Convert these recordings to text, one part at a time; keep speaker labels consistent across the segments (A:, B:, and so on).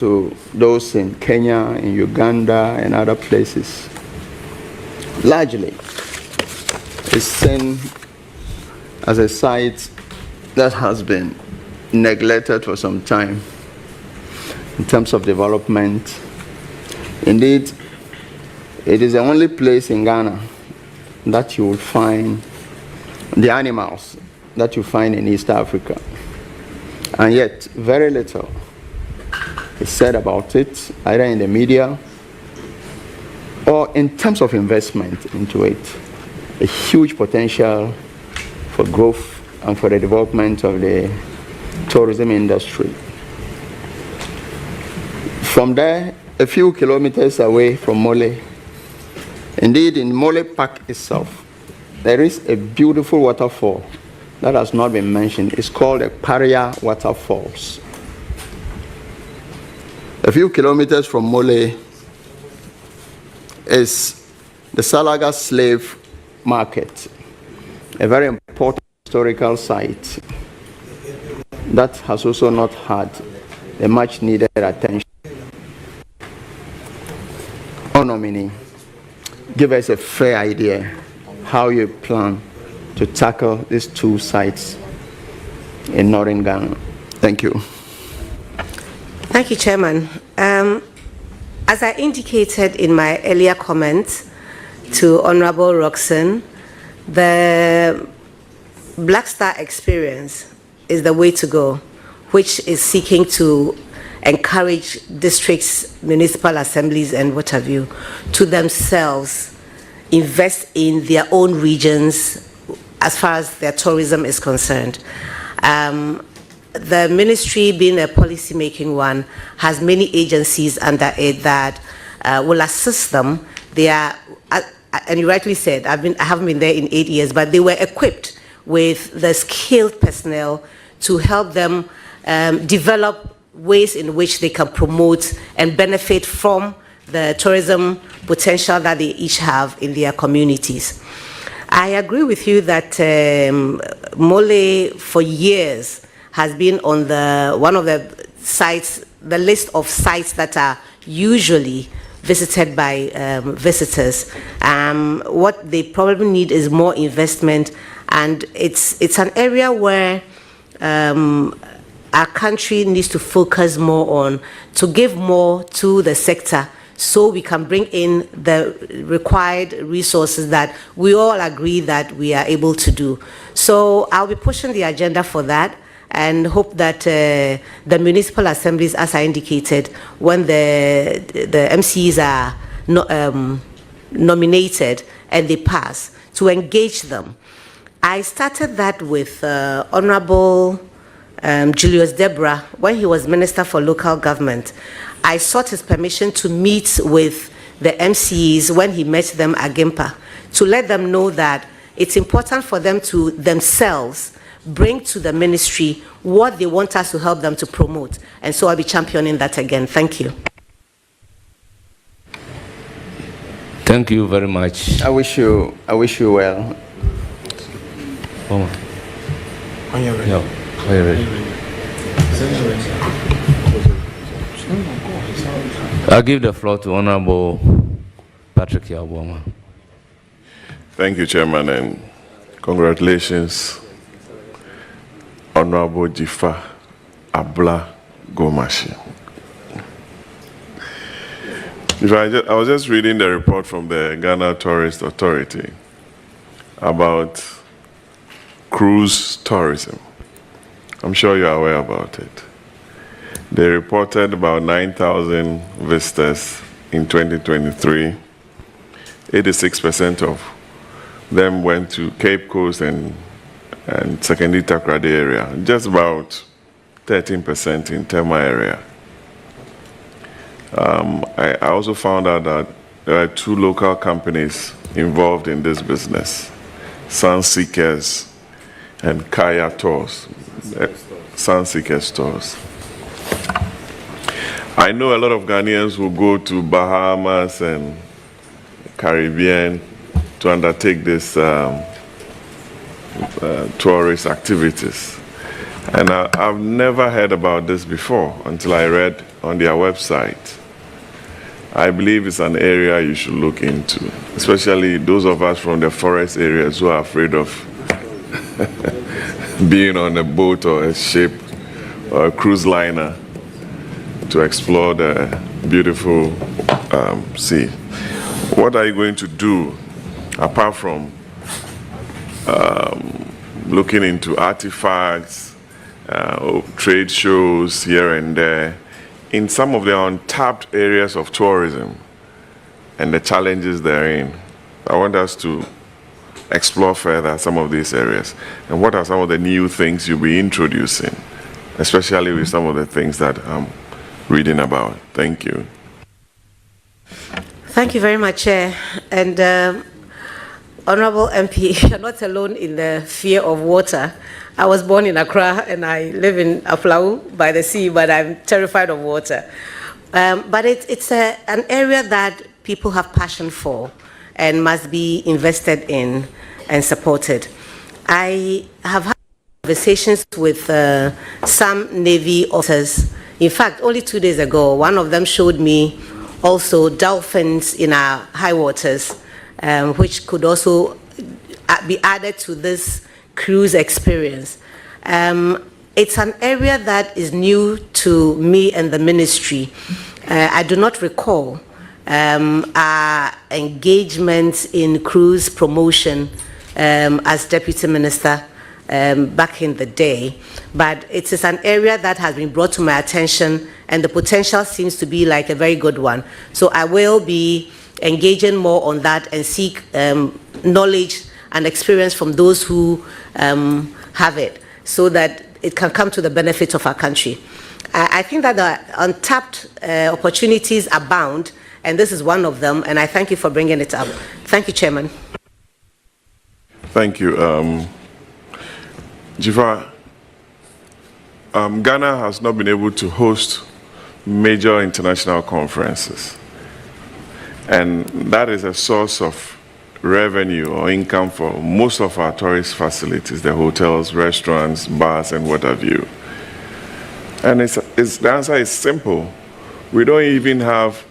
A: to those in Kenya, in Uganda, and other places, largely is seen as a site that has been neglected for some time in terms of development. Indeed, it is the only place in Ghana that you will find the animals that you find in East Africa. And yet, very little is said about it, either in the media or in terms of investment into it. A huge potential for growth and for the development of the tourism industry. From there, a few kilometers away from Mole, indeed in Mole Park itself, there is a beautiful waterfall that has not been mentioned. It's called the Paria Waterfalls. A few kilometers from Mole is the Salaga Slave Market, a very important historical site that has also not had the much needed attention. Nominee, give us a fair idea how you plan to tackle these two sites in northern Ghana. Thank you.
B: Thank you, Chairman. As I indicated in my earlier comments to Honorable Roxanne, the Black Star experience is the way to go, which is seeking to encourage districts, municipal assemblies, and what have you, to themselves invest in their own regions as far as their tourism is concerned. The ministry, being a policy-making one, has many agencies under it that will assist them. They are, and you rightly said, I haven't been there in 8 years, but they were equipped with the skilled personnel to help them develop ways in which they can promote and benefit from the tourism potential that they each have in their communities. I agree with you that Mole for years has been on one of the sites, the list of sites that are usually visited by visitors. What they probably need is more investment, and it's an area where our country needs to focus more on, to give more to the sector so we can bring in the required resources that we all agree that we are able to do. So I'll be pushing the agenda for that and hope that the municipal assemblies, as I indicated, when the MCs are nominated and they pass, to engage them. I started that with Honorable Julius Deborah when he was Minister for Local Government. I sought his permission to meet with the MCs when he met them at Gimpa, to let them know that it's important for them to themselves bring to the ministry what they want us to help them to promote. And so I'll be championing that again. Thank you.
C: Thank you very much.
A: I wish you well.
C: Are you ready? No. Are you ready? I'll give the floor to Honorable Patrick Yabwama.
D: Thank you, Chairman, and congratulations, Honorable Jifa Abla Gomashi. I was just reading the report from the Ghana Tourist Authority about cruise tourism. I'm sure you're aware about it. They reported about 9,000 visitors in 2023. 86% of them went to Cape Coast and Sekondi Takoradi area, just about 13% in Tema area. I also found out that there are 2 local companies involved in this business, Sunseekers and Kaya Tours, Sunseekers Tours. I know a lot of Ghanaians who go to Bahamas and Caribbean to undertake this tourist activities. And I've never heard about this before until I read on their website, I believe it's an area you should look into, especially those of us from the forest areas who are afraid of being on a boat or a ship or a cruise liner to explore the beautiful sea. What are you going to do apart from looking into artifacts, trade shows here and there, in some of the untapped areas of tourism and the challenges therein? I want us to explore further some of these areas. And what are some of the new things you'll be introducing, especially with some of the things that I'm reading about? Thank you.
B: Thank you very much, Chair. And Honorable MP, you're not alone in the fear of water. I was born in Accra and I live in Aflau by the sea, but I'm terrified of water. But it's an area that people have passion for and must be invested in and supported. I have had conversations with some Navy officers. In fact, only 2 days ago, one of them showed me also dolphins in our high waters, which could also be added to this cruise experience. It's an area that is new to me and the ministry. I do not recall our engagement in cruise promotion as Deputy Minister back in the day, but it is an area that has been brought to my attention and the potential seems to be like a very good one. So I will be engaging more on that and seek knowledge and experience from those who have it so that it can come to the benefit of our country. I think that the untapped opportunities abound, and this is one of them, and I thank you for bringing it up. Thank you, Chairman.
D: Thank you. Jifa, Ghana has not been able to host major international conferences, and that is a source of revenue or income for most of our tourist facilities, the hotels, restaurants, bars, and what have you. And the answer is simple. We don't even have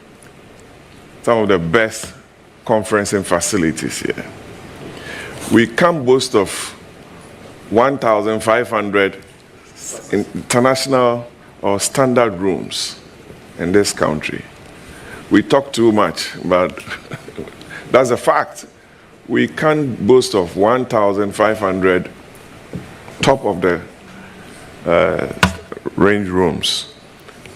D: some of the best conferencing facilities here. We can't boast of 1,500 international or standard rooms in this country. We talk too much, but that's a fact. We can't boast of 1,500 top of the range rooms.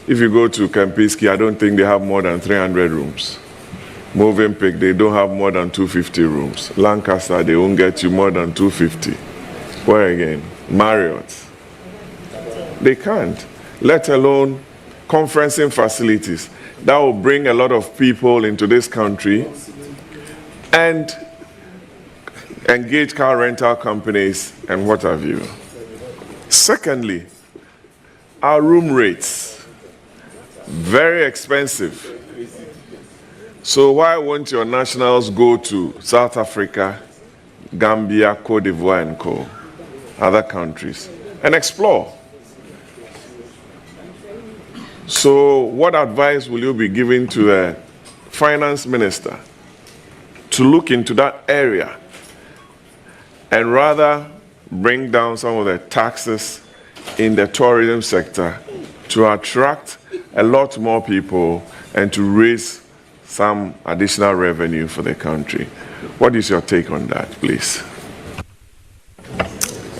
D: If you go to Kempinski, I don't think they have more than 300 rooms. Movenpick, they don't have more than 250 rooms. Lancaster, they won't get you more than 250. Where again? Marriott. They can't, let alone conferencing facilities that will bring a lot of people into this country and engage car rental companies and what have you. Secondly, our room rates, very expensive. So why won't your nationals go to South Africa, Gambia, Cote d'Ivoire and co, other countries, and explore? So what advice will you be giving to the finance minister to look into that area and rather bring down some of the taxes in the tourism sector to attract a lot more people and to raise some additional revenue for the country? What is your take on that, please?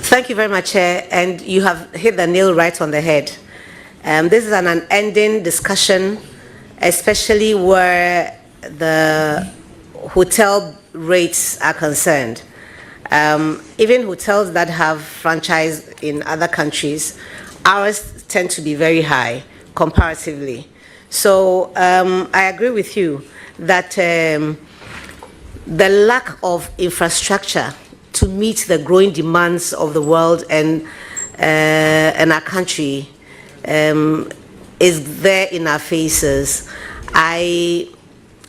B: Thank you very much, Chair, and you have hit the nail right on the head. This is an unending discussion, especially where the hotel rates are concerned. Even hotels that have franchise in other countries, ours tend to be very high comparatively. So I agree with you that the lack of infrastructure to meet the growing demands of the world and our country is there in our faces.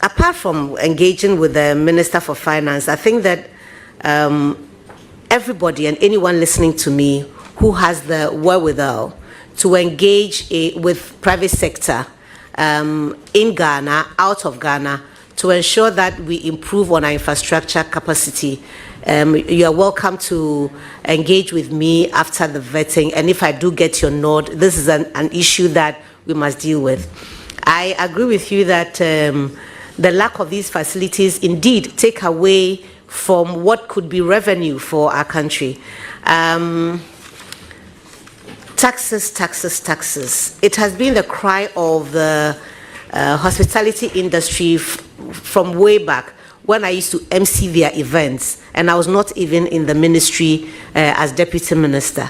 B: Apart from engaging with the Minister for Finance, I think that everybody and anyone listening to me who has the wherewithal to engage with private sector in Ghana, out of Ghana, to ensure that we improve on our infrastructure capacity. You are welcome to engage with me after the vetting, and if I do get your nod, this is an issue that we must deal with. I agree with you that the lack of these facilities indeed take away from what could be revenue for our country. Taxes, taxes, taxes. It has been the cry of the hospitality industry from way back when I used to MC their events, and I was not even in the ministry as deputy minister.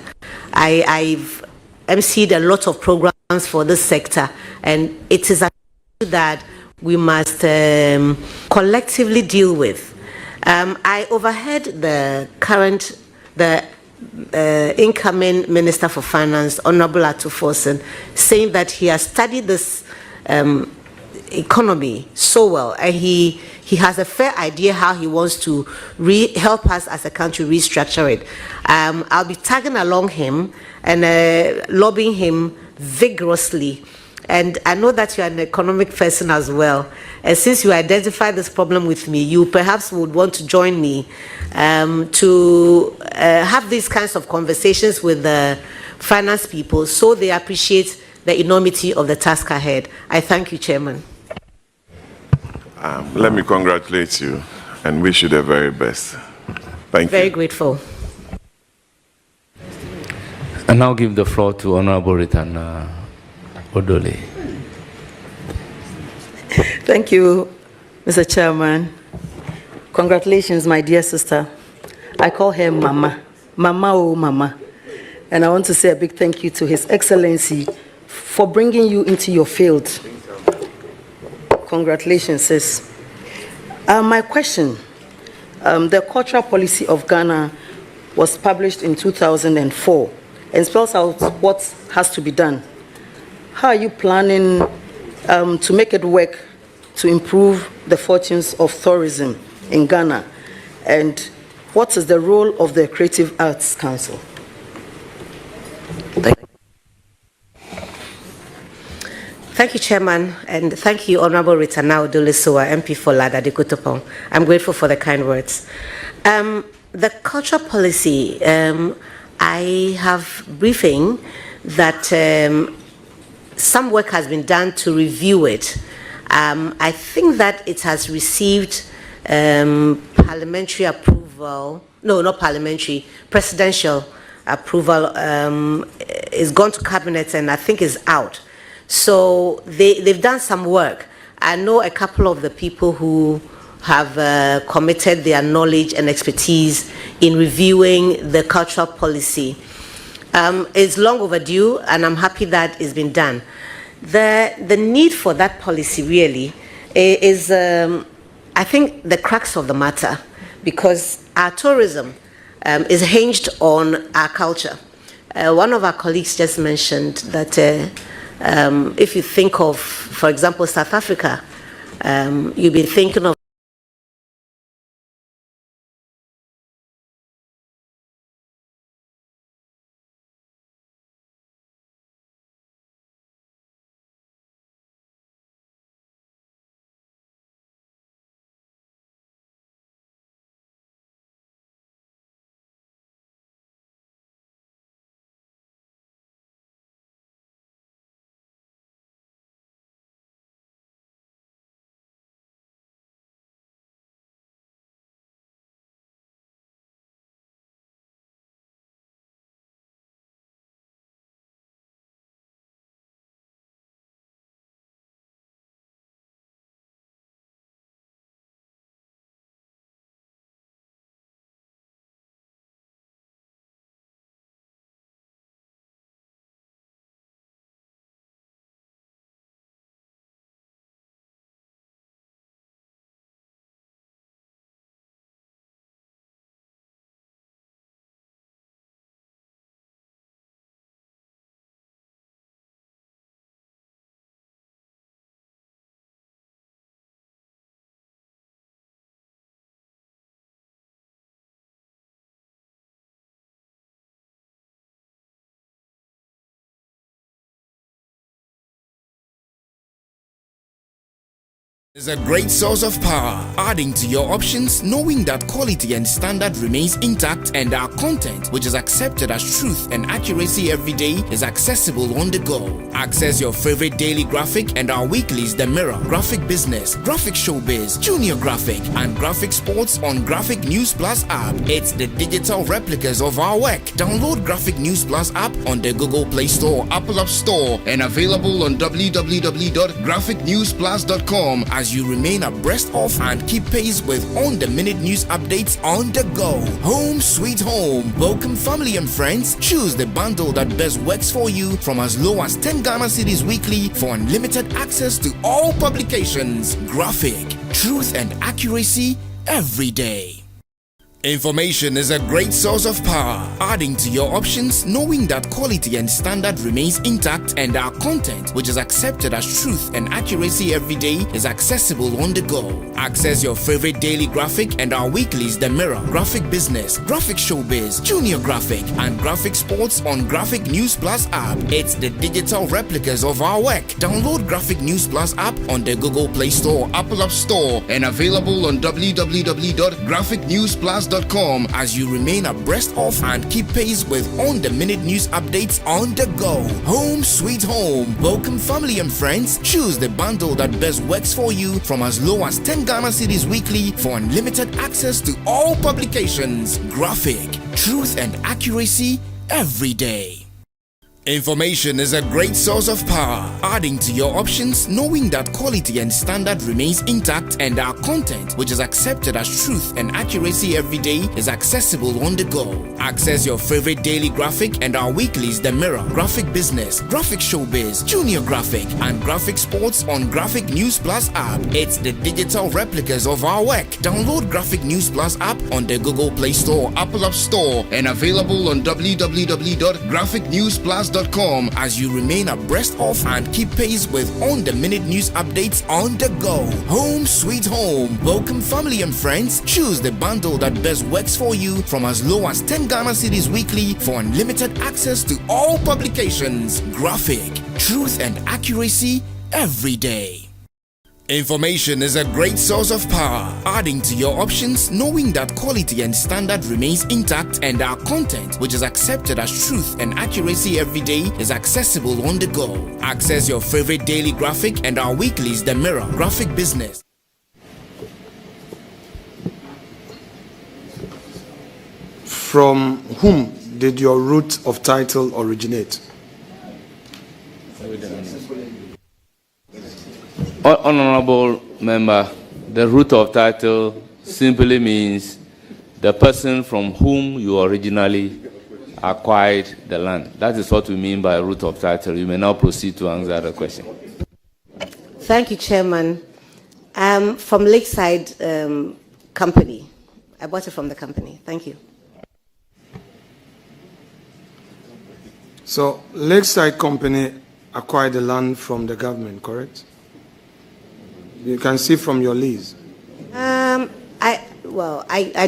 B: I've MC'd a lot of programs for this sector, and it is a that we must collectively deal with. I overheard the incoming Minister for Finance, Honorable Atufosin, saying that he has studied this economy so well, and he has a fair idea how he wants to help us as a country restructure it. I'll be tagging along him and lobbying him vigorously. And I know that you're an economic person as well. And since you identified this problem with me, you perhaps would want to join me to have these kinds of conversations with the finance people so they appreciate the enormity of the task ahead. I thank you, Chairman.
D: Let me congratulate you and wish you the very best. Thank you.
B: Very grateful.
C: I now give the floor to Honorable Ritana Odole.
E: Thank you, Mr. Chairman. Congratulations, my dear sister. I call her Mama. Mama, oh Mama. And I want to say a big thank you to His Excellency for bringing you into your field. Congratulations, sis. My question, the cultural policy of Ghana was published in 2004 and spells out what has to be done. How are you planning to make it work to improve the fortunes of tourism in Ghana? And what is the role of the Creative Arts Council?
B: Thank you, Chairman, and thank you, Honorable Ritana Odole-Sowa, MP for Lada de Kotopon. I'm grateful for the kind words. The cultural policy, I have briefing that some work has been done to review it. I think that it has received parliamentary approval. No, not parliamentary, presidential approval. It's gone to cabinet and I think is out. So they've done some work. I know a couple of the people who have committed their knowledge and expertise in reviewing the cultural policy. It's long overdue, and I'm happy that it's been done. The need for that policy really is, I think, the crux of the matter, because our tourism is hinged on our culture. One of our colleagues just mentioned that if you think of, for example, South Africa, you'll be thinking of
F: Is a great source of power, adding to your options, knowing that quality and standard remains intact, and our content, which is accepted as truth and accuracy every day, is accessible on the go. Access your favorite daily graphic and our weeklies The Mirror, Graphic Business, Graphic Showbiz, Junior Graphic, and Graphic Sports on Graphic News Plus app. It's the digital replicas of our work. Download Graphic News Plus app on the Google Play Store, Apple App Store, and available on www.graphicnewsplus.com as you remain abreast of and keep pace with on-the-minute news updates on the go. Home sweet home. Welcome family and friends. Choose the bundle that best works for you from as low as 10 Ghana cedis weekly for unlimited access to all publications. Graphic, truth and accuracy every day. Information is a great source of power, adding to your options, knowing that quality and standard remains intact, and our content, which is accepted as truth and accuracy every day, is accessible on the go. Access your favorite daily graphic and our weeklies The Mirror, Graphic Business, Graphic Showbiz, Junior Graphic, and Graphic Sports on Graphic News Plus app. It's the digital replicas of our work. Download Graphic News Plus app on the Google Play Store, Apple App Store, and available on www.graphicnewsplus.com as you remain abreast of and keep pace with on-the-minute news updates on the go. Home sweet home. Welcome family and friends. Choose the bundle that best works for you from as low as 10 Ghana cedis weekly for unlimited access to all publications. Graphic, truth and accuracy every day. Information is a great source of power, adding to your options, knowing that quality and standard remains intact, and our content, which is accepted as truth and accuracy every day, is accessible on the go. Access your favorite daily graphic and our weeklies The Mirror, Graphic Business, Graphic Showbiz, Junior Graphic, and Graphic Sports on Graphic News Plus app. It's the digital replicas of our work. Download Graphic News Plus app on the Google Play Store, Apple App Store, and available on www.graphicnewsplus.com as you remain abreast of and keep pace with on-the-minute news updates on the go. Home sweet home. Welcome family and friends. Choose the bundle that best works for you from as low as 10 Ghana cedis weekly for unlimited access to all publications. Graphic, truth and accuracy every day. Information is a great source of power, adding to your options, knowing that quality and standard remains intact, and our content, which is accepted as truth and accuracy every day, is accessible on the go. Access your favorite daily graphic and our weeklies The Mirror, Graphic Business.
G: From whom did your root of title originate?
C: Honorable member, the root of title simply means the person from whom you originally acquired the land. That is what we mean by root of title. You may now proceed to answer the question.
B: Thank you, Chairman. From Lakeside Company. I bought it from the company. Thank you.
G: So, Lakeside Company acquired the land from the government, correct? You can see from your lease.
B: I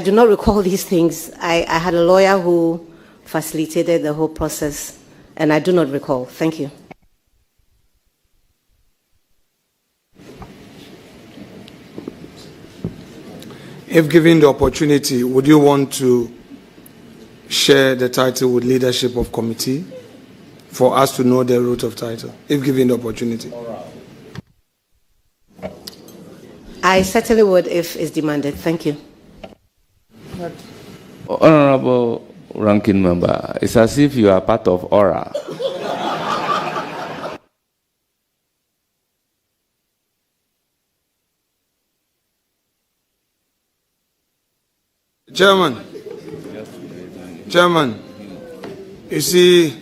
B: do not recall these things. I had a lawyer who facilitated the whole process, and I do not recall. Thank you.
G: If given the opportunity, would you want to share the title with leadership of committee for us to know the root of title, if given the opportunity?
B: I certainly would if it's demanded. Thank you.
C: Honorable Ranking Member, it's as if you are part of Aura.
G: Chairman, you see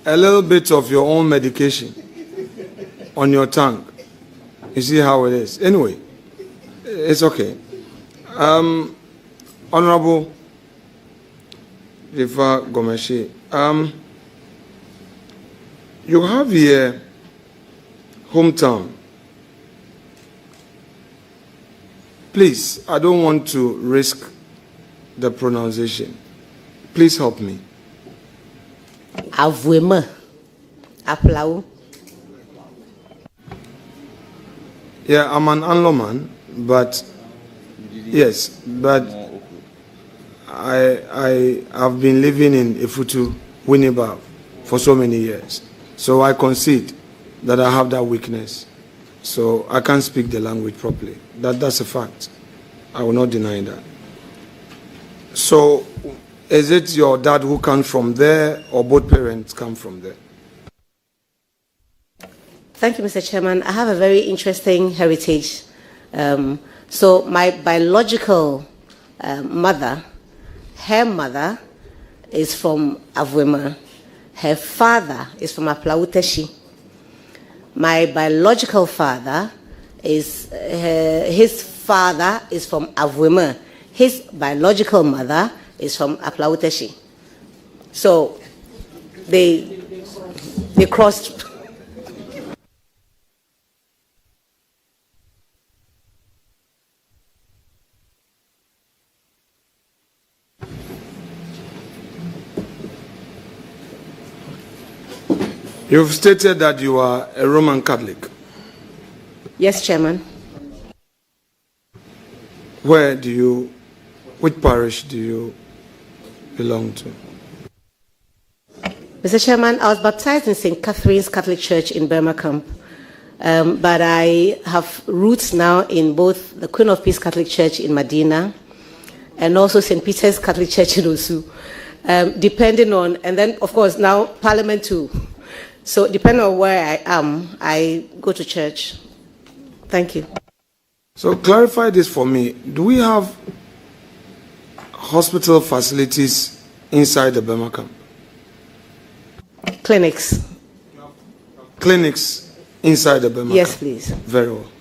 G: a little bit of your own medication on your tongue. You see how it is. Anyway, it's okay. Honorable Rifa Gomeshi, you have here hometown. Please, I don't want to risk the pronunciation. Please help me.
B: Avuema. Aplau.
G: Yeah, I'm an Anlo man, but yes, but I have been living in Ifutu, Winneba, for so many years. So I concede that I have that weakness. So I can't speak the language properly. That's a fact. I will not deny that. So is it your dad who comes from there, or both parents come from there?
B: Thank you, Mr. Chairman. I have a very interesting heritage. So my biological mother, her mother is from Avwema. Her father is from Aplauteshi. My biological father is, his father is from Avwema. His biological mother is from Aplauteshi. So they crossed.
G: You've stated that you are a Roman Catholic.
B: Yes, Chairman.
G: Which parish do you belong to?
B: Mr. Chairman, I was baptized in St. Catherine's Catholic Church in Birmingham, but I have roots now in both the Queen of Peace Catholic Church in Medina and also St. Peter's Catholic Church in Osu, depending on, and then of course now Parliament too. So depending on where I am, I go to church. Thank you.
G: So clarify this for me. Do we have hospital facilities inside the Birmingham?
B: Clinics.
G: Clinics inside the Birmingham?
B: Yes, please.
G: Very well.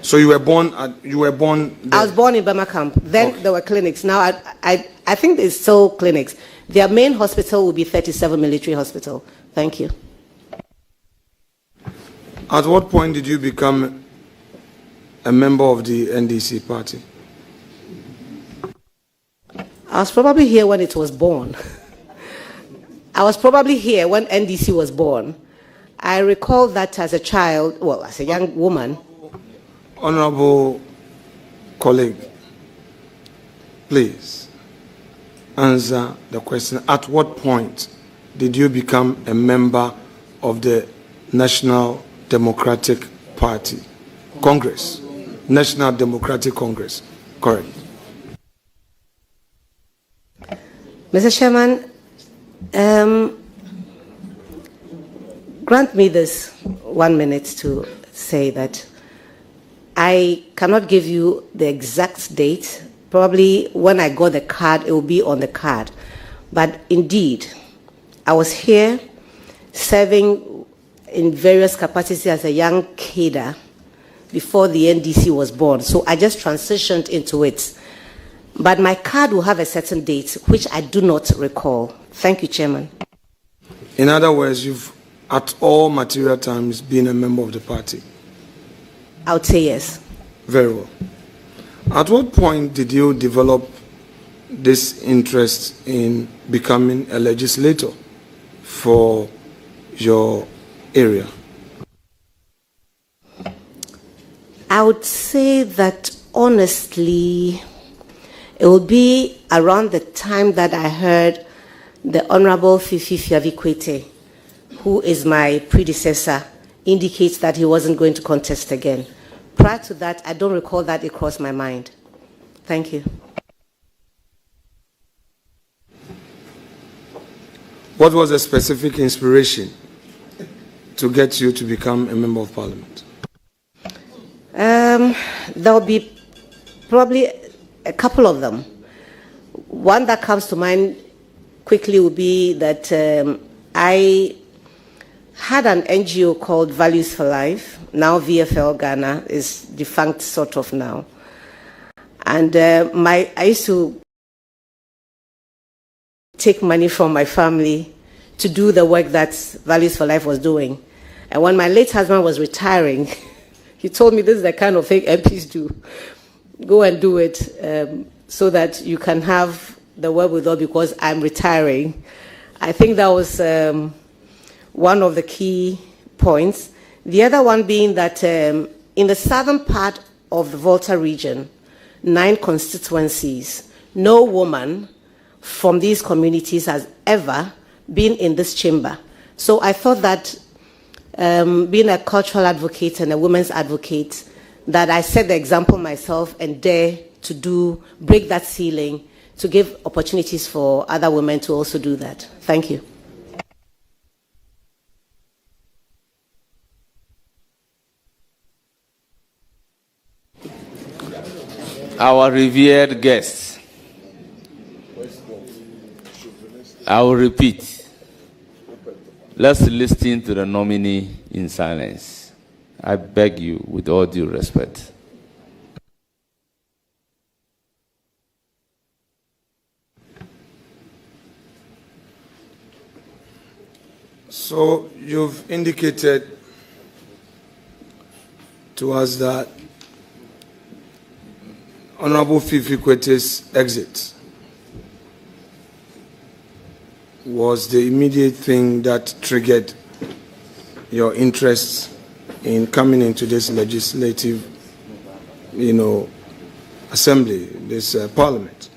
G: So you were born there?
B: I was born in Birmingham. Then
G: Okay.
B: there were clinics. Now I think there's still clinics. Their main hospital will be 37 Military Hospital. Thank you.
G: At what point did you become a member of the NDC party?
B: I was probably here when it was born. I was probably here when NDC was born. I recall that as a child, well, as a young woman.
G: Honorable colleague, please answer the question. At what point did you become a member of the National Democratic Party? Congress. National Democratic Congress. Correct.
B: Mr. Chairman, grant me this 1 minute to say that I cannot give you the exact date. Probably when I got the card, it will be on the card. But indeed, I was here serving in various capacities as a young cadre before the NDC was born. So I just transitioned into it. But my card will have a certain date, which I do not recall. Thank you, Chairman.
G: In other words, you've at all material times been a member of the party?
B: I would say yes.
G: Very well. At what point did you develop this interest in becoming a legislator for your area?
B: I would say that honestly, it will be around the time that I heard the Honorable Fifi Fiavikwete, who is my predecessor, indicates that he wasn't going to contest again. Prior to that, I don't recall that it crossed my mind. Thank you.
G: What was the specific inspiration to get you to become a member of Parliament?
B: There will be probably a couple of them. One that comes to mind quickly would be that I had an NGO called Values for Life. Now VFL Ghana is defunct sort of now. And I used to take money from my family to do the work that Values for Life was doing. And when my late husband was retiring, he told me this is the kind of thing MPs do. Go and do it so that you can have the wherewithal because I'm retiring. I think that was one of the key points. The other one being that In the southern part of the Volta region, 9 constituencies, no woman from these communities has ever been in this chamber. So I thought that being a cultural advocate and a women's advocate, that I set the example myself and dare to break that ceiling, to give opportunities for other women to also do that. Thank you.
C: Our revered guests, I will repeat. Let's listen to the nominee in silence. I beg you, with all due respect.
G: So you've indicated to us that Honorable Fifi Kwete's exit was the immediate thing that triggered your interest in coming into this legislative, assembly, this parliament.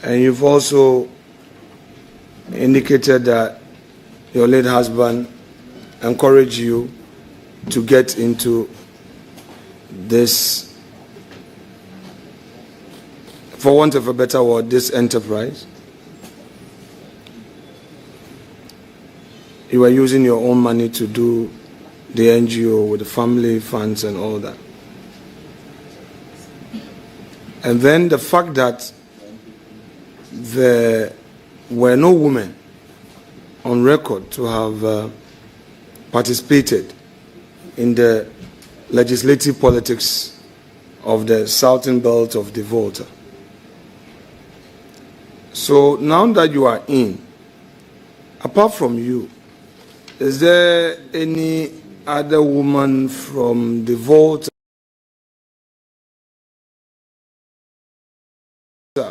G: And you've also indicated that your late husband encouraged you to get into this, for want of a better word, this enterprise. You were using your own money to do the NGO with the family funds and all that. And then the fact that there were no women on record to have participated in the legislative politics of the southern belt of the Volta. So now that you are in, apart from you, is there any other woman from the Volta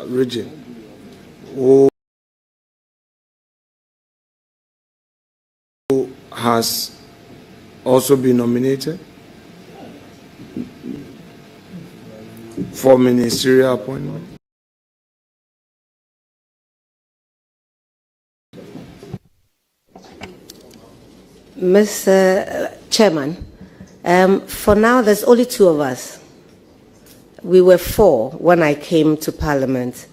G: region who has also been nominated for ministerial appointment?
B: Mr. Chairman, for now there's only 2 of us. We were 4 when I came to Parliament.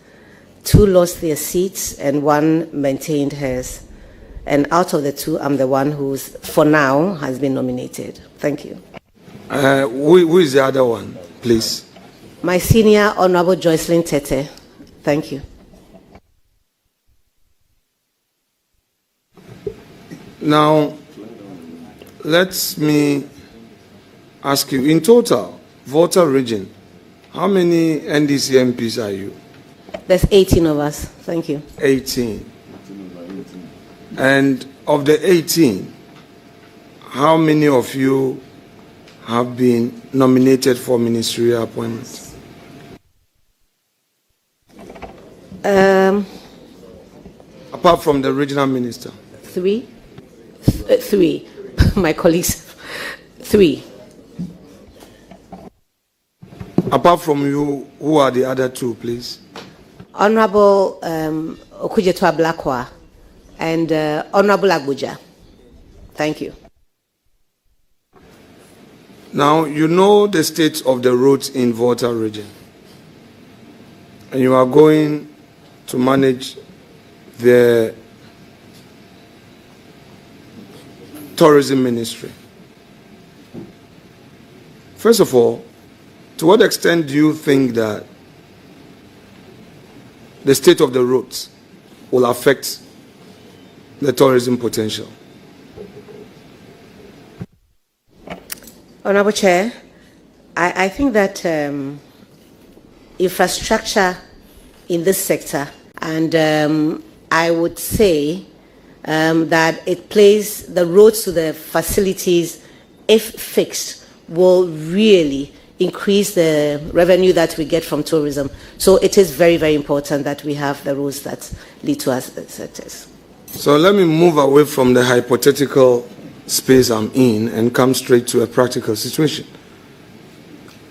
B: 2 lost their seats and 1 maintained hers. And out of the 2, I'm the one who's, for now, has been nominated. Thank you.
G: Who is the other one, please?
B: My senior, Honorable Joycelyn Tete. Thank you.
G: Now, let me ask you, in total, Volta region, how many NDC MPs are you?
B: There's 18 of us. Thank you.
G: 18. And of the 18, how many of you have been nominated for ministerial appointments? Apart from the regional minister?
B: 3. 3. My colleagues, 3.
G: Apart from you, who are the other 2, please?
B: Honorable Okujetwa Blakwa and Honorable Abuja. Thank you.
G: Now, you know the state of the roads in Volta region, and you are going to manage the tourism ministry. First of all, to what extent do you think that the state of the roads will affect the tourism potential?
B: Honorable Chair, I think that infrastructure in this sector, and I would say that it plays the roads to the facilities, if fixed, will really increase the revenue that we get from tourism. So it is very, very important that we have the roads that lead to our sectors.
G: So let me move away from the hypothetical space I'm in and come straight to a practical situation.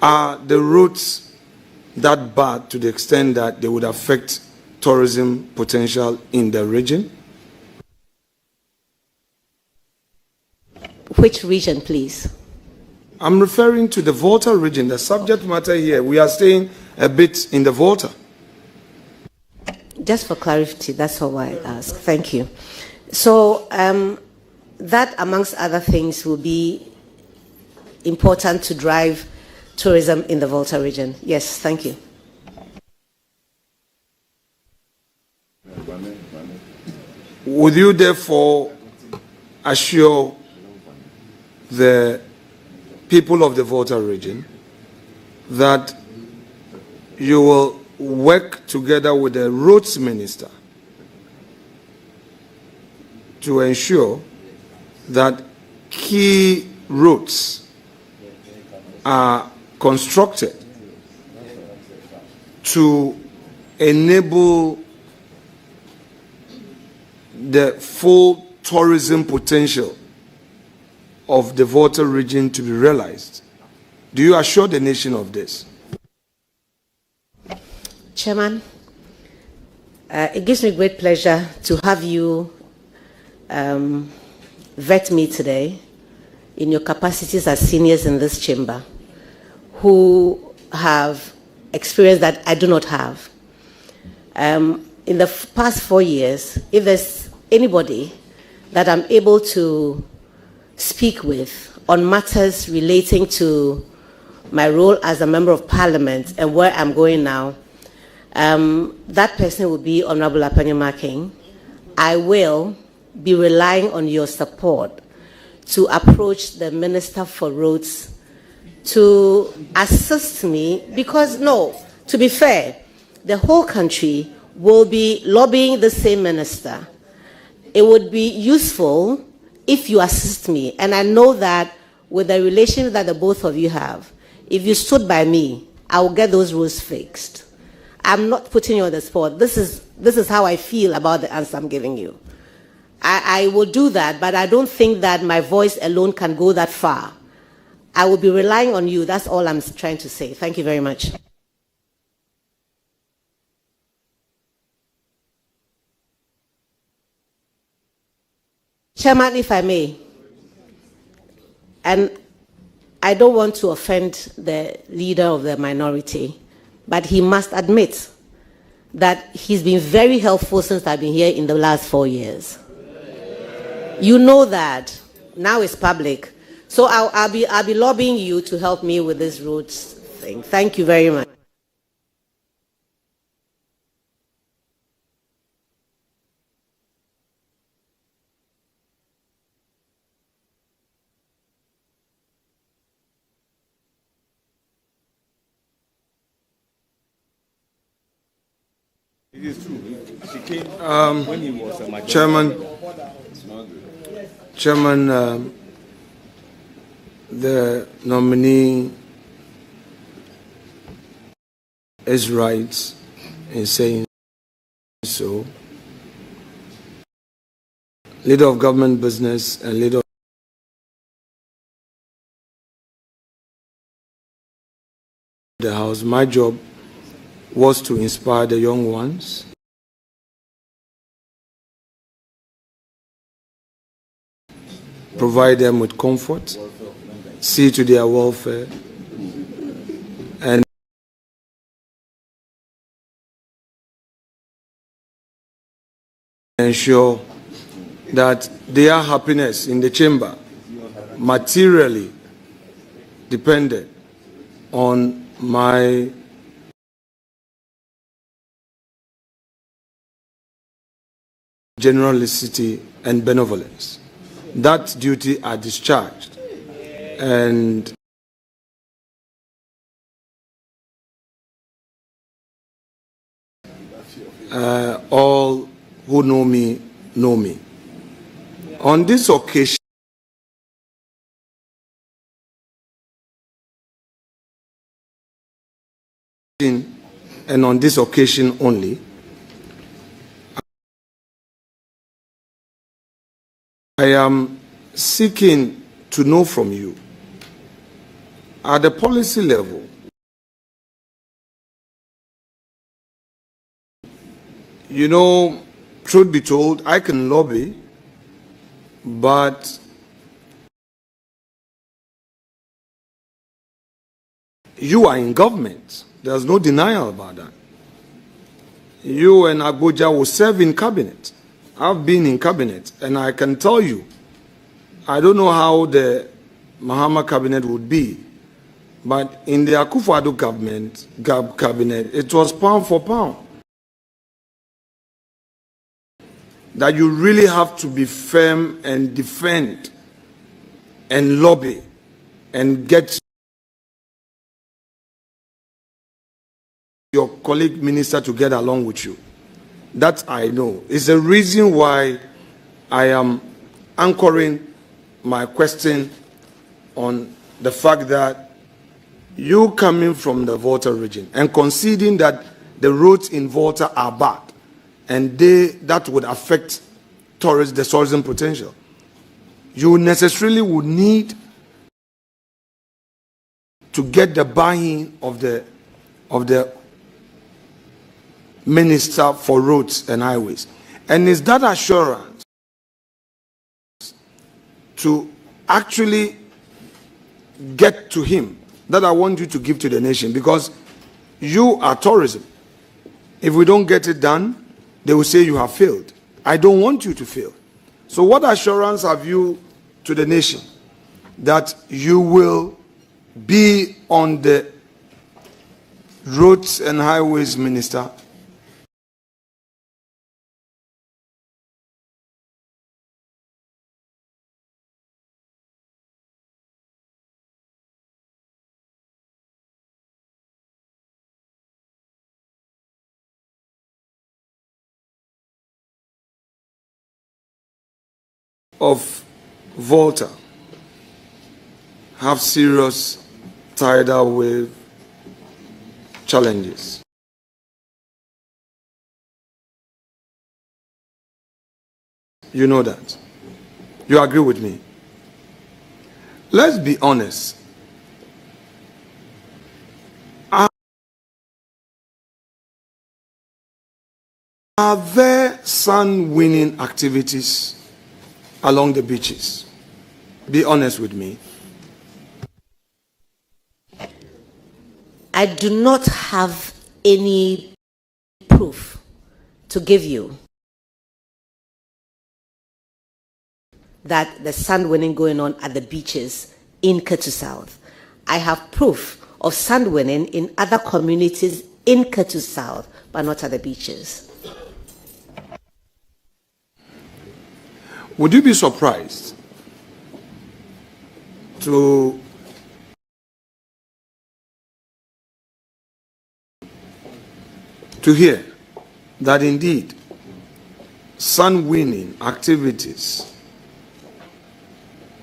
G: Are the roads that bad to the extent that they would affect tourism potential in the region?
B: Which region, please?
G: I'm referring to the Volta region, the subject matter here. We are staying a bit in the Volta.
B: Just for clarity, that's all I ask. Thank you. So that, amongst other things, will be important to drive tourism in the Volta region. Yes, thank you.
G: Would you therefore assure the people of the Volta region that you will work together with the roads minister to ensure that key roads are constructed to enable the full tourism potential of the Volta region to be realized? Do you assure the nation of this?
B: Chairman, it gives me great pleasure to have you vet me today in your capacities as seniors in this chamber who have experience that I do not have. In the past 4 years, if there's anybody that I'm able to speak with on matters relating to my role as a member of parliament and where I'm going now, that person will be Honorable Apanyama. I will be relying on your support to approach the Minister for Roads to assist me, because to be fair, the whole country will be lobbying the same minister. It would be useful if you assist me, and I know that with the relation that the both of you have, if you stood by me, I will get those rules fixed. I'm not putting you on the spot. This is how I feel about the answer I'm giving you. I will do that, but I don't think that my voice alone can go that far. I will be relying on you. That's all I'm trying to say. Thank you very much. Chairman, if I may, and I don't want to offend the leader of the minority, but he must admit that he's been very helpful since I've been here in the last 4 years. You know that. Now it's public. So I'll be lobbying you to help me with this roads thing. Thank you very much.
C: It is true. She came when he was a majority.
G: Chairman, the nominee is right in saying so. Leader of government business and leader of the House, my job was to inspire the young ones, provide them with comfort, see to their welfare, and ensure that their happiness in the chamber materially depended on my generosity and benevolence. That duty are discharged, and all who know me know me. On this occasion, and on this occasion only, I am seeking to know from you, at the policy level, you know, truth be told, I can lobby, but you are in government. There's no denial about that. You and Abuja will serve in cabinet. I've been in cabinet, and I can tell you, I don't know how the Mahama cabinet would be, but in the Akufo-Addo cabinet, it was pound for pound. That you really have to be firm and defend and lobby and get your colleague minister to get along with you. That I know. It's the reason why I am anchoring my question on the fact that you coming from the Volta region and conceding that the roads in Volta are bad and that would affect the tourism potential, you necessarily would need to get the buy-in of the Minister for Roads and Highways. And is that assurance to actually get to him that I want you to give to the nation? Because you are tourism. If we don't get it done, they will say you have failed. I don't want you to fail. So what assurance have you to the nation that you will be on the Roads and Highways Minister of Volta have serious tidal wave challenges? You know that. You agree with me? Let's be honest. Are there sun-winning activities along the beaches? Be honest with me.
B: I do not have any proof to give you that the sand winning going on at the beaches in Ketu South. I have proof of sand winning in other communities in Ketu South, but not at the beaches.
G: Would you be surprised to hear that indeed sun-winning activities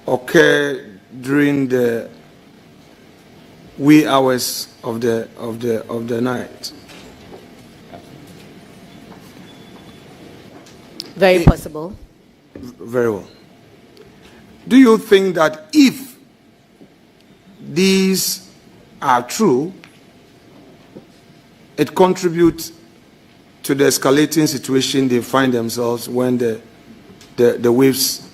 G: occur during the wee hours of the night?
B: Very possible.
G: Very well. Do you think that if these are true, it contributes to the escalating situation they find themselves when the waves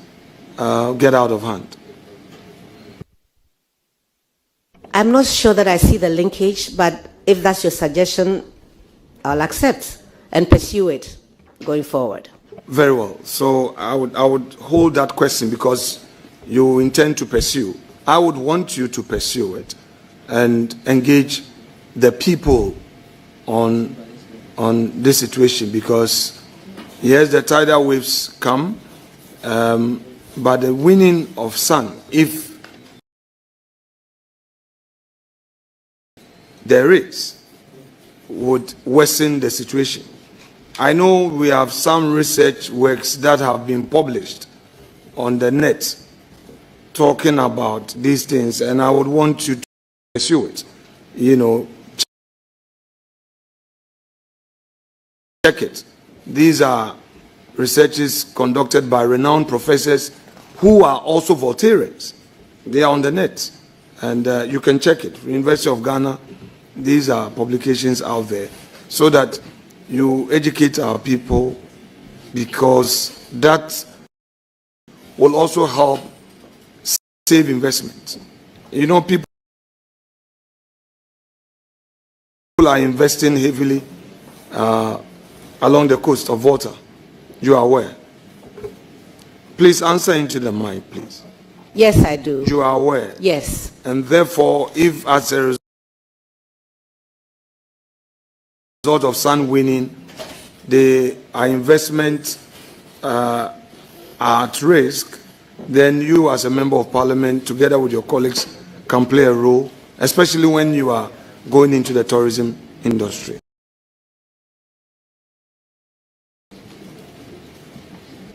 G: get out of hand?
B: I'm not sure that I see the linkage, but if that's your suggestion, I'll accept and pursue it going forward.
G: Very well. So I would hold that question because you intend to pursue. I would want you to pursue it and engage the people on this situation, because yes, the tidal waves come, but the winning of sun, if there is, would worsen the situation. I know we have some research works that have been published on the net talking about these things, and I would want you to pursue it. You know, check it. These are researches conducted by renowned professors who are also Voltarians. They are on the net, and you can check it. University of Ghana, these are publications out there, so that you educate our people, because that will also help save investment. You know, people are investing heavily along the coast of Volta. You are aware? Please answer into the mic, please.
B: Yes, I do.
G: You are aware?
B: Yes.
G: And therefore, if as a result of Sun winning, our investment are at risk, then you as a member of parliament, together with your colleagues, can play a role, especially when you are going into the tourism industry.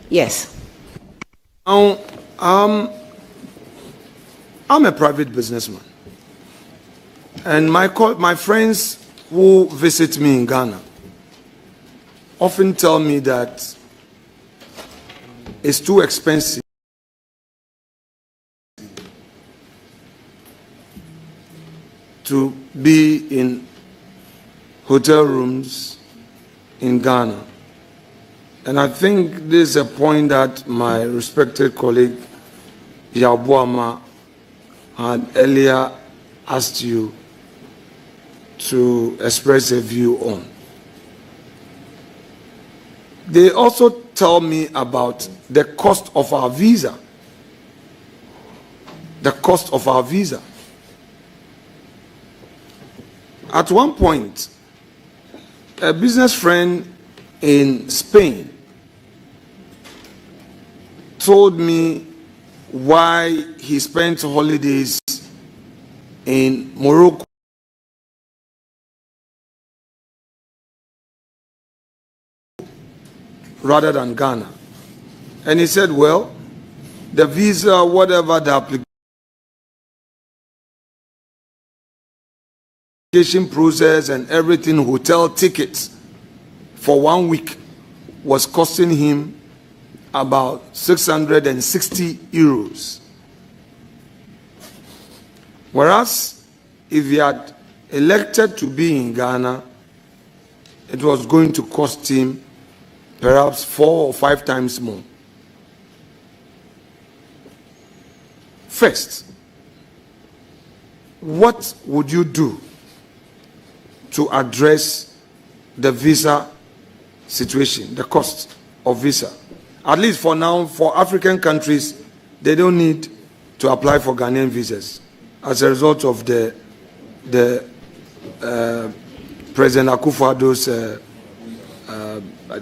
B: Yes.
G: Now, I'm a private businessman, and my friends who visit me in Ghana often tell me that it's too expensive to be in hotel rooms in Ghana. And I think this is a point that my respected colleague Yabuama had earlier asked you to express a view on. They also tell me about the cost of our visa. The cost of our visa. At one point, a business friend in Spain told me why he spent holidays in Morocco rather than Ghana. And he said, well, the visa, whatever the application process and everything, hotel tickets for 1 week was costing him about 660 euros. Whereas if he had elected to be in Ghana, it was going to cost him perhaps 4 or 5 times more. First, what would you do to address the visa situation, the cost of visa? At least for now, for African countries, they don't need to apply for Ghanaian visas as a result of the President Akufo-Addo's,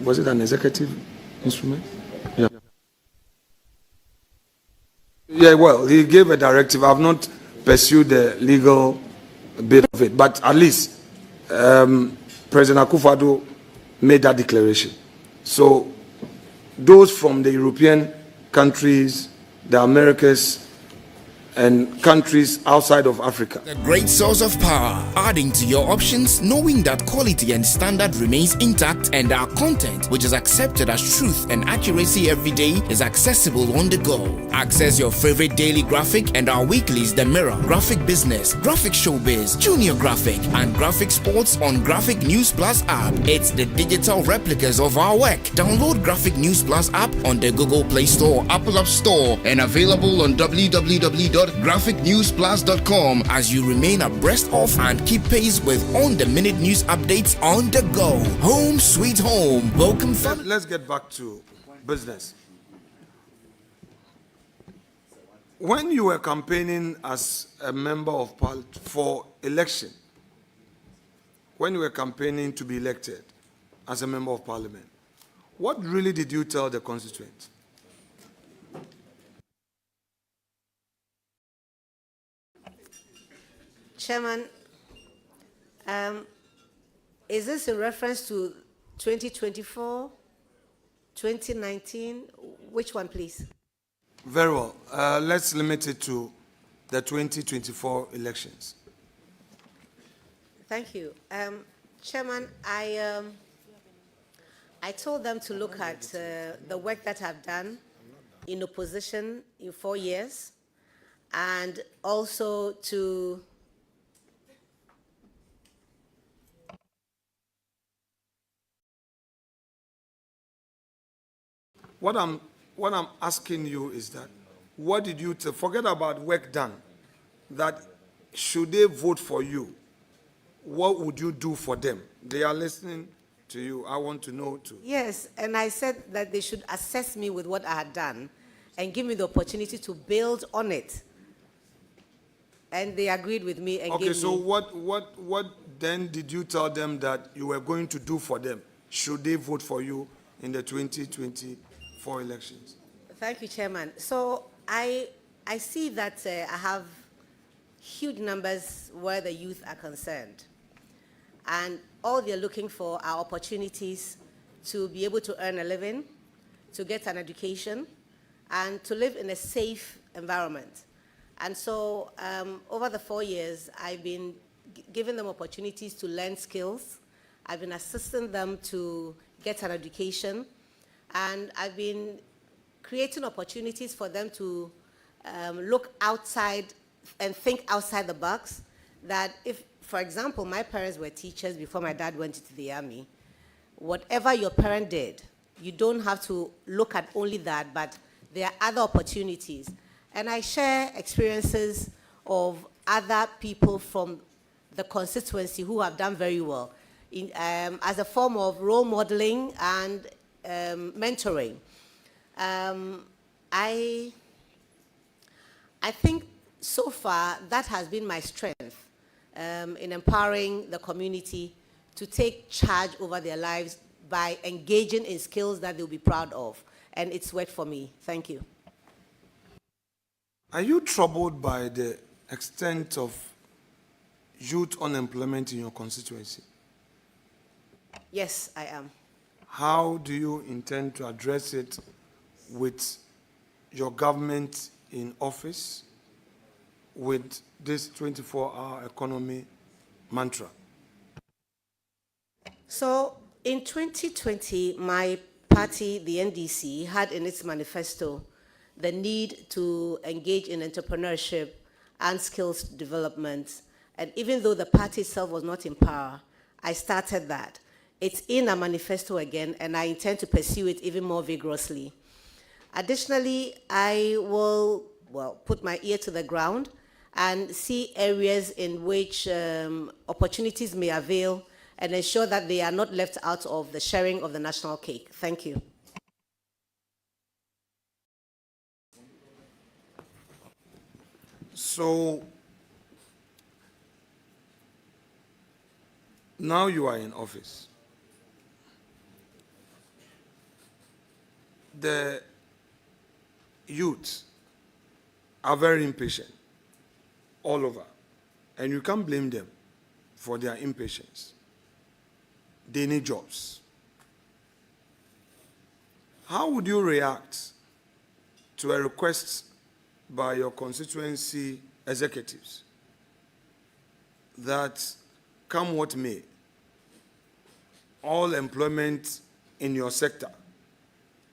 G: was it an executive instrument? Yeah. Yeah, well, he gave a directive. I've not pursued the legal bit of it, but at least President Akufo-Addo made that declaration. So those from the European countries, the Americas, and countries outside of Africa.
F: A great source of power, adding to your options, knowing that quality and standard remains intact, and our content, which is accepted as truth and accuracy every day, is accessible on the go. Access your favorite daily graphic and our weeklies, The Mirror, Graphic Business, Graphic Showbiz, Junior Graphic, and Graphic Sports on Graphic News Plus app. It's the digital replicas of our work. Download Graphic News Plus app on the Google Play Store, Apple App Store, and available on www.graphicnewsplus.com as you remain abreast of and keep pace with on-the-minute news updates on the go. Home sweet home. Welcome.
G: Let's get back to business. When you were campaigning as a member of parliament for election, when you were campaigning to be elected as a member of parliament, what really did you tell the constituents?
B: Chairman, is this in reference to 2024, 2019? Which one, please?
G: Very well. Let's limit it to the 2024 elections.
B: Thank you. Chairman, I told them to look at the work that I've done in opposition in 4 years, and also to
G: What I'm asking you is that, what did you forget about work done? That should they vote for you, what would you do for them? They are listening to you. I want to know too.
B: Yes, and I said that they should assess me with what I had done and give me the opportunity to build on it. And they agreed with me and
G: Okay,
B: gave
G: so
B: me...
G: what then did you tell them that you were going to do for them should they vote for you in the 2024 elections?
B: Thank you, Chairman. So I see that I have huge numbers where the youth are concerned. And all they're looking for are opportunities to be able to earn a living, to get an education, and to live in a safe environment. And so over the 4 years, I've been giving them opportunities to learn skills. I've been assisting them to get an education. And I've been creating opportunities for them to look outside and think outside the box. That if, for example, my parents were teachers before my dad went into the army, whatever your parent did, you don't have to look at only that, but there are other opportunities. And I share experiences of other people from the constituency who have done very well as a form of role modeling and mentoring. I think so far that has been my strength in empowering the community to take charge over their lives by engaging in skills that they'll be proud of. And it's worked for me. Thank you.
G: Are you troubled by the extent of youth unemployment in your constituency?
B: Yes, I am.
G: How do you intend to address it with your government in office, with this 24-hour economy mantra?
B: So in 2020, my party, the NDC, had in its manifesto the need to engage in entrepreneurship and skills development. And even though the party itself was not in power, I started that. It's in a manifesto again, and I intend to pursue it even more vigorously. Additionally, I will, put my ear to the ground and see areas in which opportunities may avail and ensure that they are not left out of the sharing of the national cake. Thank you.
G: So now you are in office. The youth are very impatient all over, and you can't blame them for their impatience. They need jobs. How would you react to a request by your constituency executives that, come what may, all employment in your sector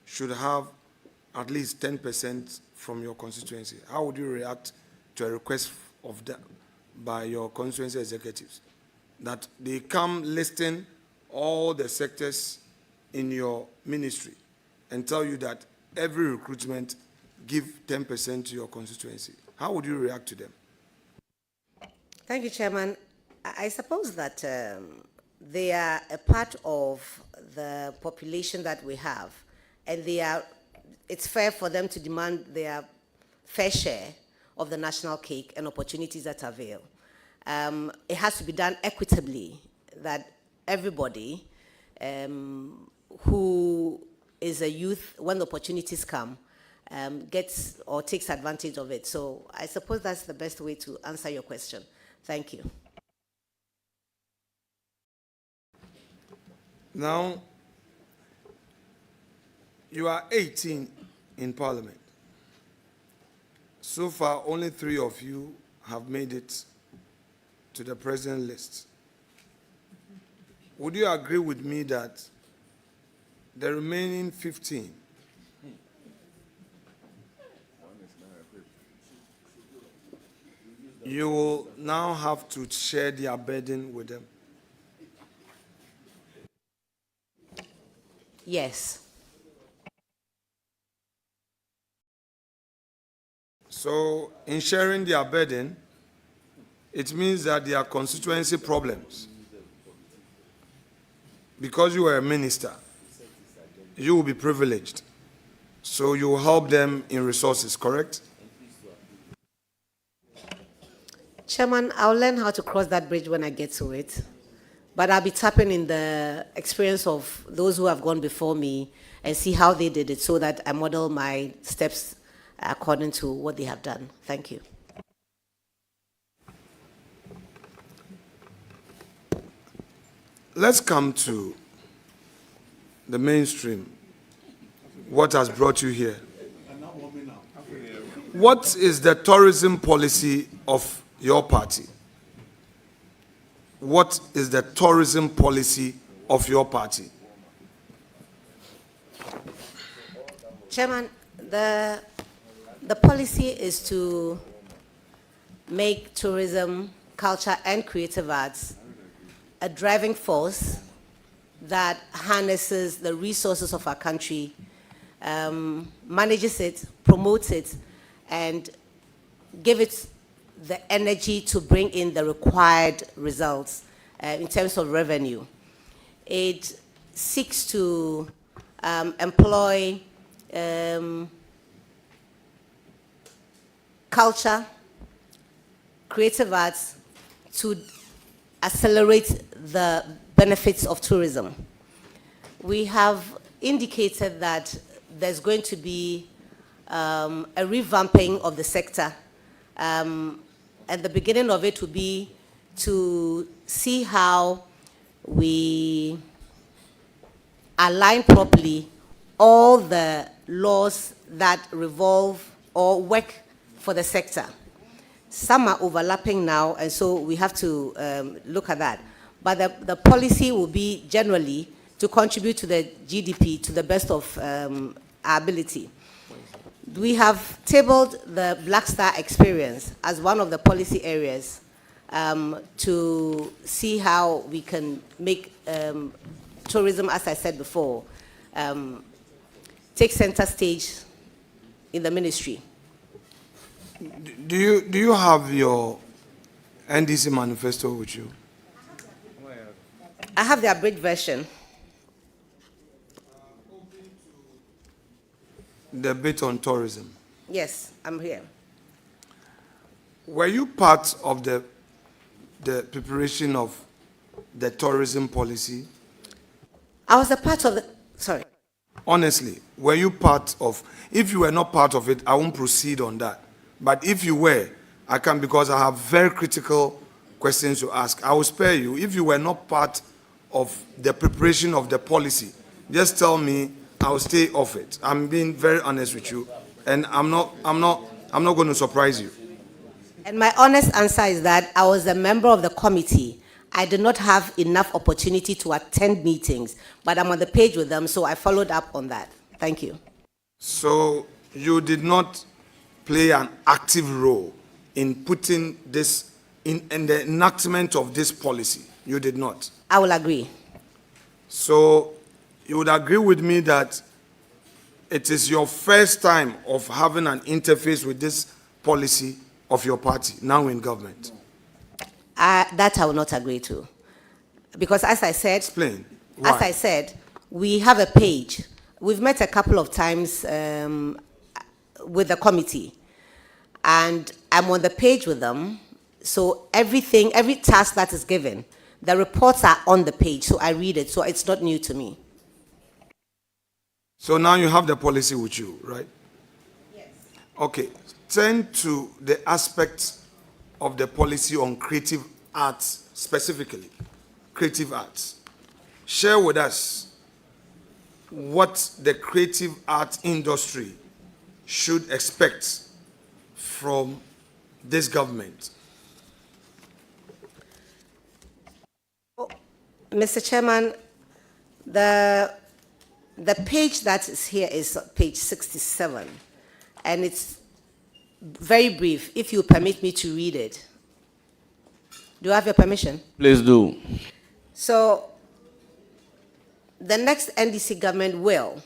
G: should have at least 10% from your constituency? How would you react to a request of that by your constituency executives, that they come listing all the sectors in your ministry and tell you that every recruitment give 10% to your constituency? How would you react to them?
B: Thank you, Chairman. I suppose that they are a part of the population that we have, and it's fair for them to demand their fair share of the national cake and opportunities that avail. It has to be done equitably, that everybody who is a youth, when the opportunities come, gets or takes advantage of it. So I suppose that's the best way to answer your question. Thank you.
G: Now, you are 18 in Parliament. So far, only 3 of you have made it to the president list. Would you agree with me that the remaining 15 You will now have to share their burden with them.
B: Yes.
G: So, in sharing their burden, it means that there are constituency problems. Because you are a minister, you will be privileged. So you will help them in resources, correct?
B: Chairman, I'll learn how to cross that bridge when I get to it. But I'll be tapping in the experience of those who have gone before me and see how they did it so that I model my steps according to what they have done. Thank you.
G: Let's come to the mainstream. What has brought you here? What is the tourism policy of your party? What is the tourism policy of your party?
B: Chairman, the policy is to make tourism, culture, and creative arts a driving force that harnesses the resources of our country, manages it, promotes it, and give it the energy to bring in the required results in terms of revenue. It seeks to employ culture, creative arts to accelerate the benefits of tourism. We have indicated that there's going to be a revamping of the sector. And the beginning of it will be to see how we align properly all the laws that revolve or work for the sector. Some are overlapping now, and so we have to look at that. But the policy will be generally to contribute to the GDP to the best of our ability. We have tabled the Black Star experience as one of the policy areas to see how we can make tourism, as I said before, take center stage in the ministry.
G: Do you have your NDC manifesto with you?
B: I have the abridged version.
G: The bit on tourism.
B: Yes, I'm here.
G: Were you part of the preparation of the tourism policy?
B: I was a part of the, sorry.
G: Honestly, were you part of, if you were not part of it, I won't proceed on that. But if you were, I can, because I have very critical questions to ask. I will spare you. If you were not part of the preparation of the policy, just tell me, I'll stay off it. I'm being very honest with you, and I'm not going to surprise you.
B: And my honest answer is that I was a member of the committee. I did not have enough opportunity to attend meetings, but I'm on the page with them, so I followed up on that. Thank you.
G: So you did not play an active role in putting this in the enactment of this policy. You did not.
B: I will agree.
G: So you would agree with me that it is your first time of having an interface with this policy of your party now in government.
B: That I will not agree to. Because as I said,
G: Explain. Why?
B: as I said, we have a page. We've met a couple of times with the committee, and I'm on the page with them. So everything, every task that is given, the reports are on the page, so I read it, so it's not new to me.
G: So now you have the policy with you, right?
B: Yes.
G: Okay. Turn to the aspects of the policy on creative arts, specifically creative arts. Share with us what the creative art industry should expect from this government.
B: Mr. Chairman, the page that is here is page 67, and it's very brief. If you permit me to read it, Do I have your permission?
C: Please do.
B: So, the next NDC government will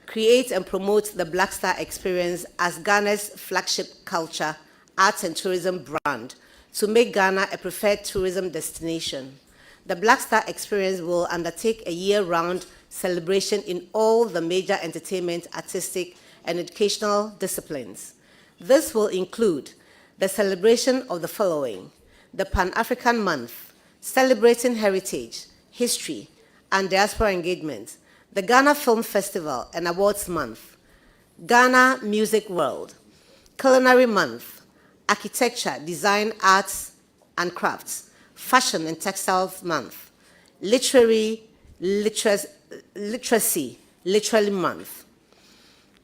B: create and promote the Black Star Experience as Ghana's flagship culture, arts and tourism brand to make Ghana a preferred tourism destination. The Black Star Experience will undertake a year-round celebration in all the major entertainment, artistic, and educational disciplines. This will include the celebration of the following: the Pan-African Month, celebrating heritage, history, and diaspora engagement, the Ghana Film Festival and Awards Month, Ghana Music World, Culinary Month, Architecture, Design, Arts and Crafts, Fashion and Textiles Month, Literacy Month.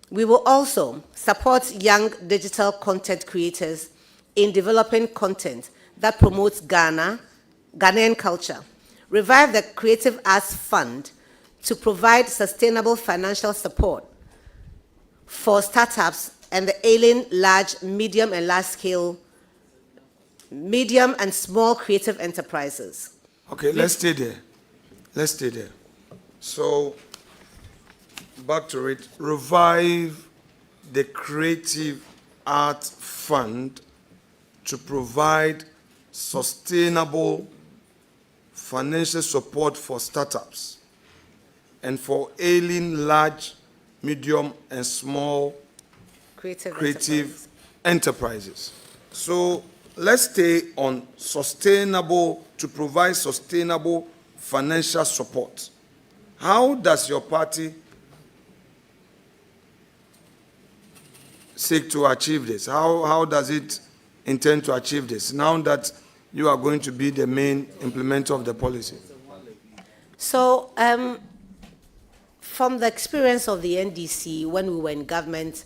B: We will also support young digital content creators in developing content that promotes Ghanaian culture, revive the Creative Arts Fund to provide sustainable financial support for startups and the ailing large, medium and small creative enterprises.
G: Okay, let's stay there. Let's stay there. So, back to it. Revive the Creative Art Fund to provide sustainable financial support for startups and for ailing large, medium, and small creative enterprises. So let's stay on sustainable, to provide sustainable financial support. How does your party seek to achieve this? How does it intend to achieve this now that you are going to be the main implementer of the policy?
B: So, from the experience of the NDC when we were in government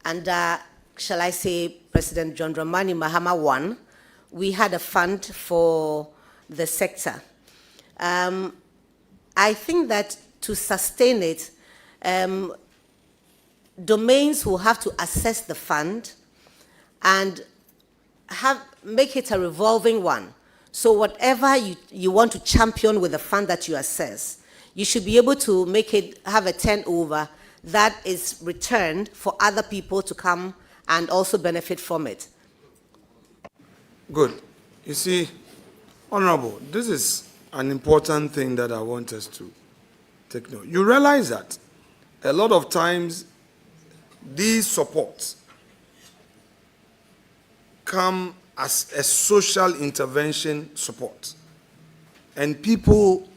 B: under, shall I say, President John Dramani Mahama I, we had a fund for the sector. I think that to sustain it, domains will have to assess the fund and make it a revolving one. So whatever you want to champion with the fund that you assess, you should be able to make it have a turnover that is returned for other people to come and also benefit from it.
G: Good. You see, Honorable, this is an important thing that I want us to take note. You realize that a lot of times these supports come as a social intervention support, and people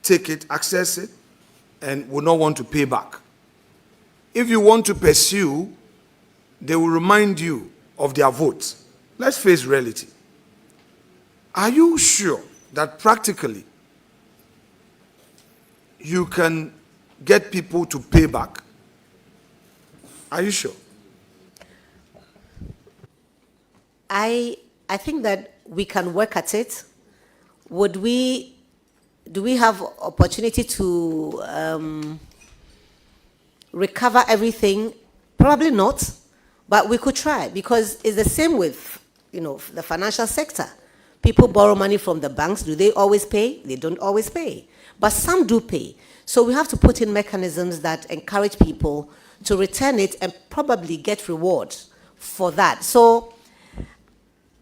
G: take it, access it, and will not want to pay back. If you want to pursue, they will remind you of their votes. Let's face reality. Are you sure that practically you can get people to pay back? Are you sure?
B: I think that we can work at it. Do we have opportunity to recover everything? Probably not, but we could try, because it's the same with, the financial sector. People borrow money from the banks. Do they always pay? They don't always pay, but some do pay. So we have to put in mechanisms that encourage people to return it and probably get reward for that. So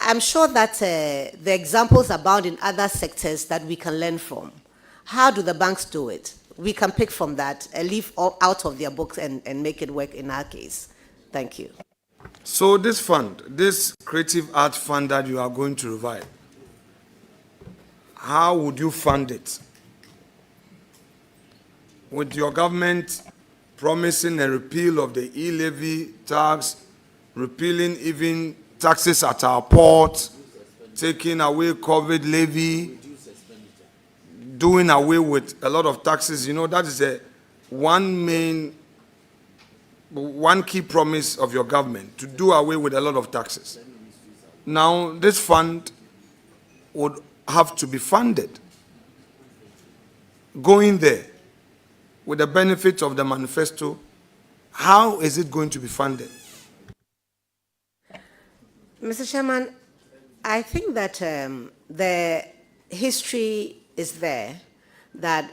B: I'm sure that the examples abound in other sectors that we can learn from. How do the banks do it? We can pick from that and leave out of their books and make it work in our case. Thank you.
G: So this fund, this Creative Art Fund that you are going to revive, how would you fund it? With your government promising a repeal of the e-levy tax, repealing even taxes at our ports, taking away COVID levy, doing away with a lot of taxes, that is one key promise of your government, to do away with a lot of taxes. Now, this fund would have to be funded. Going there, with the benefit of the manifesto, how is it going to be funded?
B: Mr. Chairman, I think that the history is there that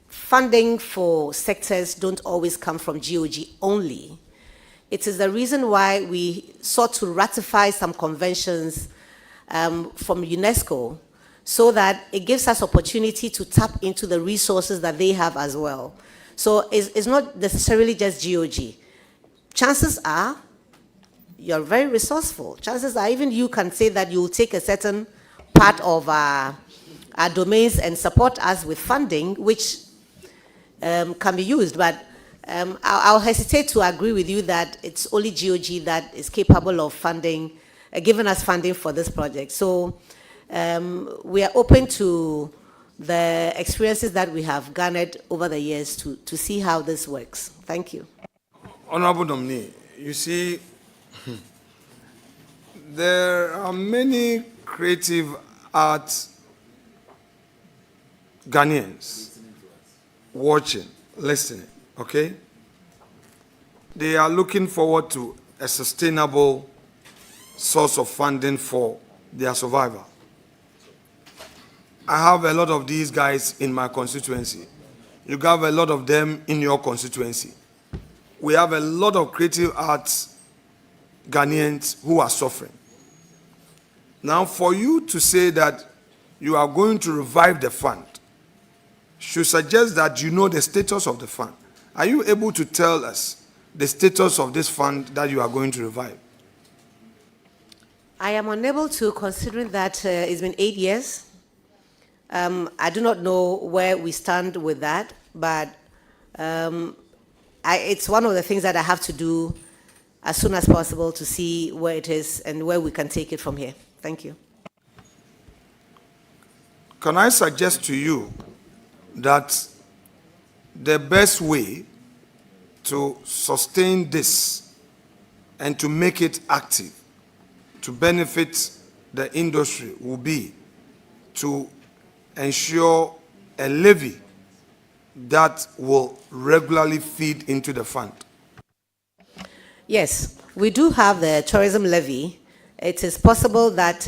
B: funding for sectors don't always come from GOG only. It is the reason why we sought to ratify some conventions from UNESCO, so that it gives us opportunity to tap into the resources that they have as well. So it's not necessarily just GOG. Chances are you're very resourceful. Chances are even you can say that you'll take a certain part of our domains and support us with funding, which can be used. But I'll hesitate to agree with you that it's only GOG that is capable of funding, giving us funding for this project. So we are open to the experiences that we have garnered over the years to see how this works. Thank you.
G: Honorable Nominee, you see, there are many creative arts Ghanaians watching, listening, okay? They are looking forward to a sustainable source of funding for their survival. I have a lot of these guys in my constituency. You have a lot of them in your constituency. We have a lot of creative arts Ghanaians who are suffering. Now, for you to say that you are going to revive the fund should suggest that you know the status of the fund. Are you able to tell us the status of this fund that you are going to revive?
B: I am unable to, considering that it's been 8 years. I do not know where we stand with that, but it's one of the things that I have to do as soon as possible to see where it is and where we can take it from here. Thank you.
G: Can I suggest to you that the best way to sustain this and to make it active, to benefit the industry, will be to ensure a levy that will regularly feed into the fund?
B: Yes, we do have the tourism levy. It is possible that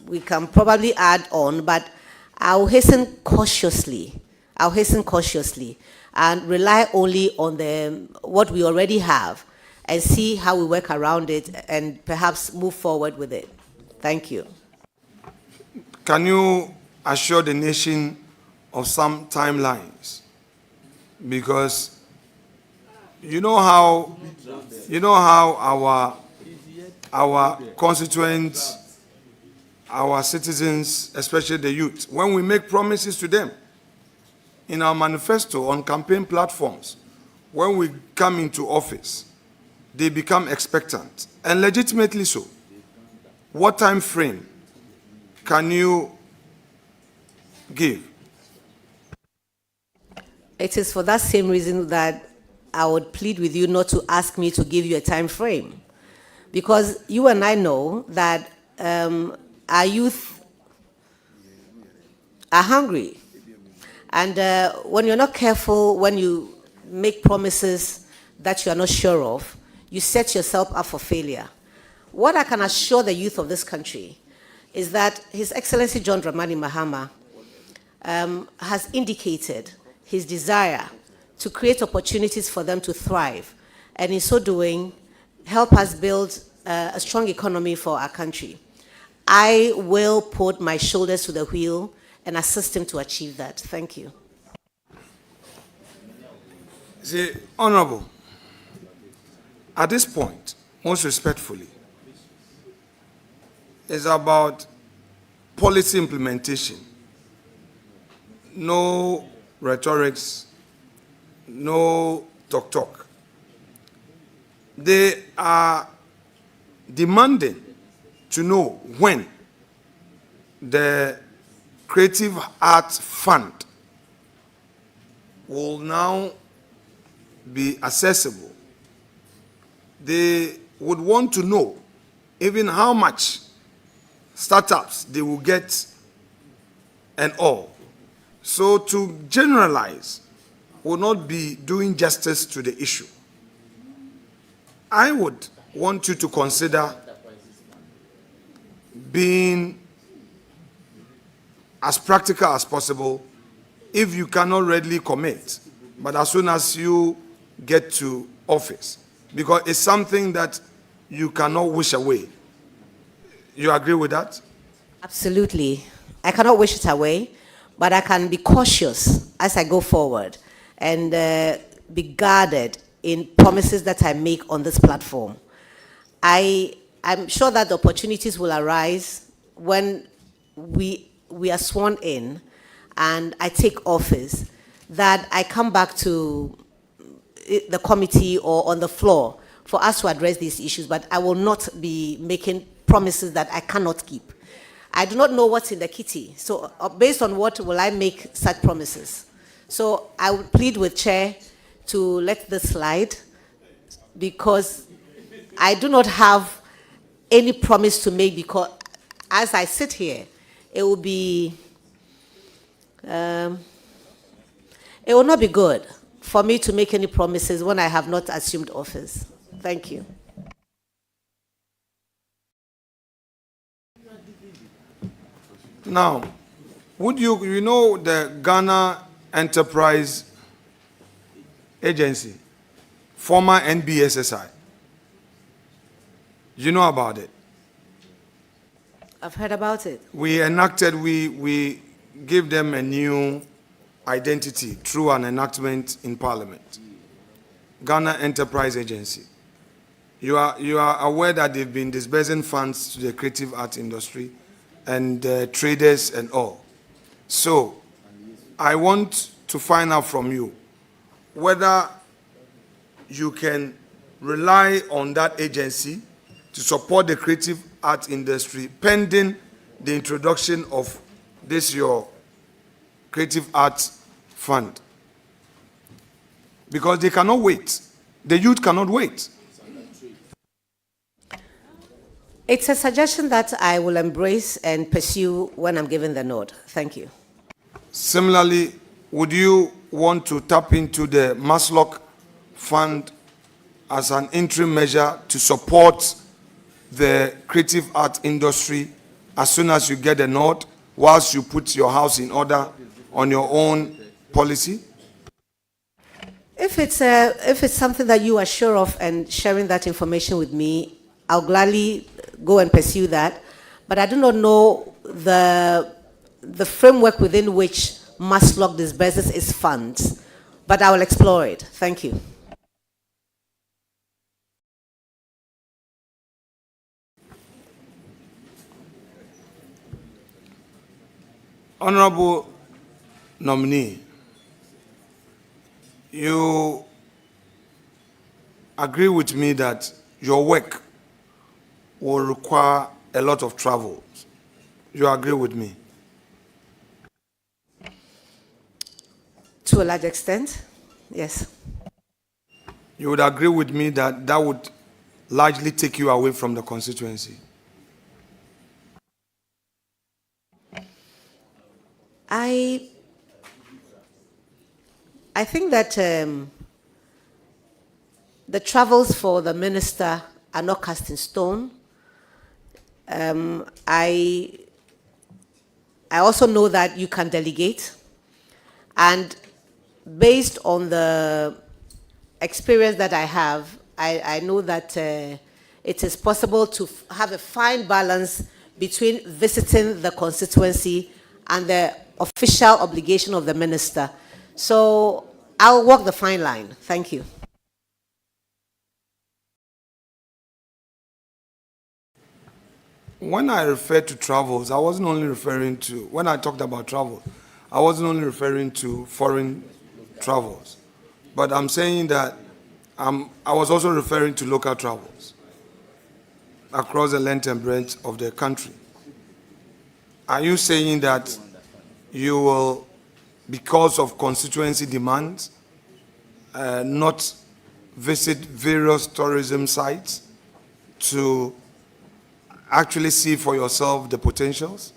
B: we can probably add on, but I'll hasten cautiously and rely only on what we already have and see how we work around it and perhaps move forward with it. Thank you.
G: Can you assure the nation of some timelines? Because you know how our constituents, our citizens, especially the youth, when we make promises to them in our manifesto, on campaign platforms, when we come into office, they become expectant, and legitimately so. What time frame can you give?
B: It is for that same reason that I would plead with you not to ask me to give you a time frame. Because you and I know that our youth are hungry. And when you're not careful, when you make promises that you are not sure of, you set yourself up for failure. What I can assure the youth of this country is that His Excellency John Dramani Mahama has indicated his desire to create opportunities for them to thrive, and in so doing, help us build a strong economy for our country. I will put my shoulders to the wheel and assist him to achieve that. Thank you.
G: See, Honorable, at this point, most respectfully, it's about policy implementation. No rhetorics, no talk. They are demanding to know when the Creative Arts Fund will now be accessible. They would want to know even how much startups they will get and all. So to generalize will not be doing justice to the issue. I would want you to consider being as practical as possible, if you cannot readily commit, but as soon as you get to office, because it's something that you cannot wish away. You agree with that?
B: Absolutely. I cannot wish it away, but I can be cautious as I go forward and be guarded in promises that I make on this platform. I'm sure that the opportunities will arise when we are sworn in and I take office, that I come back to the committee or on the floor for us to address these issues, but I will not be making promises that I cannot keep. I do not know what's in the kitty, so based on what will I make such promises? So I would plead with Chair to let this slide, because I do not have any promise to make, because as I sit here, it will be, it will not be good for me to make any promises when I have not assumed office. Thank you.
G: Now, would you know the Ghana Enterprise Agency, former NBSSI? You know about it?
B: I've heard about it.
G: We gave them a new identity through an enactment in Parliament. Ghana Enterprise Agency. You are aware that they've been disbursing funds to the creative art industry and traders and all. So, I want to find out from you whether you can rely on that agency to support the creative art industry pending the introduction of this your creative arts fund. Because they cannot wait. The youth cannot wait.
B: It's a suggestion that I will embrace and pursue when I'm given the nod. Thank you.
G: Similarly, would you want to tap into the Maslock Fund as an interim measure to support the creative art industry as soon as you get the nod, whilst you put your house in order on your own policy?
B: If it's something that you are sure of and sharing that information with me, I'll gladly go and pursue that. But I do not know the framework within which Maslock disburses its funds. But I will explore it. Thank you.
G: Honorable nominee, you agree with me that your work will require a lot of travel. You agree with me?
B: To a large extent, yes.
G: You would agree with me that that would largely take you away from the constituency?
B: I think that the travels for the minister are not cast in stone. I also know that you can delegate, and based on the experience that I have, I know that it is possible to have a fine balance between visiting the constituency and the official obligation of the minister. So I'll walk the fine line. Thank you.
G: When I refer to travels, I wasn't only referring to, when I talked about travel, I wasn't only referring to foreign travels, but I'm saying that I was also referring to local travels across the length and breadth of the country. Are you saying that you will, because of constituency demands, not visit various tourism sites to actually see for yourself the potentials?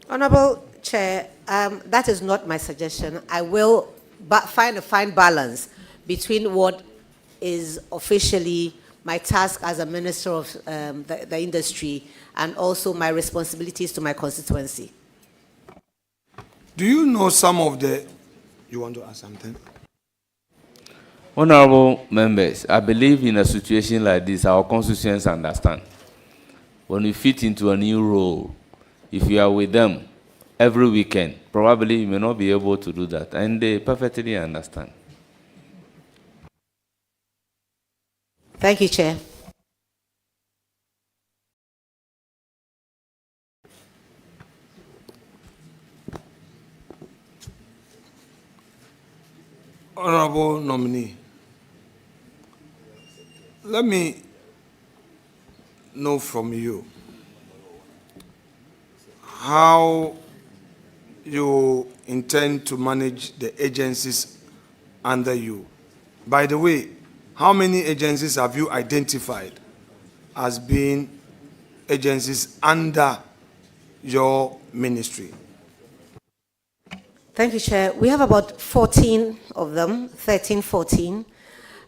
B: Honorable Chair, that is not my suggestion. I will find a fine balance between what is officially my task as a minister of the industry and also my responsibilities to my constituency.
G: Do you know some of the... You want to ask something?
C: Honorable members, I believe in a situation like this, our constituents understand. When you fit into a new role, if you are with them every weekend, probably you may not be able to do that, and they perfectly understand.
B: Thank you, Chair.
G: Honorable nominee, let me know from you how you intend to manage the agencies under you. By the way, how many agencies have you identified as being agencies under your ministry?
B: Thank you, Chair. We have about 14 of them, 13, 14.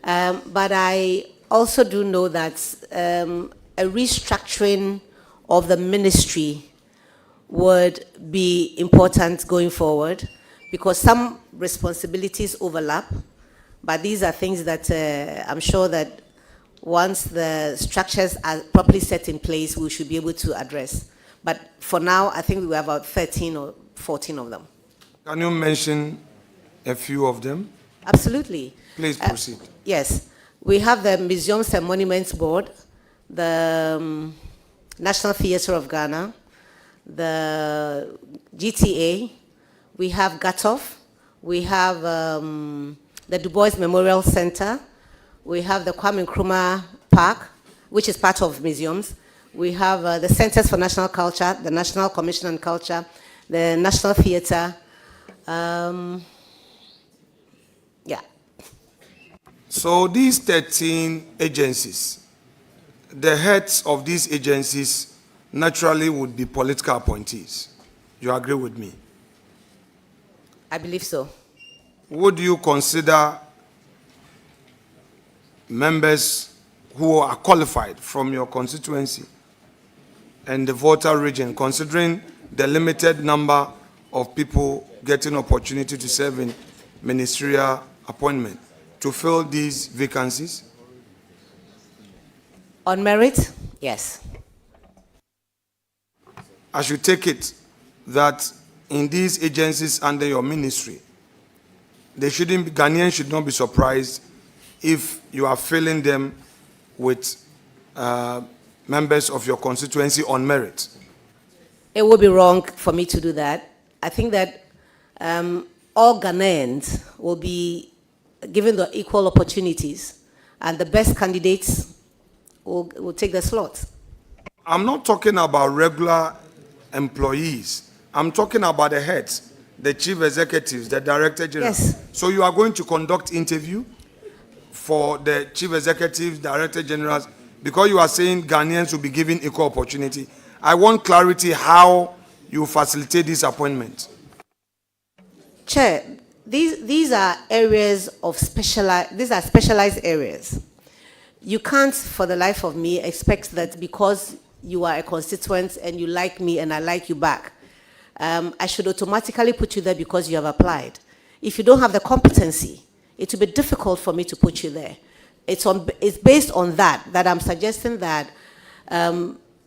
B: But I also do know that a restructuring of the ministry would be important going forward because some responsibilities overlap, but these are things that I'm sure that once the structures are properly set in place, we should be able to address. But for now, I think we have about 13 or 14 of them.
G: Can you mention a few of them?
B: Absolutely.
G: Please proceed.
B: Yes. We have the Museums and Monuments Board, the National Theatre of Ghana, the GTA, we have GATOF, we have the Du Bois Memorial Center, we have the Kwame Nkrumah Park, which is part of museums. We have the Centers for National Culture, the National Commission on Culture, the National Theatre. Yeah.
G: So these 13 agencies, the heads of these agencies naturally would be political appointees. You agree with me?
B: I believe so.
G: Would you consider members who are qualified from your constituency and the voter region, considering the limited number of people getting opportunity to serve in ministerial appointment, to fill these vacancies?
B: On merit, yes.
G: I should take it that in these agencies under your ministry, Ghanaians should not be surprised if you are filling them with members of your constituency on merit.
B: It would be wrong for me to do that. I think that all Ghanaians will be given the equal opportunities, and the best candidates will take the slots.
G: I'm not talking about regular employees. I'm talking about the heads, the chief executives, the director general.
B: Yes.
G: So you are going to conduct interview for the chief executives, director generals, because you are saying Ghanaians will be given equal opportunity. I want clarity how you facilitate this appointment.
B: Chair, these are areas of specialized areas. You can't, for the life of me, expect that because you are a constituent and you like me and I like you back, I should automatically put you there because you have applied. If you don't have the competency, it will be difficult for me to put you there. It's based on that I'm suggesting that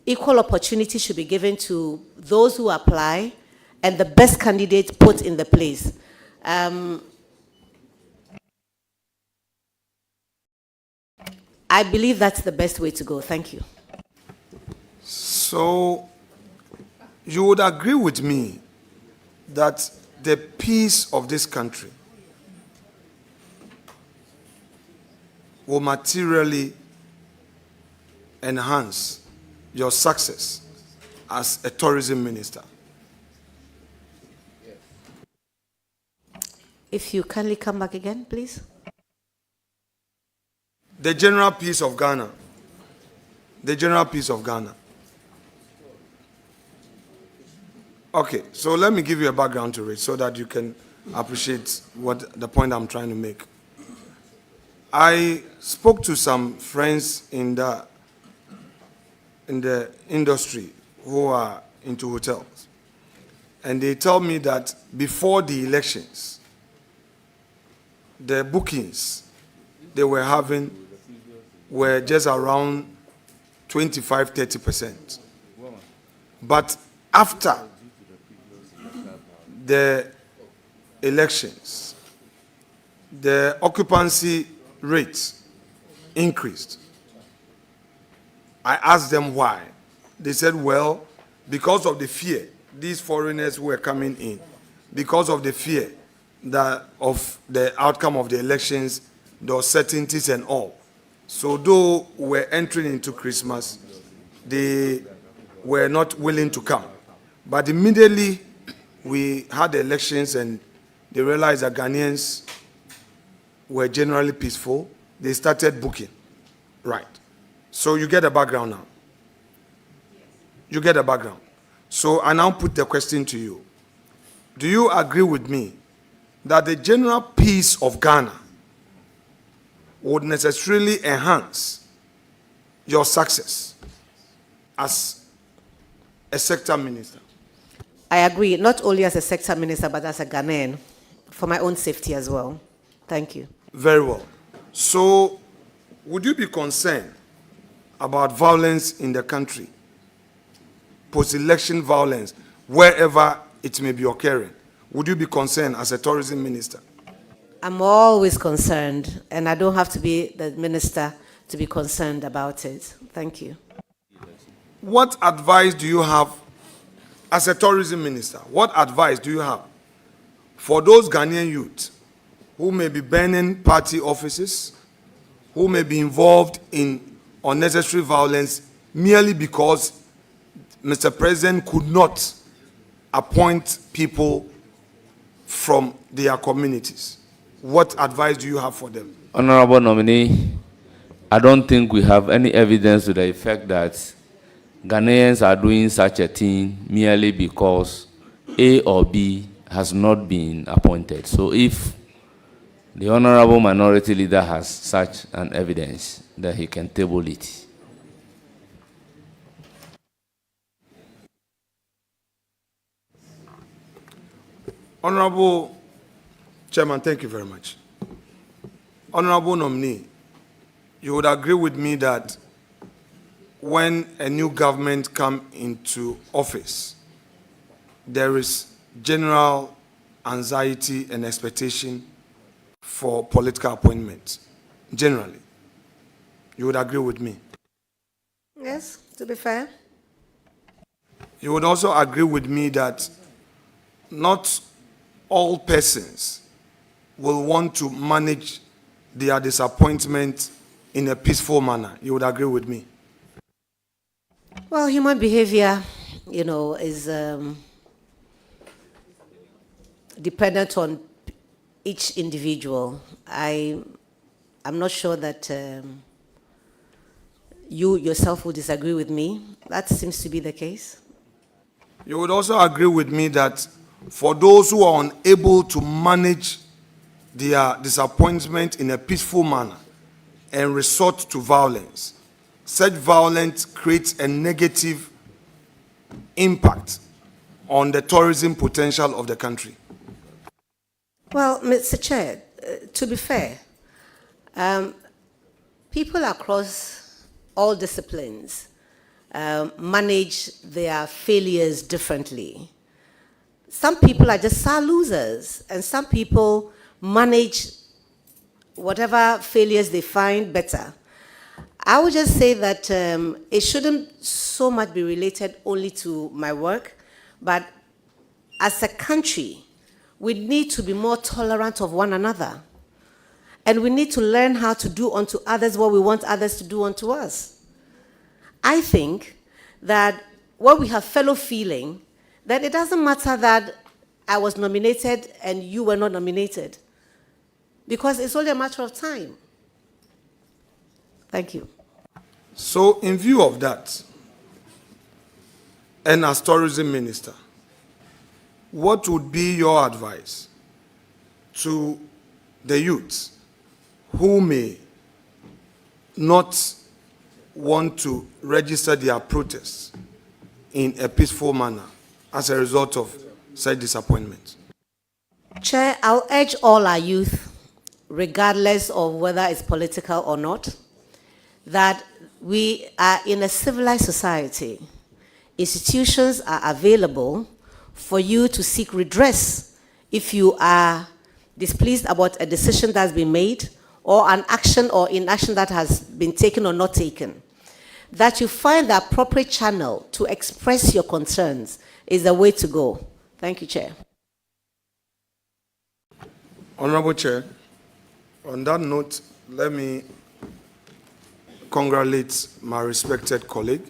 B: equal opportunity should be given to those who apply and the best candidate put in the place. I believe that's the best way to go. Thank you.
G: So you would agree with me that the peace of this country will materially enhance your success as a tourism minister.
B: If you kindly come back again, please.
G: The general peace of Ghana. The general peace of Ghana. Okay, so let me give you a background to it so that you can appreciate what the point I'm trying to make. I spoke to some friends in the industry who are into hotels. and they tell me that before the elections, the bookings they were having were just around 25-30%. But after the elections, the occupancy rates increased. I asked them why. They said, well, because of the fear, these foreigners who were coming in, because of the fear that of the outcome of the elections, the uncertainties and all. So though we're entering into Christmas, they were not willing to come. But immediately we had the elections and they realized that Ghanaians were generally peaceful. They started booking. Right. So you get a background now. You get a background. So I now put the question to you. Do you agree with me that the general peace of Ghana would necessarily enhance your success as a sector minister?
B: I agree, not only as a sector minister, but as a Ghanaian, for my own safety as well. Thank you.
G: Very well. So, would you be concerned about violence in the country, post-election violence, wherever it may be occurring? Would you be concerned as a tourism minister?
B: I'm always concerned, and I don't have to be the minister to be concerned about it. Thank you.
G: What advice do you have as a tourism minister? What advice do you have for those Ghanaian youth who may be burning party offices, who may be involved in unnecessary violence merely because Mr. President could not appoint people from their communities? What advice do you have for them?
C: Honorable nominee, I don't think we have any evidence to the effect that Ghanaians are doing such a thing merely because A or B has not been appointed. So if the honorable minority leader has such an evidence, then he can table it.
G: Honorable Chairman, thank you very much. Honorable nominee, you would agree with me that when a new government comes into office, there is general anxiety and expectation for political appointments, generally. You would agree with me?
B: Yes, to be fair.
G: You would also agree with me that not all persons will want to manage their disappointment in a peaceful manner. You would agree with me?
B: Well, human behavior, is dependent on each individual. I'm not sure that you yourself would disagree with me. That seems to be the case.
G: You would also agree with me that for those who are unable to manage their disappointment in a peaceful manner and resort to violence, such violence creates a negative impact on the tourism potential of the country.
B: Well, Mr. Chair, to be fair, people across all disciplines manage their failures differently. Some people are just sour losers, and some people manage whatever failures they find better. I would just say that it shouldn't so much be related only to my work, but as a country, we need to be more tolerant of one another. And we need to learn how to do unto others what we want others to do unto us. I think that when we have fellow feeling, that it doesn't matter that I was nominated and you were not nominated, because it's only a matter of time. Thank you.
G: So, in view of that, and as tourism minister, what would be your advice to the youths who may not want to register their protests in a peaceful manner as a result of such disappointment.
B: Chair, I'll urge all our youth, regardless of whether it's political or not, that we are in a civilized society. Institutions are available for you to seek redress if you are displeased about a decision that's been made or an action or inaction that has been taken or not taken. That you find the appropriate channel to express your concerns is the way to go. Thank you, Chair.
G: Honorable Chair, on that note, let me congratulate my respected colleague.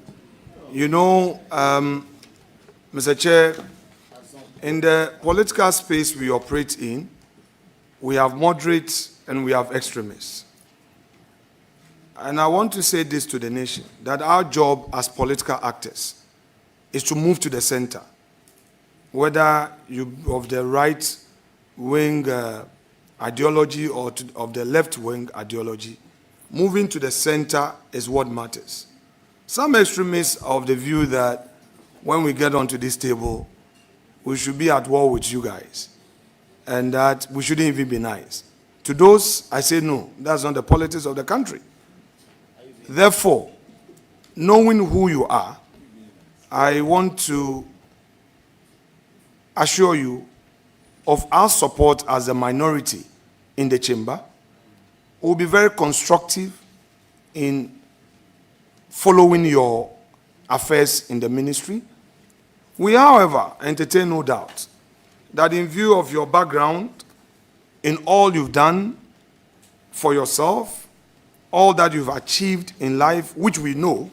G: You know, Mr. Chair, in the political space we operate in, we have moderates and we have extremists. And I want to say this to the nation, that our job as political actors is to move to the center, whether you of the right-wing ideology or of the left-wing ideology. Moving to the center is what matters. Some extremists are of the view that when we get onto this table, we should be at war with you guys, and that we shouldn't even be nice. To those, I say no, that's not the politics of the country. Therefore, knowing who you are, I want to assure you of our support as a minority in the chamber. We'll be very constructive in following your affairs in the ministry. We, however, entertain no doubt that in view of your background, in all you've done for yourself, all that you've achieved in life, which we know,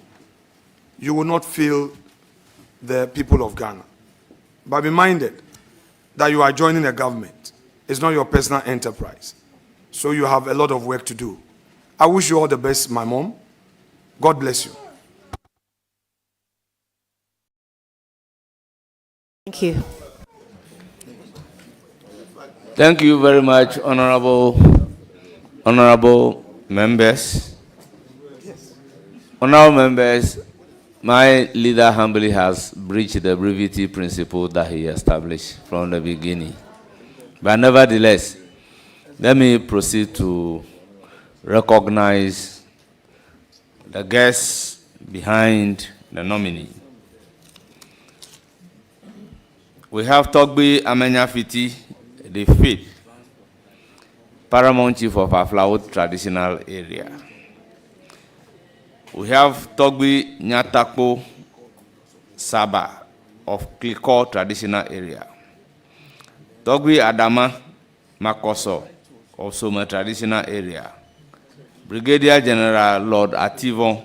G: you will not fail the people of Ghana. But be minded that you are joining a government. It's not your personal enterprise. So you have a lot of work to do. I wish you all the best, my mom. God bless you.
B: Thank you.
C: Thank you very much, honorable members. Honorable members, my leader humbly has breached the brevity principle that he established from the beginning. But nevertheless, let me proceed to recognize the guests behind the nominee. We have Togbi Amenyafiti, the fifth Paramount Chief of Aflawood Traditional Area. We have Togbi Nyatakpo Saba of Kliko Traditional Area. Togbi Adama Makoso of Soma Traditional Area. Brigadier General Lord Ativon,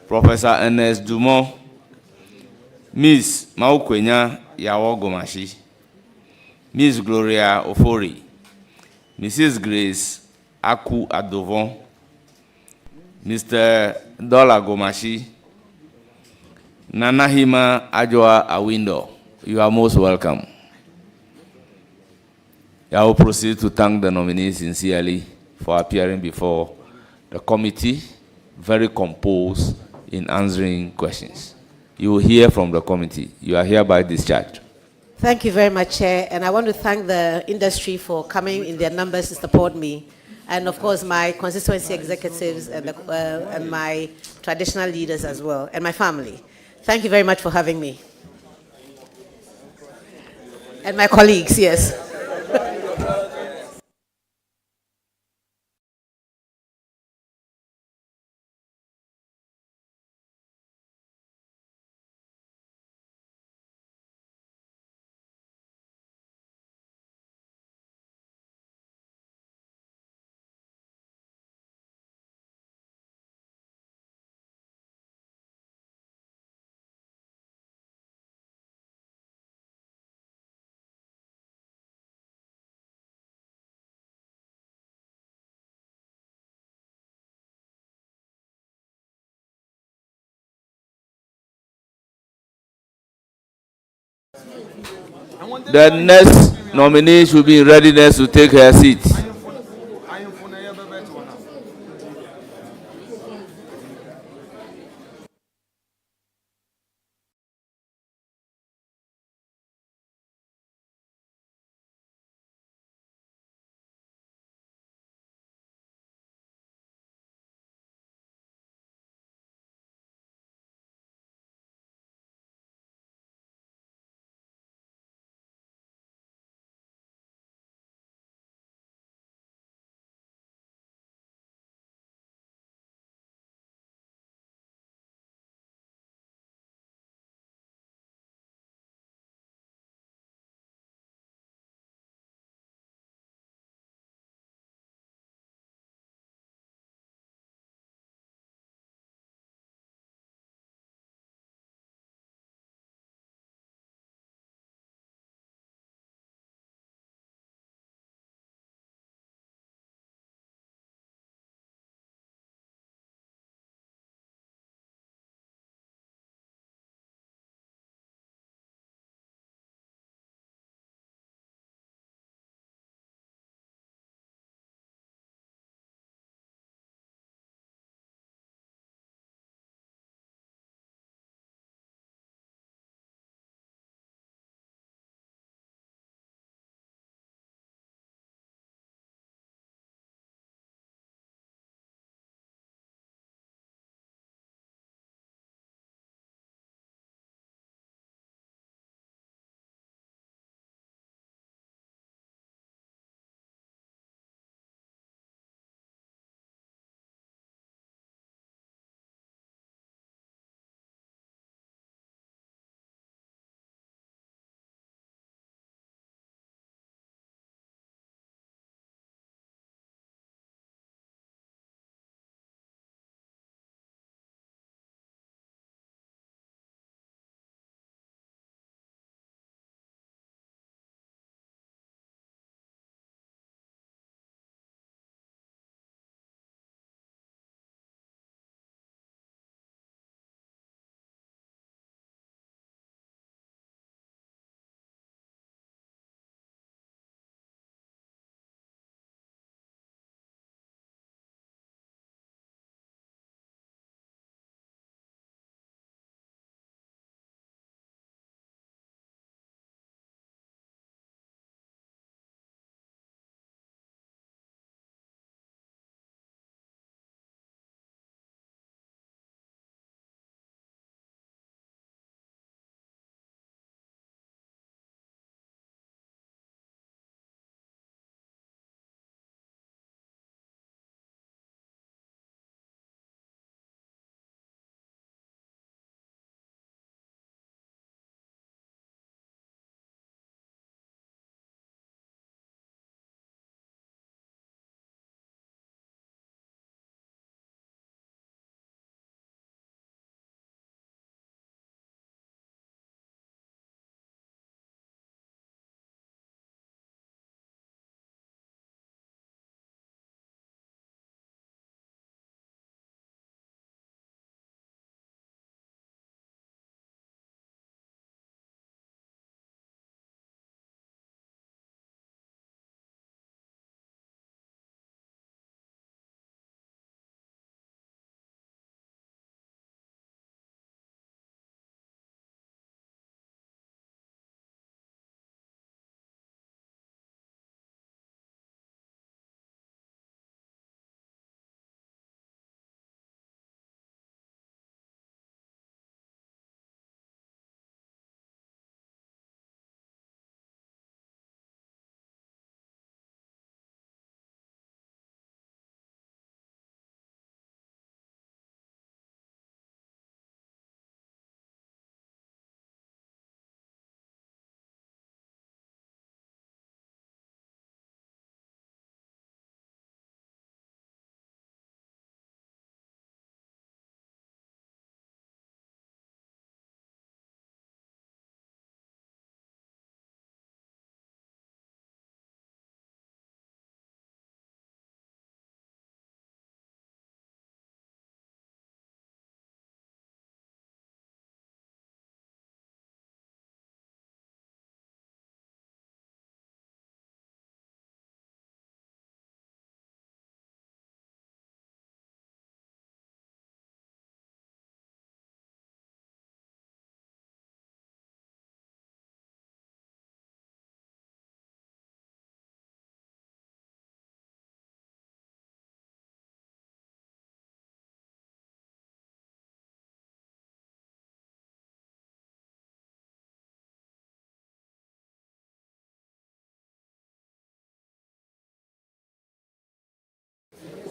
C: Professor Ernest Dumont, Miss Maukwenya Yawo Gomashi, Miss Gloria Ofori, Mrs. Grace Aku Adovon, Mr. Dola Gomashi, Nanahima Ajoa Awindo. You are most welcome. I will proceed to thank the nominees sincerely for appearing before the committee, very composed in answering questions. You will hear from the committee. You are hereby discharged.
B: Thank you very much, Chair. And I want to thank the industry for coming in their numbers to support me. And of course, my constituency executives and my traditional leaders as well, and my family. Thank you very much for having me. And my colleagues, yes.
C: The next nominee should be in readiness to take her seat.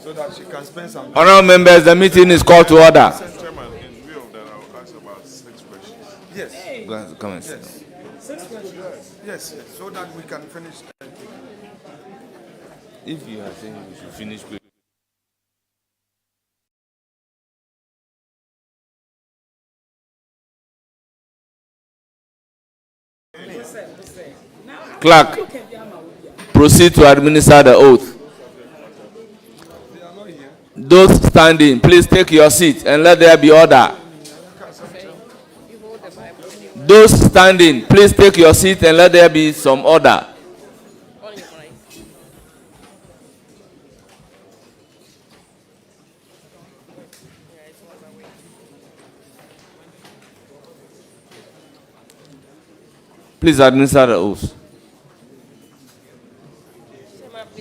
G: so that she can spend some time.
C: Honorable members, the meeting is called to order.
D: Mr. Chairman, in view of that, I'll ask about 6 questions.
G: Yes,
C: Go ahead, come and sit down.
G: yes. 6 questions. Yes, so that we can finish.
C: If you are saying we should finish quick. Clerk, proceed to administer the oath. Those standing, please take your seat and let there be order. Those standing, please take your seat and let there be some order. Please administer the oath.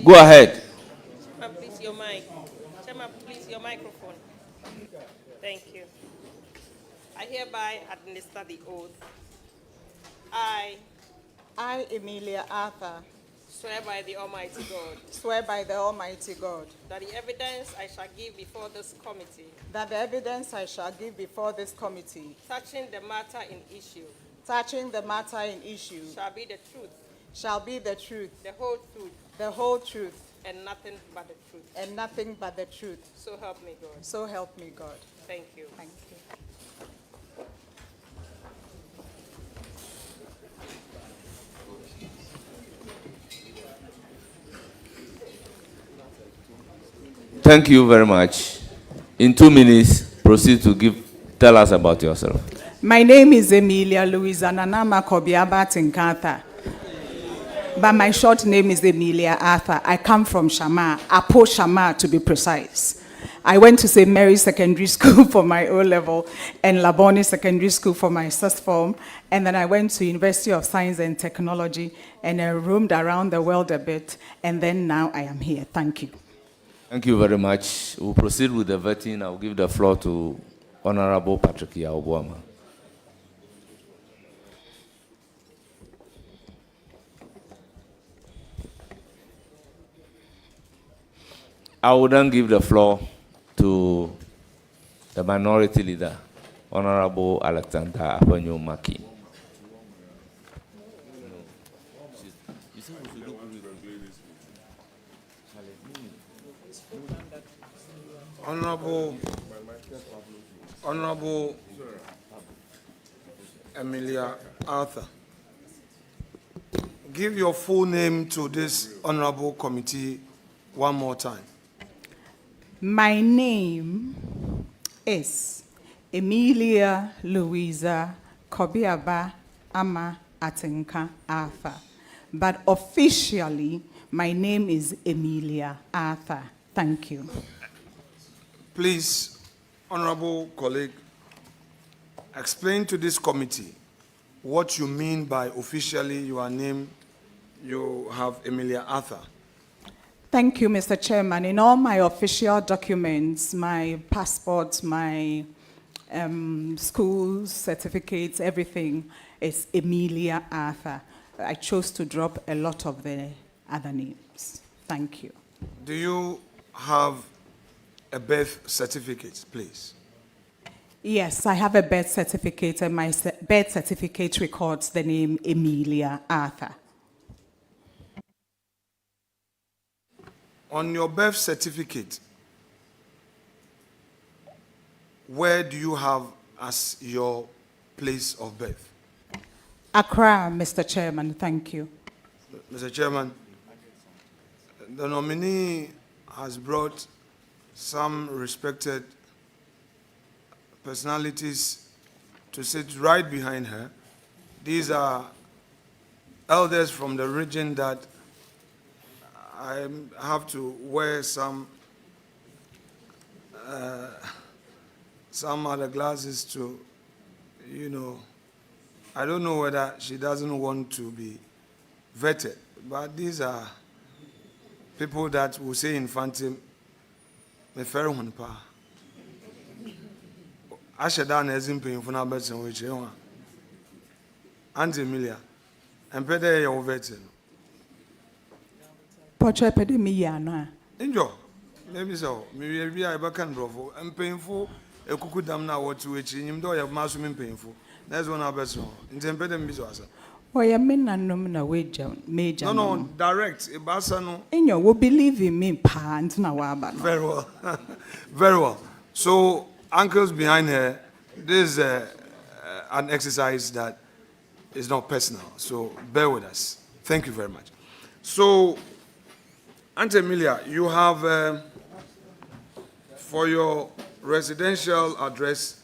C: Go ahead.
H: Chairman, please your mic. Chairman, please your microphone. Thank you. I hereby administer the oath. I
I: Emilia Arthur,
H: swear by the Almighty God
I: swear by the Almighty God
H: that the evidence I shall give before this committee
I: that the evidence I shall give before this committee
H: touching the matter in issue shall be the truth,
I: the whole truth,
H: and nothing but the truth.
I: and nothing but the truth.
H: So help me God.
I: So help me God.
H: Thank you.
I: Thank you.
C: Thank you very much. In 2 minutes, proceed to tell us about yourself.
I: My name is Emilia Louisa Nanama Kobiaba Tinkatha, but my short name is Emilia Arthur. I come from Shama, Apo Shama to be precise. I went to St. Mary's Secondary School for my O-level and Labone Secondary School for my sixth form, and then I went to University of Science and Technology and I roamed around the world a bit, and then now I am here. Thank you.
C: Thank you very much. We'll proceed with the vetting. I'll give the floor to Honorable Patrick Yaobuama. I will then give the floor to the minority leader, Honorable Alexander Afanyo Maki.
G: Honorable Emilia Arthur, give your full name to this honorable committee one more time.
I: My name is Emilia Louisa Kobiaba Ama Atenka Arthur, but officially my name is Emilia Arthur. Thank you.
G: Please, honorable colleague, explain to this committee what you mean by officially your name. You have Emilia Arthur.
I: Thank you, Mr. Chairman. In all my official documents, my passport, my school certificates, everything is Emilia Arthur. I chose to drop a lot of the other names. Thank you.
G: Do you have a birth certificate, please?
I: Yes, I have a birth certificate, and my birth certificate records the name Emilia Arthur.
G: On your birth certificate, where do you have as your place of birth?
I: Accra, Mr. Chairman. Thank you.
G: Mr. Chairman, the nominee has brought some respected personalities to sit right behind her. These are elders from the region that I have to wear some other glasses to, you know. I don't know whether she doesn't want to be vetted, but these are people that will say in Fantim, me fair one pa. I should have done paying for now, but some which you want. Auntie Emilia, and pay your vetting.
I: Portrait pedemiana.
G: Enjoy. Maybe so. Maybe I can bravo. I'm painful. A cuckoo dam now what to which in do have mushroom painful. That's one of us. In the impediment business.
I: Oh, yeah, men and nominal major.
G: No, direct. A basano.
I: And you will believe in me, pants now.
G: Very well. Very well. So, uncles behind her, this is an exercise that is not personal. So, bear with us. Thank you very much. So, Auntie Emilia, you have, for your residential address,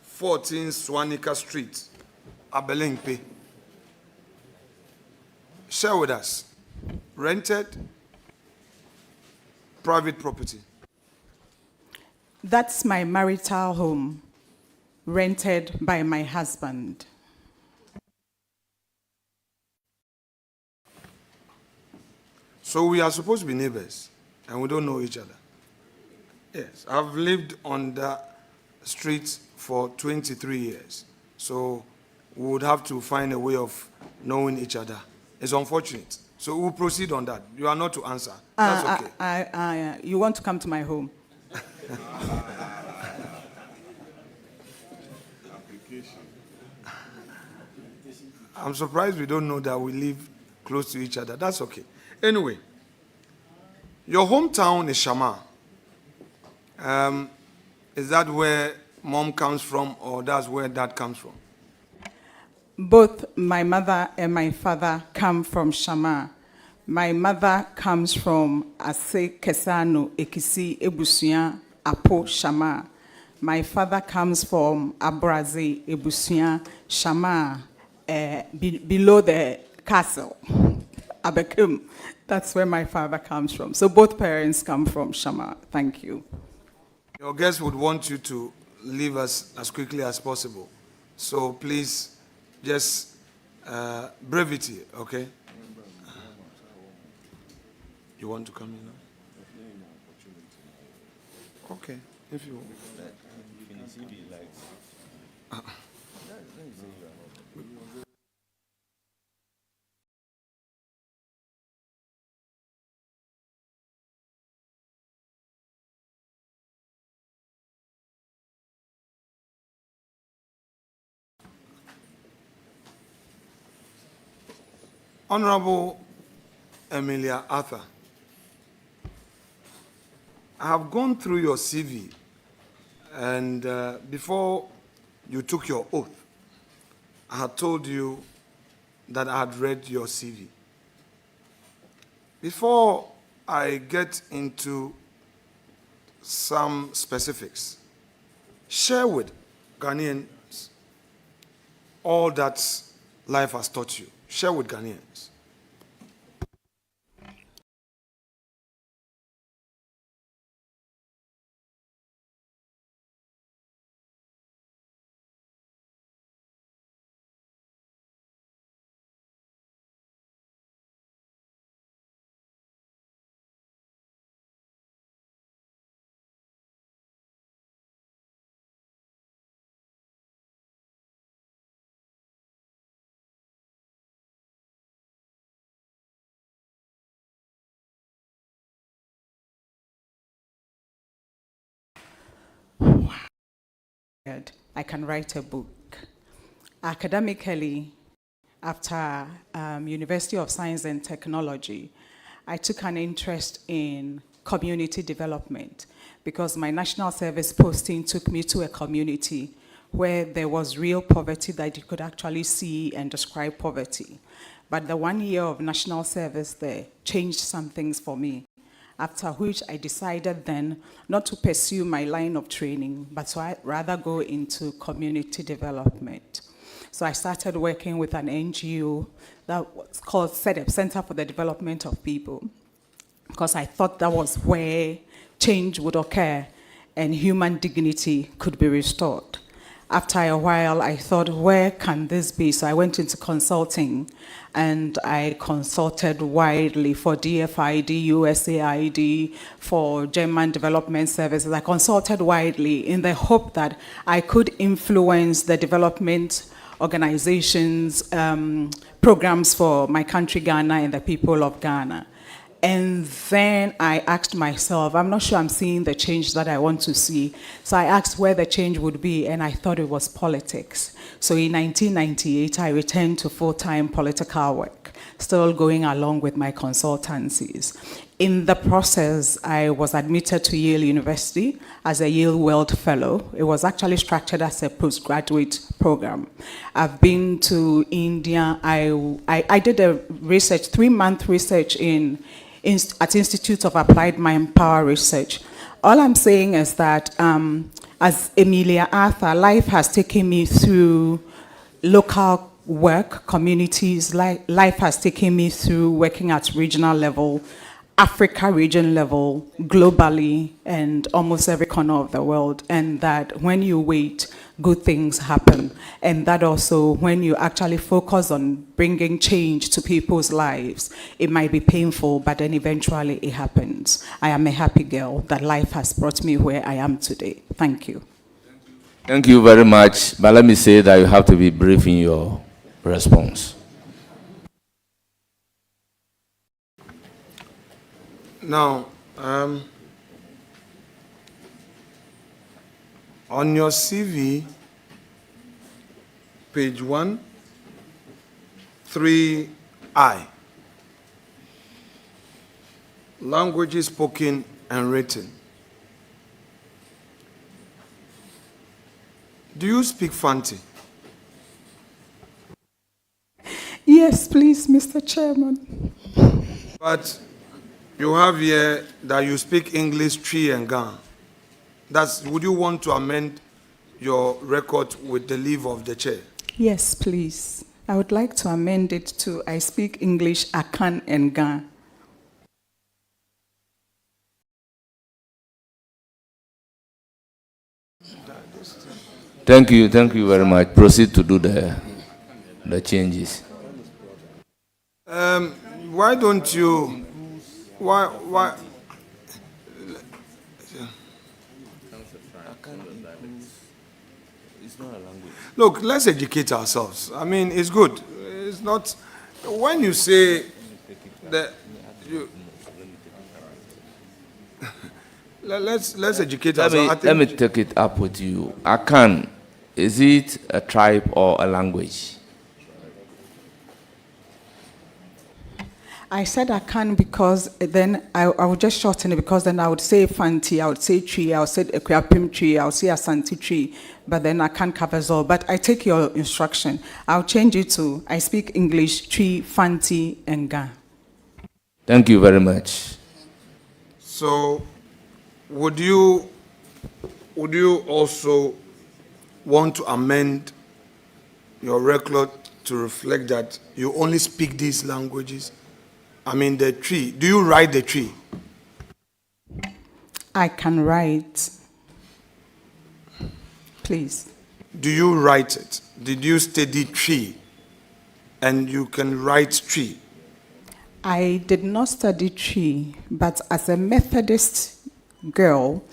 G: 14 Swanika Street, Abelingpe. Share with us. Rented, private property.
I: That's my marital home, rented by my husband.
G: So we are supposed to be neighbors, and we don't know each other. Yes, I've lived on the streets for 23 years. So we would have to find a way of knowing each other. It's unfortunate. So we'll proceed on that. You are not to answer. That's okay.
I: You want to come to my home?
G: I'm surprised we don't know that we live close to each other. That's okay. Anyway, your hometown is Shama. Is that where mom comes from, or that's where dad comes from?
I: Both my mother and my father come from Shama. My mother comes from Ase Kesano, Ekisi, Ebusuya, Apo, Shama. My father comes from Abrazi, Ebusuya, Shama, below the castle, Abekum. That's where my father comes from. So both parents come from Shama. Thank you.
G: Your guests would want you to leave us as quickly as possible. So please, just brevity, okay? You want to come in now? Okay, if you want. Honorable Emilia Arthur, I have gone through your CV, and before you took your oath, I had told you that I had read your CV. Before I get into some specifics, share with Ghanaians all that life has taught you. Share with Ghanaians.
I: I can write a book. Academically, after University of Science and Technology, I took an interest in community development because my national service posting took me to a community where there was real poverty that you could actually see and describe poverty. But the 1 year of national service there changed some things for me, after which I decided then not to pursue my line of training, but to rather go into community development. So I started working with an NGO that was called CEDEP, Center for the Development of People, because I thought that was where change would occur and human dignity could be restored. After a while, I thought, where can this be? So I went into consulting, and I consulted widely for DFID, USAID, for German Development Services. I consulted widely in the hope that I could influence the development organizations, programs for my country, Ghana, and the people of Ghana. And then I asked myself, I'm not sure I'm seeing the change that I want to see. So I asked where the change would be, and I thought it was politics. So in 1998, I returned to full-time political work, still going along with my consultancies. In the process, I was admitted to Yale University as a Yale World Fellow. It was actually structured as a postgraduate program. I've been to India. I did a research, 3-month research at Institute of Applied Manpower Research. All I'm saying is that as Emilia Arthur, life has taken me through local work, communities. Life has taken me through working at regional level, Africa region level, globally, and almost every corner of the world. And that when you wait, good things happen. And that also, when you actually focus on bringing change to people's lives, it might be painful, but then eventually it happens. I am a happy girl that life has brought me where I am today. Thank you.
C: Thank you very much. But let me say that you have to be brief in your response.
G: Now, on your CV, page 1, 3I, languages spoken and written. Do you speak Fanti?
I: Yes, please, Mr. Chairman.
G: But you have here that you speak English, Twi, and Ga. Would you want to amend your record with the leave of the chair?
I: Yes, please. I would like to amend it to I speak English, Akan, and Ga.
C: Thank you very much. Proceed to do the changes.
G: Why don't you? Why? Look, let's educate ourselves. I mean, it's good. It's not when you say that you. Let's educate ourselves.
C: Let me take it up with you. Akan, is it a tribe or a language?
I: I said I can because then I would just shorten it, because then I would say Fanti, I would say Tree, I would say Equiapim Tree, I would say Asante Tree, but then I can't cover all. But I take your instruction. I'll change it to I speak English, Tree, Fanti, and Ga.
C: Thank you very much.
G: So, would you also want to amend your record to reflect that you only speak these languages? I mean, the Tree. Do you write the Tree?
I: I can write. Please.
G: Do you write it? Did you study Tree? And you can write Tree?
I: I did not study Tree, but as a Methodist girl,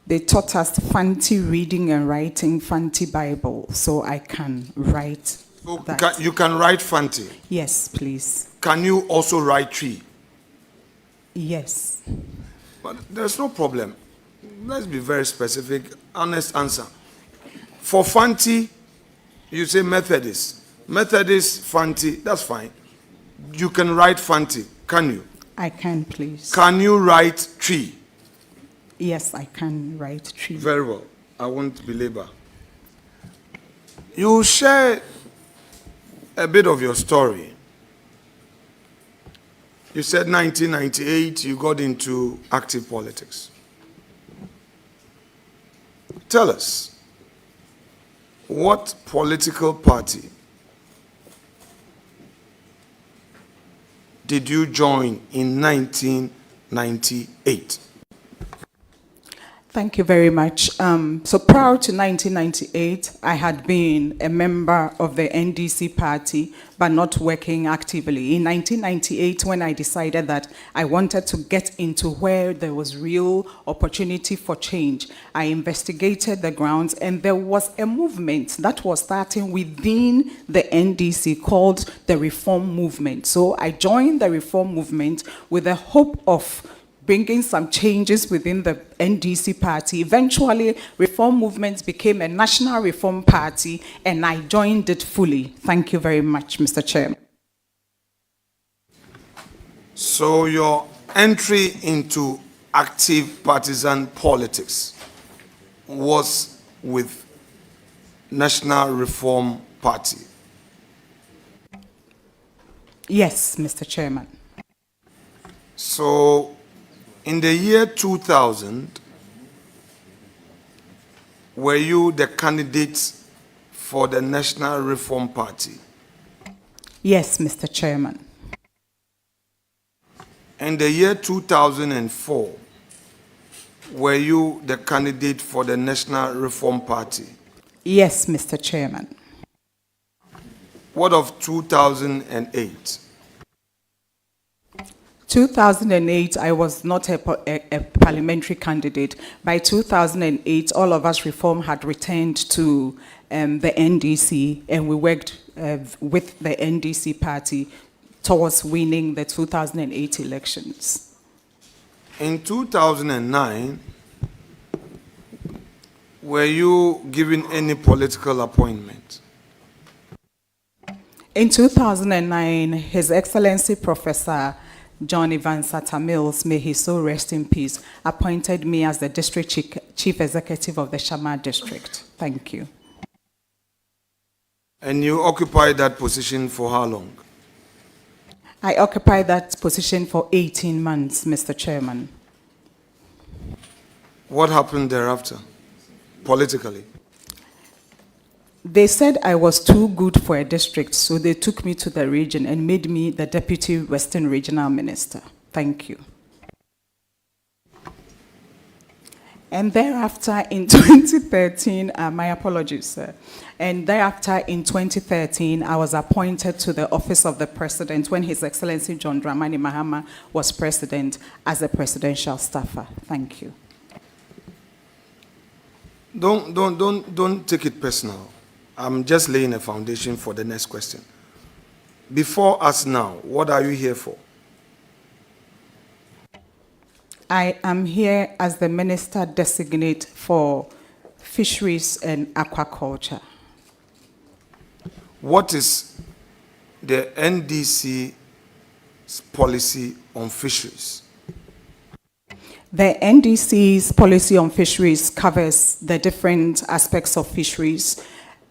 I: they taught us Fanti reading and writing, Fanti Bible, so I can write
G: So
I: that.
G: you can write Fanti?
I: Yes, please.
G: Can you also write Tree?
I: Yes.
G: But there's no problem. Let's be very specific, honest answer. For Fanti, you say Methodist. Methodist, Fanti, that's fine. You can write Fanti, can you?
I: I can, please.
G: Can you write Tree?
I: Yes, I can write Tree.
G: Very well. I won't belabor. You share a bit of your story. You said 1998 you got into active politics. Tell us, what political party did you join in 1998?
I: Thank you very much. So prior to 1998, I had been a member of the NDC party, but not working actively. In 1998, when I decided that I wanted to get into where there was real opportunity for change, I investigated the grounds, and there was a movement that was starting within the NDC called the Reform Movement. So I joined the Reform Movement with the hope of bringing some changes within the NDC party. Eventually, Reform Movement became a national reform party, and I joined it fully. Thank you very much, Mr. Chairman.
G: So your entry into active partisan politics was with National Reform Party?
I: Yes, Mr. Chairman.
G: So in the year 2000, were you the candidate for the National Reform Party?
I: Yes, Mr. Chairman.
G: In the year 2004, were you the candidate for the National Reform Party?
I: Yes, Mr. Chairman.
G: What of 2008?
I: 2008, I was not a parliamentary candidate. By 2008, all of us reform had returned to the NDC, and we worked with the NDC party towards winning the 2008 elections.
G: In 2009, were you given any political appointment?
I: In 2009, His Excellency Professor John Evans Sata Mills, may he so rest in peace, appointed me as the District Chief Executive of the Shama District. Thank you.
G: And you occupied that position for how long?
I: I occupied that position for 18 months, Mr. Chairman.
G: What happened thereafter, politically?
I: They said I was too good for a district, so they took me to the region and made me the Deputy Western Regional Minister. Thank you. And thereafter in 2013, my apologies, sir. And thereafter in 2013, I was appointed to the office of the President when His Excellency John Dramani Mahama was President as a presidential staffer. Thank you.
G: Don't take it personal. I'm just laying a foundation for the next question. Before us now, what are you here for?
I: I am here as the Minister Designate for Fisheries and Aquaculture.
G: What is the NDC's policy on fisheries?
I: The NDC's policy on fisheries covers the different aspects of fisheries.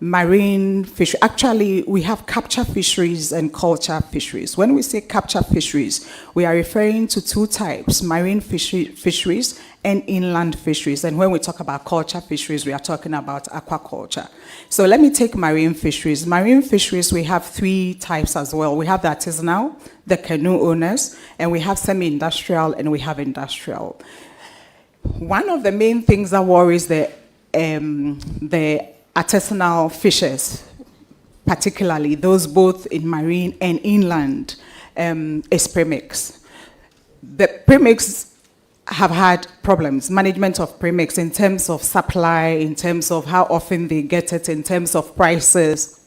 I: Marine fisheries, actually we have capture fisheries and culture fisheries. When we say capture fisheries, we are referring to two types, marine fisheries and inland fisheries. And when we talk about culture fisheries, we are talking about aquaculture. So let me take marine fisheries. Marine fisheries, we have three types as well. We have the artisanal, the canoe owners, and we have semi-industrial, and we have industrial. One of the main things that worries the artisanal fishers, particularly those both in marine and inland, is premix. The premix have had problems, management of premix in terms of supply, in terms of how often they get it, in terms of prices.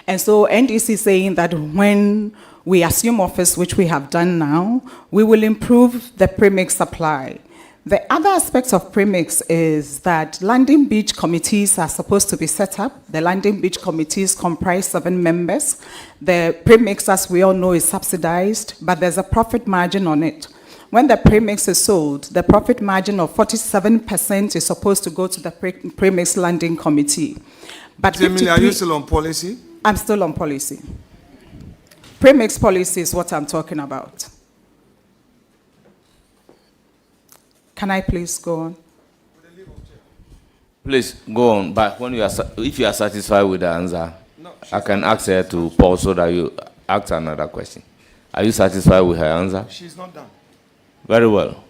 I: And so NDC is saying that when we assume office, which we have done now, we will improve the premix supply. The other aspect of premix is that landing beach committees are supposed to be set up. The landing beach committees comprise 7 members. The premix, as we all know, is subsidized, but there's a profit margin on it. When the premix is sold, the profit margin of 47% is supposed to go to the premix landing committee. But
G: Emily, are you still on policy?
I: I'm still on policy. Premix policy is what I'm talking about. Can I please go on?
C: Please go on, but when you are, if you are satisfied with the answer, I can ask her to pause so that you ask another question. Are you satisfied with her answer?
G: She's not done.
C: Very well.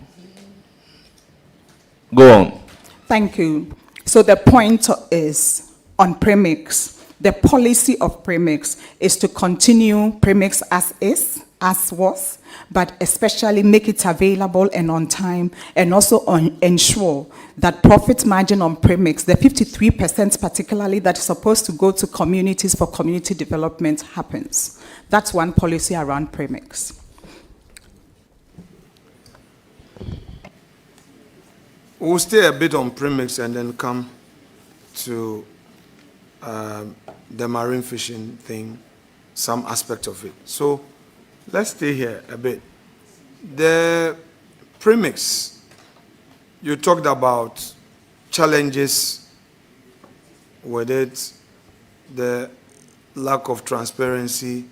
C: Go on.
I: Thank you. So the point is on premix. The policy of premix is to continue premix as is, as was, but especially make it available and on time, and also ensure that profit margin on premix, the 53% particularly that is supposed to go to communities for community development, happens. That's one policy around premix.
G: We'll stay a bit on premix and then come to the marine fishing thing, some aspect of it. So let's stay here a bit. The premix, you talked about challenges with it, the lack of transparency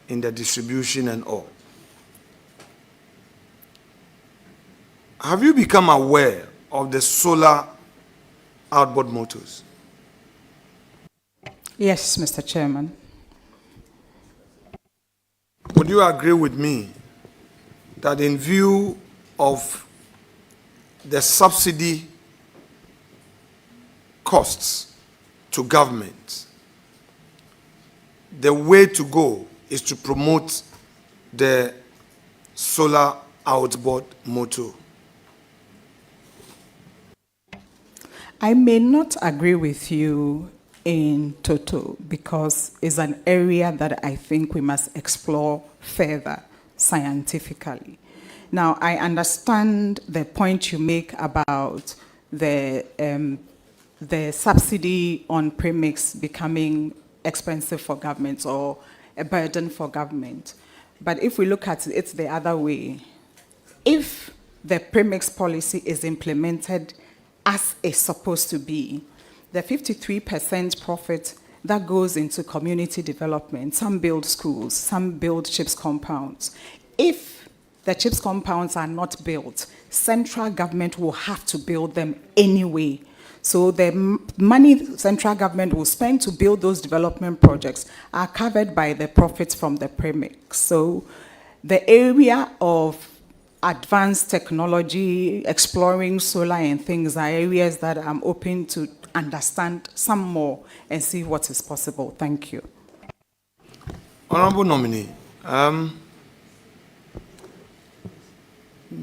G: in the distribution and all. Have you become aware of the solar outboard motors?
I: Yes, Mr. Chairman.
G: Would you agree with me that in view of the subsidy costs to government, the way to go is to promote the solar outboard motor?
I: I may not agree with you in total because it's an area that I think we must explore further scientifically. Now, I understand the point you make about the subsidy on premix becoming expensive for government or a burden for government. But if we look at it, it's the other way. If the premix policy is implemented as it's supposed to be, the 53% profit that goes into community development, some build schools, some build chips compounds. If the chips compounds are not built, central government will have to build them anyway. So the money central government will spend to build those development projects are covered by the profits from the premix. So the area of advanced technology, exploring solar and things are areas that I'm open to understand some more and see what is possible. Thank you.
G: Honorable Nominee,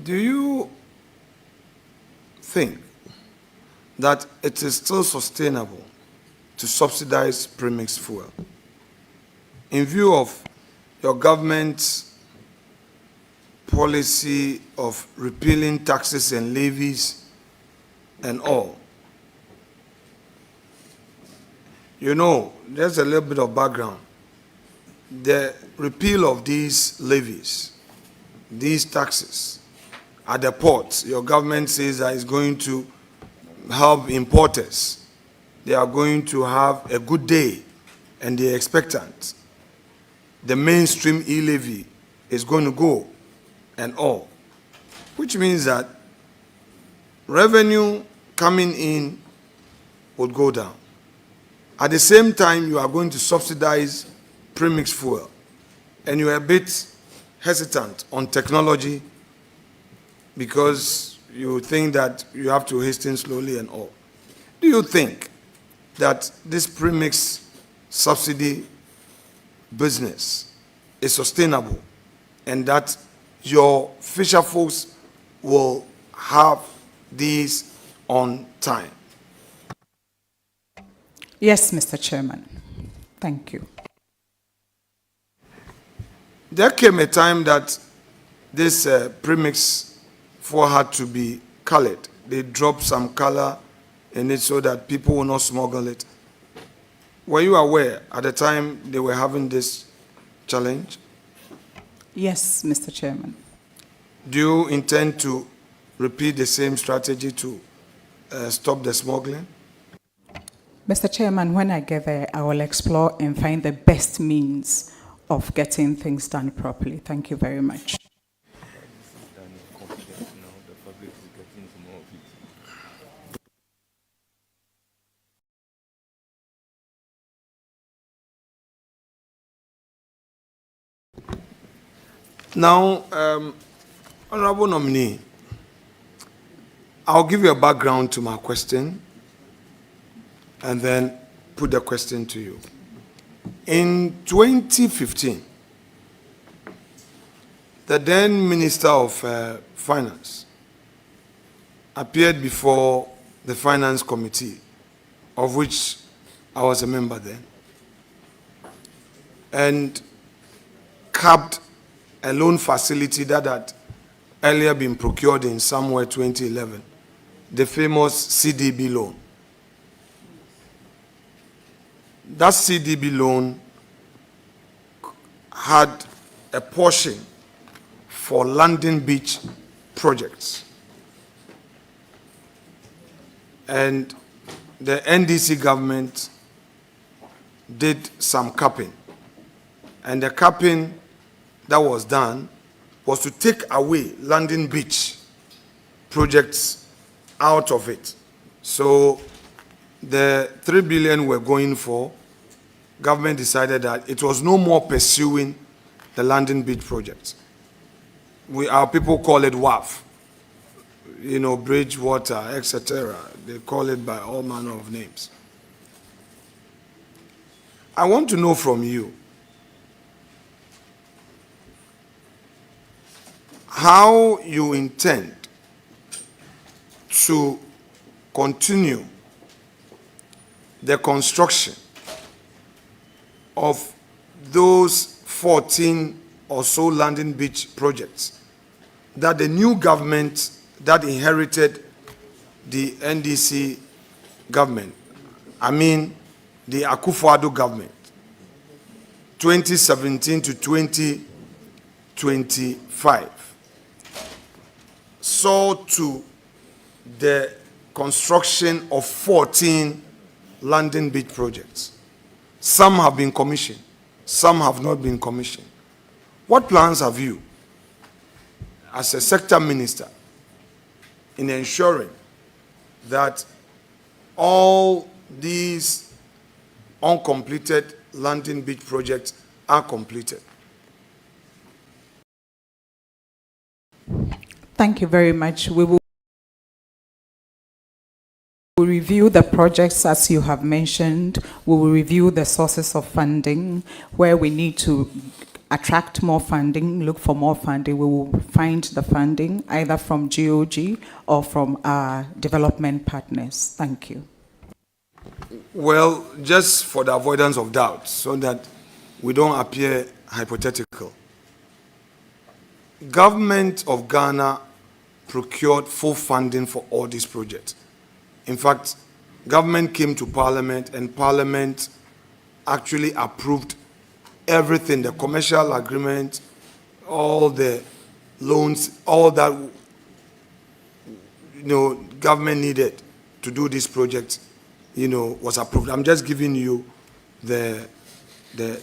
G: do you think that it is still sustainable to subsidize premix fuel in view of your government's policy of repealing taxes and levies and all? You know, there's a little bit of background. The repeal of these levies, these taxes at the ports, your government says that it's going to help importers. They are going to have a good day and they're expectant. The mainstream e-levy is going to go and all, which means that revenue coming in would go down. At the same time, you are going to subsidize premix fuel, and you are a bit hesitant on technology because you think that you have to hasten slowly and all. Do you think that this premix subsidy business is sustainable and that your fisher folks will have these on time?
I: Yes, Mr. Chairman. Thank you.
G: There came a time that this premix fuel had to be colored. They dropped some color in it so that people will not smuggle it. Were you aware at the time they were having this challenge?
I: Yes, Mr. Chairman.
G: Do you intend to repeat the same strategy to stop the smuggling?
I: Mr. Chairman, when I get there, I will explore and find the best means of getting things done properly. Thank you very much.
G: Now, Honorable Nominee, I'll give you a background to my question and then put the question to you. In 2015, the then Minister of Finance appeared before the Finance Committee, of which I was a member then, and capped a loan facility that had earlier been procured in somewhere 2011, the famous CDB loan. That CDB loan had a portion for London Beach projects. And the NDC government did some capping. And the capping that was done was to take away London Beach projects out of it. So the 3 billion we're going for, government decided that it was no more pursuing the London Beach project. Our people call it WAF, you know, Bridgewater, etc. They call it by all manner of names. I want to know from you, how you intend to continue the construction of those 14 or so London Beach projects that the new government that inherited the NDC government, I mean the Akufo-Addo government, 2017 to 2025, saw to the construction of 14 London Beach projects. Some have been commissioned, some have not been commissioned. What plans have you, as a sector minister, in ensuring that all these uncompleted London Beach projects are completed?
I: Thank you very much. We will review the projects as you have mentioned. We will review the sources of funding, where we need to attract more funding, look for more funding. We will find the funding either from GOG or from our development partners. Thank you.
G: Well, just for the avoidance of doubt, so that we don't appear hypothetical, Government of Ghana procured full funding for all these projects. In fact, government came to Parliament and Parliament actually approved everything, the commercial agreement, all the loans, all that, you know, government needed to do this project, you know, was approved. I'm just giving you the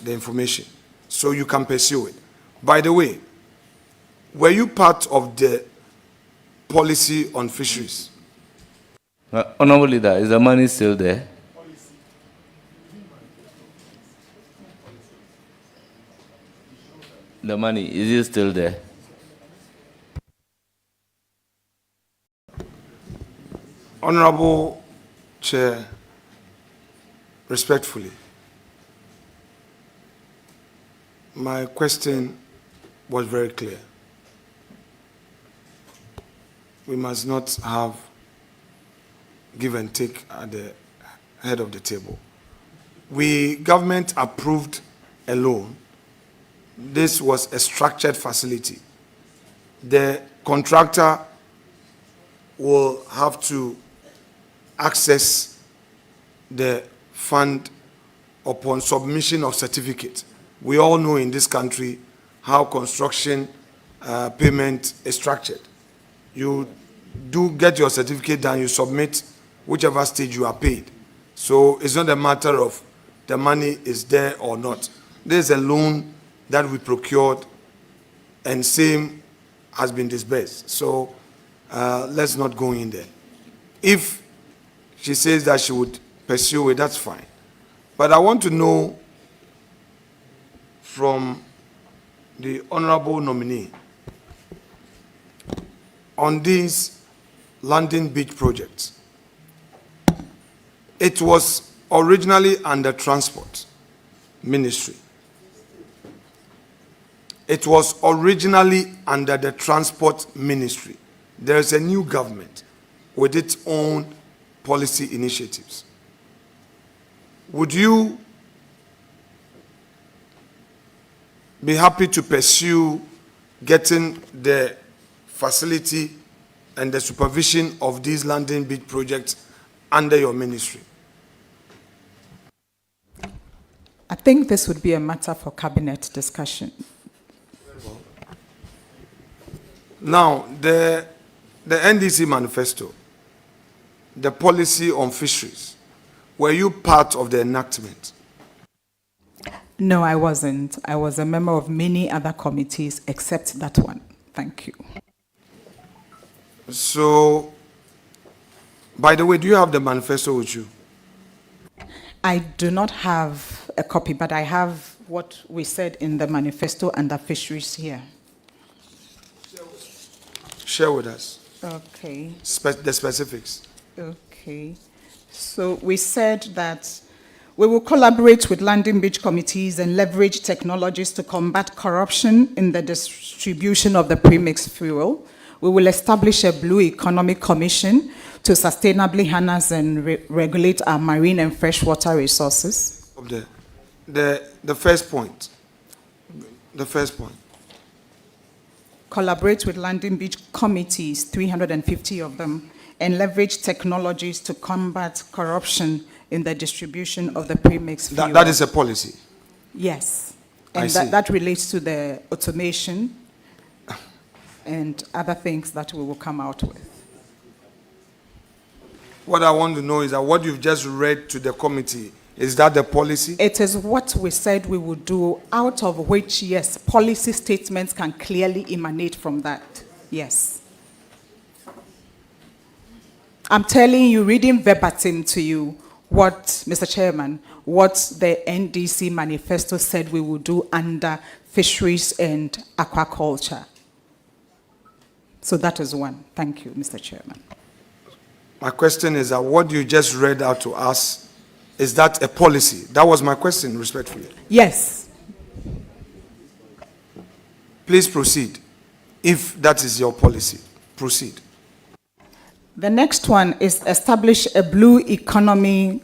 G: information so you can pursue it. By the way, were you part of the policy on fisheries?
C: Honorable Leader, is the money still there? The money, is it still there?
G: Honorable Chair, respectfully, my question was very clear. We must not have give and take at the head of the table. Government approved a loan. This was a structured facility. The contractor will have to access the fund upon submission of certificate. We all know in this country how construction payment is structured. You do get your certificate done, you submit whichever stage you are paid. So it's not a matter of the money is there or not. There's a loan that we procured and same has been disbursed. So let's not go in there. If she says that she would pursue it, that's fine. But I want to know from the honorable nominee on these landing beach project. It was originally under Transport Ministry. It was originally under the Transport Ministry. There is a new government with its own policy initiatives. Would you be happy to pursue getting the facility and the supervision of these landing beach projects under your ministry?
I: I think this would be a matter for cabinet discussion.
G: Now, the NDC manifesto, the policy on fisheries, were you part of the enactment?
I: No, I wasn't. I was a member of many other committees except that one. Thank you.
G: So, by the way, do you have the manifesto with you?
I: I do not have a copy, but I have what we said in the manifesto under fisheries here.
G: Share with us
I: Okay.
G: the specifics.
I: Okay. So we said that we will collaborate with landing beach committees and leverage technologies to combat corruption in the distribution of the premixed fuel. We will establish a Blue Economy Commission to sustainably harness and regulate our marine and freshwater resources.
G: The first point. The first point.
I: Collaborate with landing beach committees, 350 of them, and leverage technologies to combat corruption in the distribution of the premixed fuel.
G: That is a policy.
I: Yes.
G: I
I: And
G: see.
I: that relates to the automation and other things that we will come out with.
G: What I want to know is that what you've just read to the committee, is that the policy?
I: It is what we said we would do, out of which, yes, policy statements can clearly emanate from that. Yes. I'm telling you, reading verbatim to you, what, Mr. Chairman, what the NDC manifesto said we would do under fisheries and aquaculture. So that is one. Thank you, Mr. Chairman.
G: My question is that what you just read out to us, is that a policy? That was my question, respectfully.
I: Yes.
G: Please proceed. If that is your policy, proceed.
I: The next one is establish a Blue Economy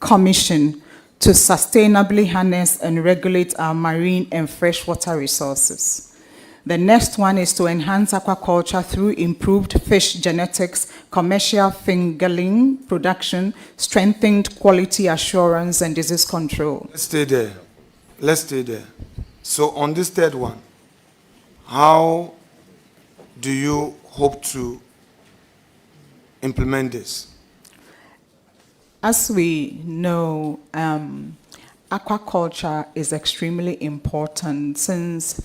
I: Commission to sustainably harness and regulate our marine and freshwater resources. The next one is to enhance aquaculture through improved fish genetics, commercial fingerling production, strengthened quality assurance, and disease control.
G: Let's stay there. Let's stay there. So on this third one, how do you hope to implement this?
I: As we know, aquaculture is extremely important since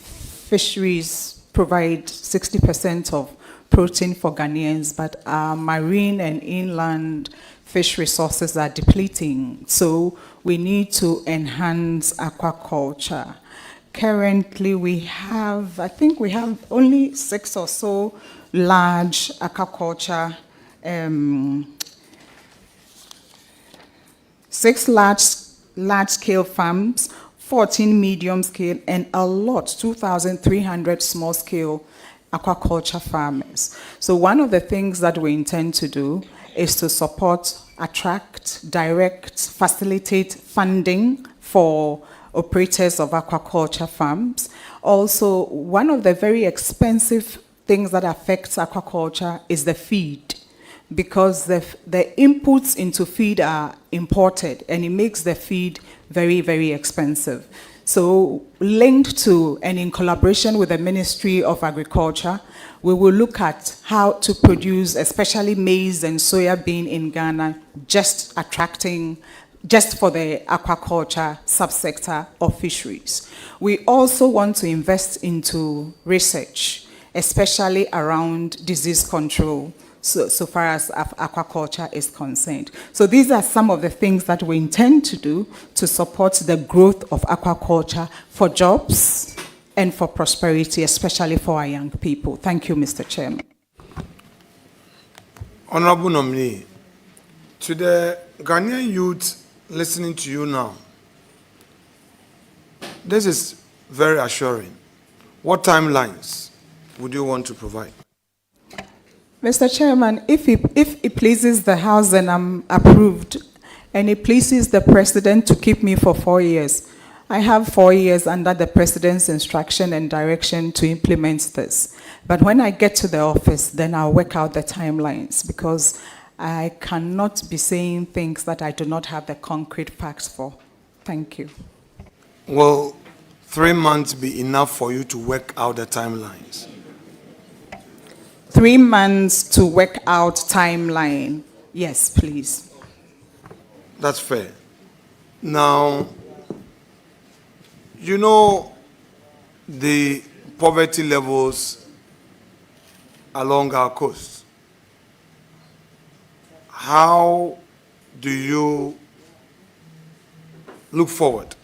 I: fisheries provide 60% of protein for Ghanaians, but our marine and inland fish resources are depleting. So we need to enhance aquaculture. Currently, we have, I think we have only 6 or so large aquaculture, 6 large-scale farms, 14 medium-scale, and a lot, 2,300 small-scale aquaculture farmers. So one of the things that we intend to do is to support, attract, direct, facilitate funding for operators of aquaculture farms. Also, one of the very expensive things that affects aquaculture is the feed, because the inputs into feed are imported, and it makes the feed very, very expensive. So linked to and in collaboration with the Ministry of Agriculture, we will look at how to produce, especially maize and soya bean in Ghana, just for the aquaculture subsector of fisheries. We also want to invest into research, especially around disease control, so far as aquaculture is concerned. So these are some of the things that we intend to do to support the growth of aquaculture for jobs and for prosperity, especially for our young people. Thank you, Mr. Chairman.
G: Honorable Nominee, to the Ghanaian youth listening to you now, this is very assuring. What timelines would you want to provide?
I: Mr. Chairman, if it pleases the House and I'm approved, and it pleases the President to keep me for 4 years, I have 4 years under the President's instruction and direction to implement this. But when I get to the office, then I'll work out the timelines, because I cannot be saying things that I do not have the concrete facts for. Thank you.
G: Will 3 months be enough for you to work out the timelines?
I: 3 months to work out timeline. Yes, please.
G: That's fair. Now, you know the poverty levels along our coast. How do you look forward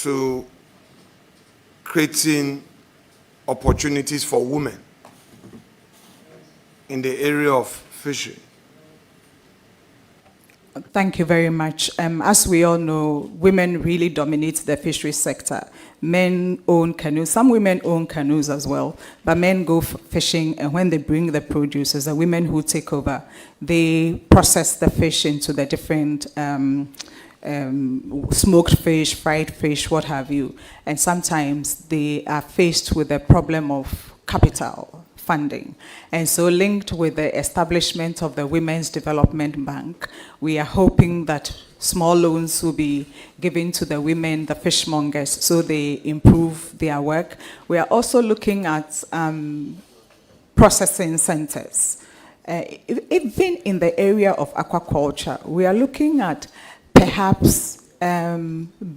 G: to creating opportunities for women in the area of fishing?
I: Thank you very much. As we all know, women really dominate the fisheries sector. Men own canoes. Some women own canoes as well, but men go fishing, and when they bring the produce, it's the women who take over. They process the fish into the different smoked fish, fried fish, what have you. And sometimes they are faced with the problem of capital funding. And so, linked with the establishment of the Women's Development Bank, we are hoping that small loans will be given to the women, the fishmongers, so they improve their work. We are also looking at processing centers. Even in the area of aquaculture, we are looking at perhaps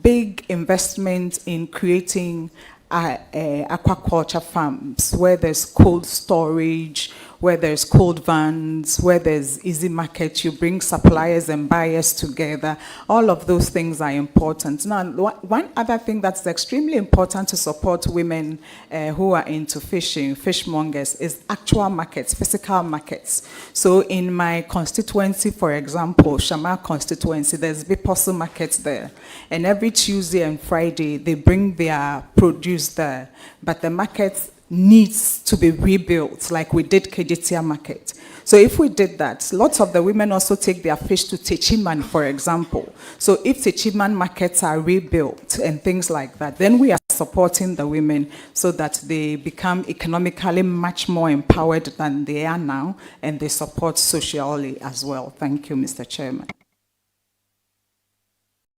I: big investment in creating aquaculture farms where there's cold storage, where there's cold vans, where there's easy market. You bring suppliers and buyers together. All of those things are important. Now, one other thing that's extremely important to support women who are into fishing, fishmongers, is actual markets, physical markets. So in my constituency, for example, Shamar constituency, there's Biposu markets there. And every Tuesday and Friday, they bring their produce there. But the markets needs to be rebuilt, like we did Kejetia Market. So if we did that, lots of the women also take their fish to Techiman, for example. So if Techiman markets are rebuilt and things like that, then we are supporting the women so that they become economically much more empowered than they are now, and they support socially as well. Thank you, Mr. Chairman.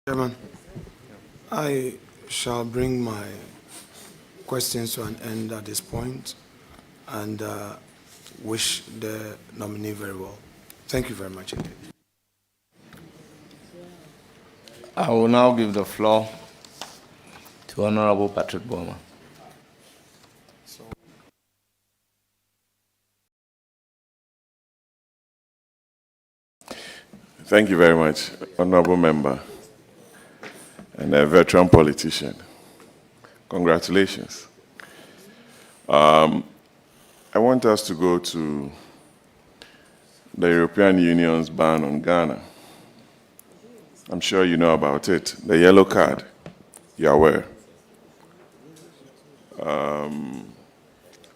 G: Chairman, I shall bring my questions to an end at this point, and wish the nominee very well. Thank you very much indeed.
C: I will now give the floor to Honorable Patrick Bowman.
D: Thank you very much, Honorable Member and a veteran politician. Congratulations. I want us to go to the European Union's ban on Ghana. I'm sure you know about it. The yellow card, you're aware.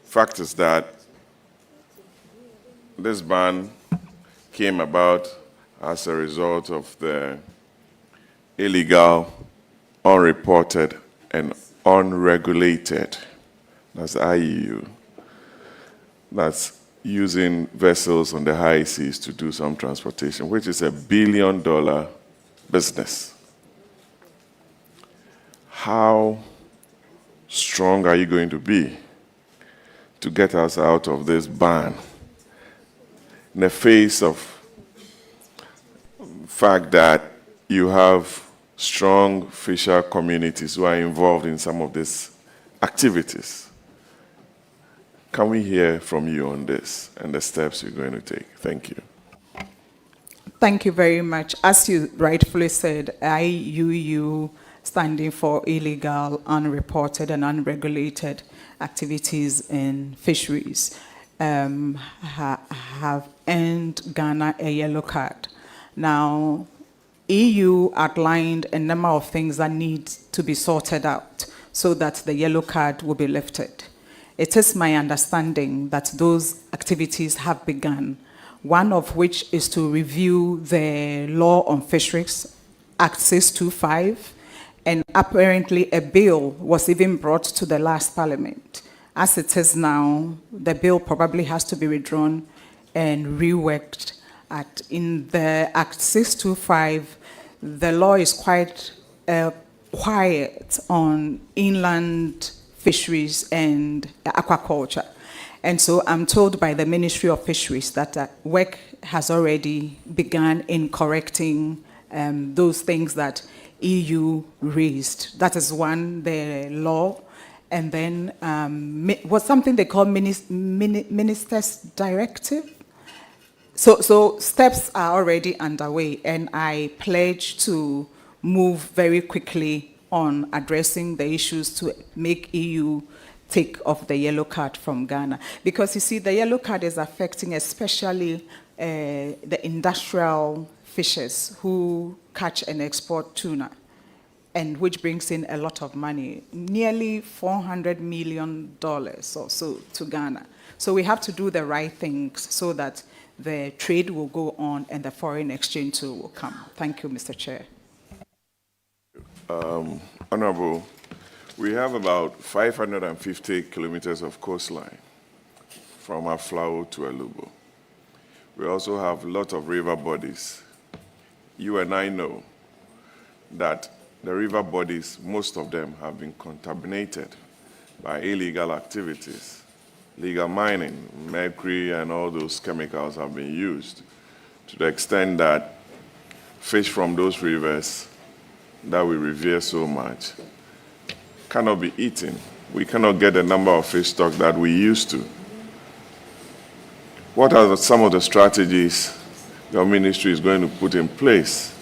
D: Fact is that this ban came about as a result of the illegal, unreported, and unregulated, that's IEU, that's using vessels on the high seas to do some transportation, which is $1 billion business. How strong are you going to be to get us out of this ban in the face of fact that you have strong fisher communities who are involved in some of these activities? Can we hear from you on this and the steps you're going to take? Thank you.
I: Thank you very much. As you rightfully said, IUU standing for illegal, unreported, and unregulated activities in fisheries. have earned Ghana a yellow card. Now, EU outlined a number of things that need to be sorted out so that the yellow card will be lifted. It is my understanding that those activities have begun, one of which is to review the law on fisheries, Act 625, and apparently a bill was even brought to the last parliament. As it is now, the bill probably has to be withdrawn and reworked. In the Act 625, the law is quite quiet on inland fisheries and aquaculture. And so I'm told by the Ministry of Fisheries that work has already begun in correcting those things that EU raised. That is one, the law. And then was something they call Minister's Directive. So steps are already underway, and I pledge to move very quickly on addressing the issues to make EU take off the yellow card from Ghana. Because you see, the yellow card is affecting especially the industrial fishers who catch and export tuna, and which brings in a lot of money, nearly $400 million or so to Ghana. So we have to do the right things so that the trade will go on and the foreign exchange too will come. Thank you, Mr. Chair.
D: Honorable, we have about 550 kilometers of coastline from Aflao to Alubo. We also have a lot of river bodies. You and I know that the river bodies, most of them have been contaminated by illegal activities. Legal mining, mercury, and all those chemicals have been used to the extent that fish from those rivers that we revere so much cannot be eaten. We cannot get the number of fish stock that we used to. What are some of the strategies your ministry is going to put in place,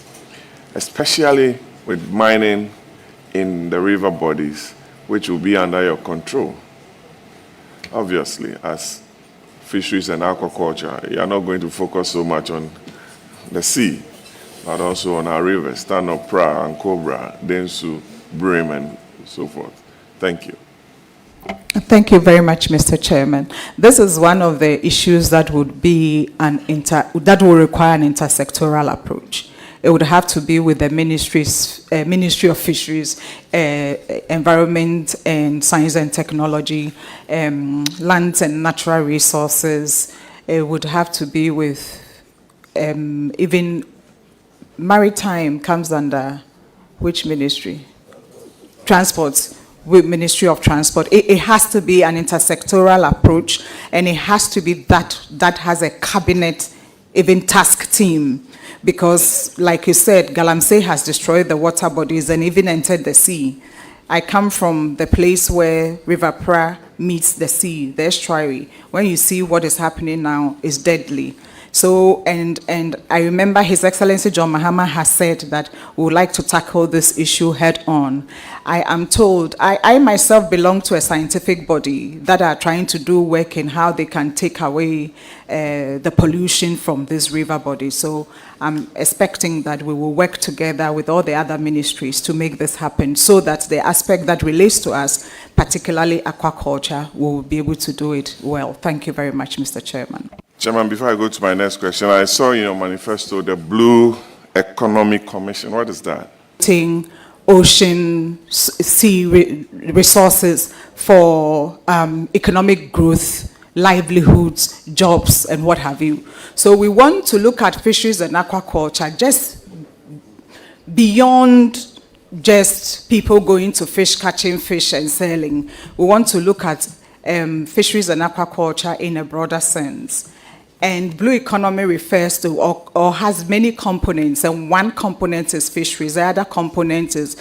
D: especially with mining in the river bodies, which will be under your control? Obviously, as fisheries and aquaculture, you are not going to focus so much on the sea, but also on our rivers, Tano, Pra, and Cobra, Densu, Brim, and so forth. Thank you.
I: Thank you very much, Mr. Chairman. This is one of the issues that would be that will require an intersectoral approach. It would have to be with the Ministry of Fisheries, Environment and Science and Technology, Lands and Natural Resources. It would have to be with even Maritime comes under which ministry? Transport, with Ministry of Transport. It has to be an intersectoral approach, and it has to be that has a cabinet, even task team. Because, like you said, Galamsey has destroyed the water bodies and even entered the sea. I come from the place where River Pra meets the sea, the estuary. When you see what is happening now, it's deadly. So, and I remember His Excellency John Mahama has said that we would like to tackle this issue head on. I am told, I myself belong to a scientific body that are trying to do work in how they can take away the pollution from this river body. So I'm expecting that we will work together with all the other ministries to make this happen so that the aspect that relates to us, particularly aquaculture, will be able to do it well. Thank you very much, Mr. Chairman.
D: Chairman, before I go to my next question, I saw in your manifesto the Blue Economic Commission. What is that?
I: Ocean, sea resources for economic growth, livelihoods, jobs, and what have you. So we want to look at fisheries and aquaculture just beyond just people going to fish, catching fish and selling. We want to look at fisheries and aquaculture in a broader sense. And blue economy refers to or has many components, and one component is fisheries, the other component is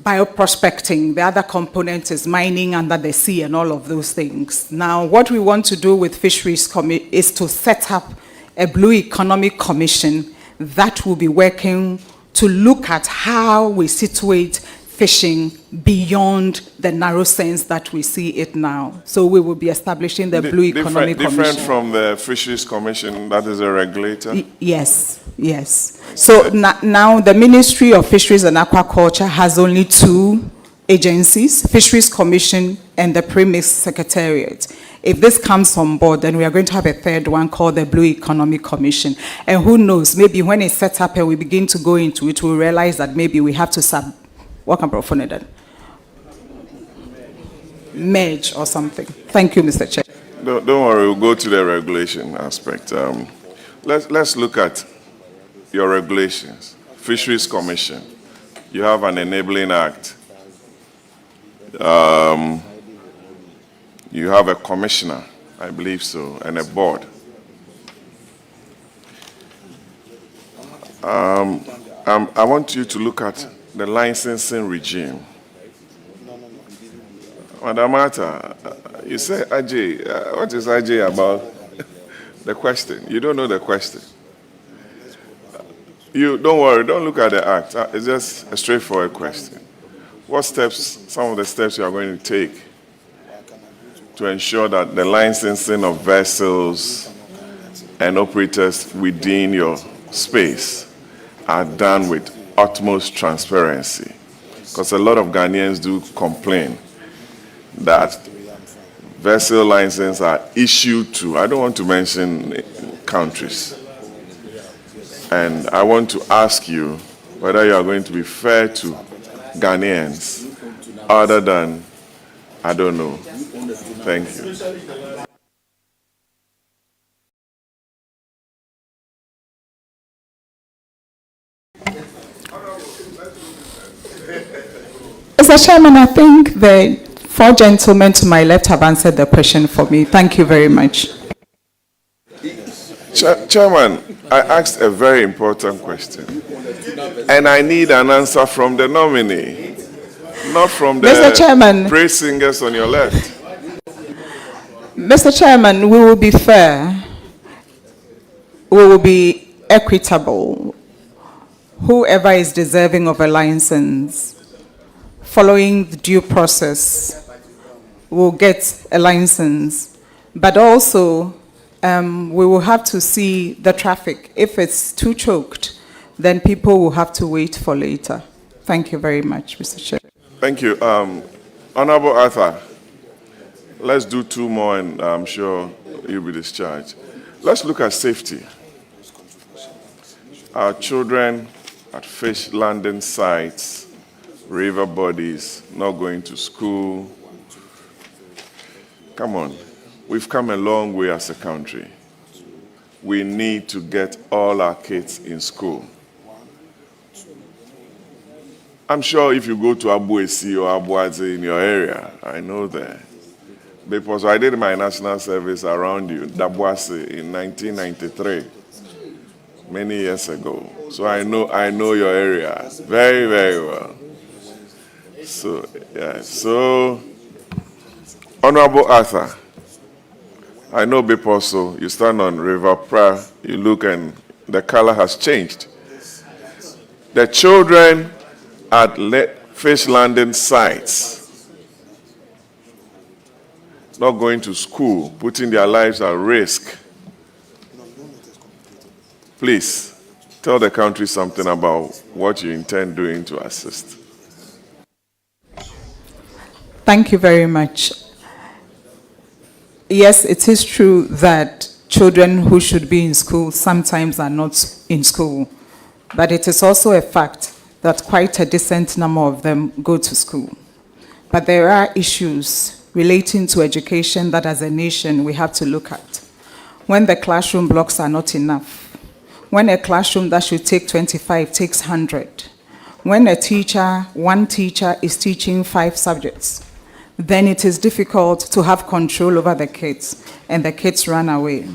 I: bioprospecting, the other component is mining under the sea and all of those things. Now, what we want to do with fisheries is to set up a blue economic commission that will be working to look at how we situate fishing beyond the narrow sense that we see it now. So we will be establishing the Blue Economic Commission.
D: Different from the Fisheries Commission, that is a regulator?
I: Yes, yes. So now the Ministry of Fisheries and Aquaculture has only two agencies, Fisheries Commission and the Premix Secretariat. If this comes on board, then we are going to have a third one called the Blue Economic Commission. And who knows, maybe when it's set up and we begin to go into it, we'll realize that maybe we have to merge or something. Thank you, Mr. Chair.
D: Don't worry, we'll go to the regulation aspect. Let's look at your regulations. Fisheries Commission, you have an enabling act. You have a commissioner, I believe so, and a board. I want you to look at the licensing regime. Madam Martha, you say Ajay. What is Ajay about the question? You don't know the question. You don't worry, don't look at the act. It's just a straightforward question. What steps, some of the steps you are going to take to ensure that the licensing of vessels and operators within your space are done with utmost transparency? Because a lot of Ghanaians do complain that vessel licenses are issued to, I don't want to mention countries. And I want to ask you whether you are going to be fair to Ghanaians other than, I don't know. Thank you.
I: Mr. Chairman, I think the four gentlemen to my left have answered the question for me. Thank you very much.
D: Chairman, I asked a very important question, and I need an answer from the nominee, not from the
I: Mr. Chairman,
D: praise singers on your left.
I: Mr. Chairman, we will be fair. We will be equitable. Whoever is deserving of a license, following the due process, will get a license. But also, we will have to see the traffic. If it's too choked, then people will have to wait for later. Thank you very much, Mr. Chair.
D: Thank you. Honorable Arthur, let's do two more and I'm sure you'll be discharged. Let's look at safety. Our children at fish landing sites, river bodies, not going to school. Come on. We've come a long way as a country. We need to get all our kids in school. I'm sure if you go to Abuesi or Abuadze in your area, I know that. Because I did my national service around you, Dabuasi, in 1993, many years ago. So I know your area very, very well. So, yeah. So, Honorable Arthur, I know Biposo, you stand on River Pra, you look and the color has changed. The children at fish landing sites, not going to school, putting their lives at risk. Please, tell the country something about what you intend doing to assist.
I: Thank you very much. Yes, it is true that children who should be in school sometimes are not in school. But it is also a fact that quite a decent number of them go to school. But there are issues relating to education that as a nation we have to look at. When the classroom blocks are not enough, when a classroom that should take 25 takes 100, when one teacher is teaching 5 subjects, then it is difficult to have control over the kids, and the kids run away.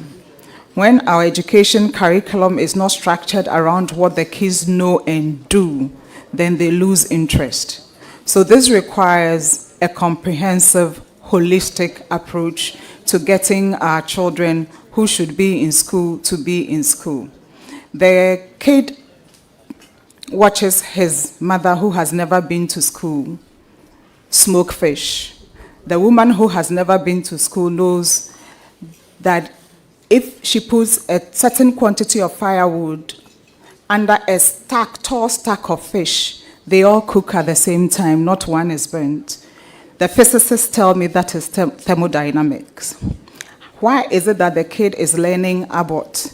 I: When our education curriculum is not structured around what the kids know and do, then they lose interest. So this requires a comprehensive, holistic approach to getting our children who should be in school to be in school. The kid watches his mother, who has never been to school, smoke fish. The woman who has never been to school knows that if she puts a certain quantity of firewood under a tall stack of fish, they all cook at the same time, not one is burnt. The physicists tell me that is thermodynamics. Why is it that the kid is learning about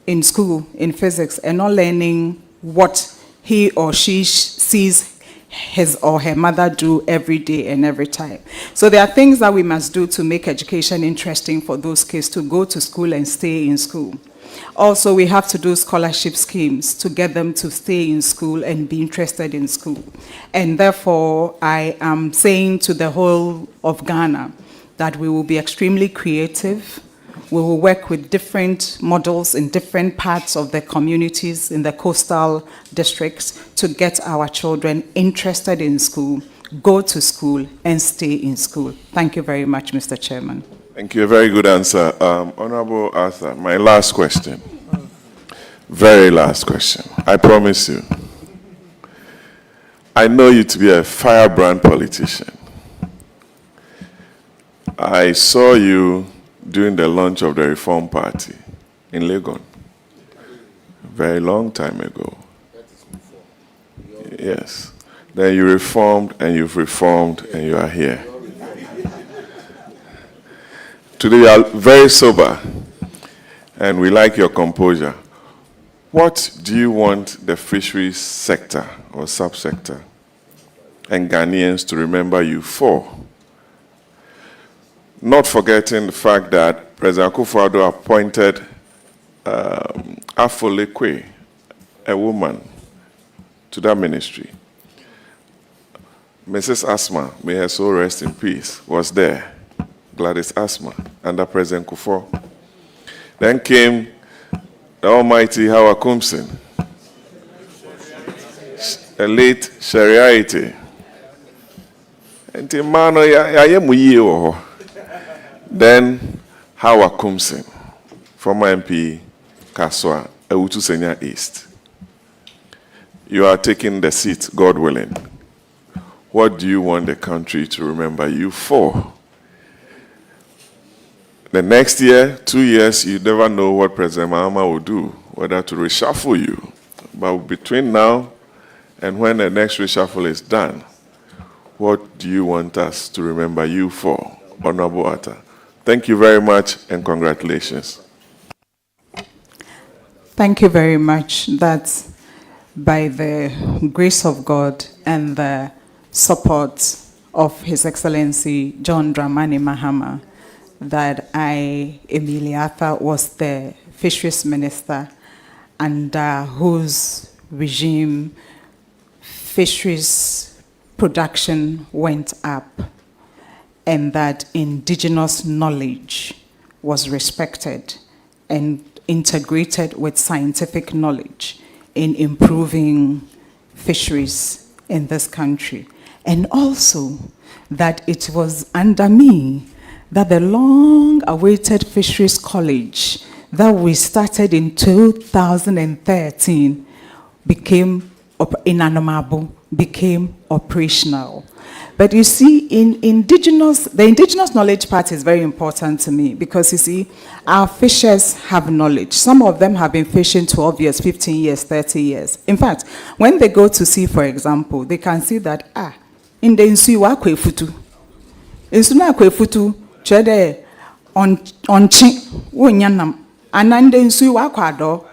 I: in school, in physics, and not learning what he or she sees his or her mother do every day and every time? So there are things that we must do to make education interesting for those kids to go to school and stay in school. Also, we have to do scholarship schemes to get them to stay in school and be interested in school. And therefore, I am saying to the whole of Ghana that we will be extremely creative. We will work with different models in different parts of the communities in the coastal districts to get our children interested in school, go to school, and stay in school. Thank you very much, Mr. Chairman.
D: Thank you. A very good answer. Honorable Arthur, my last question. Very last question. I promise you. I know you to be a firebrand politician. I saw you during the launch of the Reform Party in Legon. A very long time ago. Yes. Then you reformed and you've reformed and you are here. Today you are very sober, and we like your composure. What do you want the fisheries sector or subsector and Ghanaians to remember you for? Not forgetting the fact that President Akufo-Addo appointed Afolekwe, a woman, to that ministry. Mrs. Asma, may her soul rest in peace, was there. Gladys Asma, under President Kufuor. Then came the almighty Howard Kumsin, a late Shariaite. Then Howard Kumsin, former MP, Kaswa, Ewutu Senior East. You are taking the seat, God willing. What do you want the country to remember you for? The next year, 2 years, you never know what President Mahama will do, whether to reshuffle you. But between now and when the next reshuffle is done, what do you want us to remember you for, Honorable Arthur? Thank you very much and congratulations.
I: Thank you very much. That by the grace of God and the support of His Excellency John Dramani Mahama, that I, Emilia Arthur, was the fisheries minister, under whose regime fisheries production went up, and that indigenous knowledge was respected and integrated with scientific knowledge in improving fisheries in this country. And also that it was under me that the long-awaited Fisheries College that we started in 2013 became operational. But you see, the indigenous knowledge part is very important to me, because you see, our fishers have knowledge. Some of them have been fishing 12 years, 15 years, 30 years. In fact, when they go to sea, for example, they can see that, in the Nsuiwa Kwefutu. Insuna Kwefutu, Chede, on Chin, Wunyanam, Anande Nsuiwa Kwado,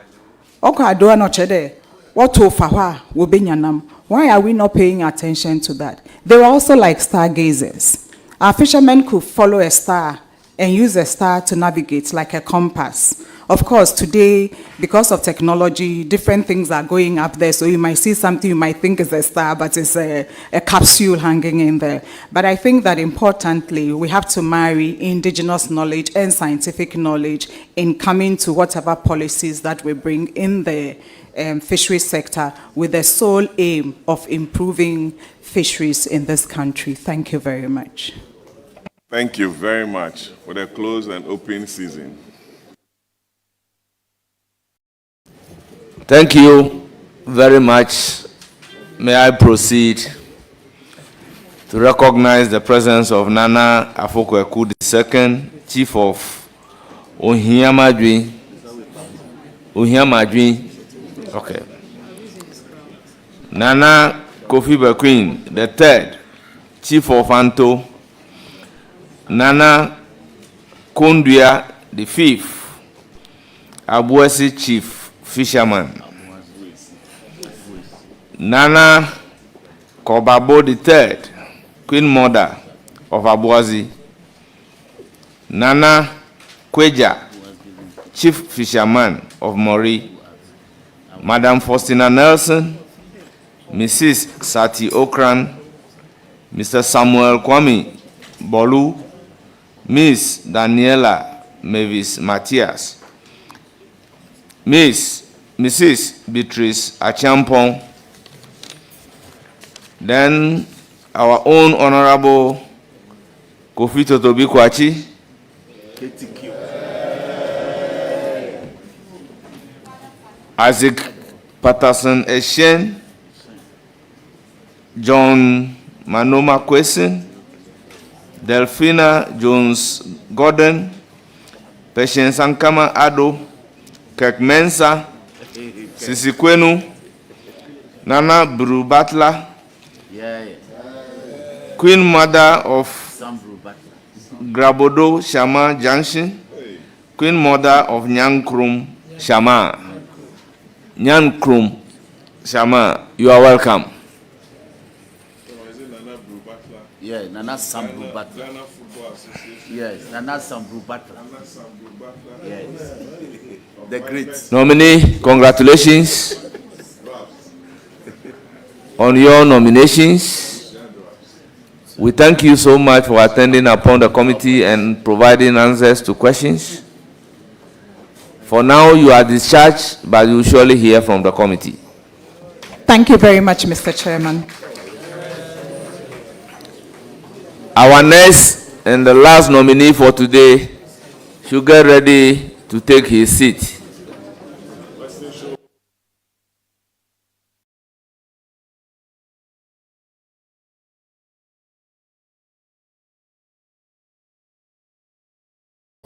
I: Okwado no Chede, what to Fawa, Wubinyanam. Why are we not paying attention to that? They were also like stargazers. Our fishermen could follow a star and use a star to navigate like a compass. Of course, today, because of technology, different things are going up there. So you might see something you might think is a star, but it's a capsule hanging in there. But I think that importantly, we have to marry indigenous knowledge and scientific knowledge in coming to whatever policies that we bring in the fisheries sector, with the sole aim of improving fisheries in this country. Thank you very much.
D: Thank you very much for the close and open season.
C: Thank you very much, may I proceed to recognize the presence of Nana Afokweku II, Chief of Ohiamadwi. Okay. Nana Kofi Bequin III, Chief of Anto. Nana Kondua V, Abuasi Chief Fisherman. Nana Kobabo III, Queen Mother of Abuasi. Nana Kweja, Chief Fisherman of Mori. Madam Faustina Nelson, Mrs. Sati Okran, Mr. Samuel Kwame Bolu, Miss Daniela Mavis Matthias, Mrs. Beatrice Achampong, then our own Honorable Kofi Totobi Kwachi, Isaac Patterson Eshen, John Manoma Kwesen, Delphina Jones Gordon, Patience Ankama Ado, Kirk Mensa, Sisi Kwenu, Nana Bru Butler, Queen Mother of Grabodo Shama Junction, Queen Mother of Nyankrum Shama. Nyankrum Shama, you are welcome.
J: Yeah, Nana Sambru Butler. Yes, Nana Sambru Butler. Yes. The great.
C: Nominee, congratulations on your nominations. We thank you so much for attending upon the committee and providing answers to questions. For now, you are discharged, but you will surely hear from the committee.
I: Thank you very much, Mr. Chairman.
C: Our next and the last nominee for today should get ready to take his seat.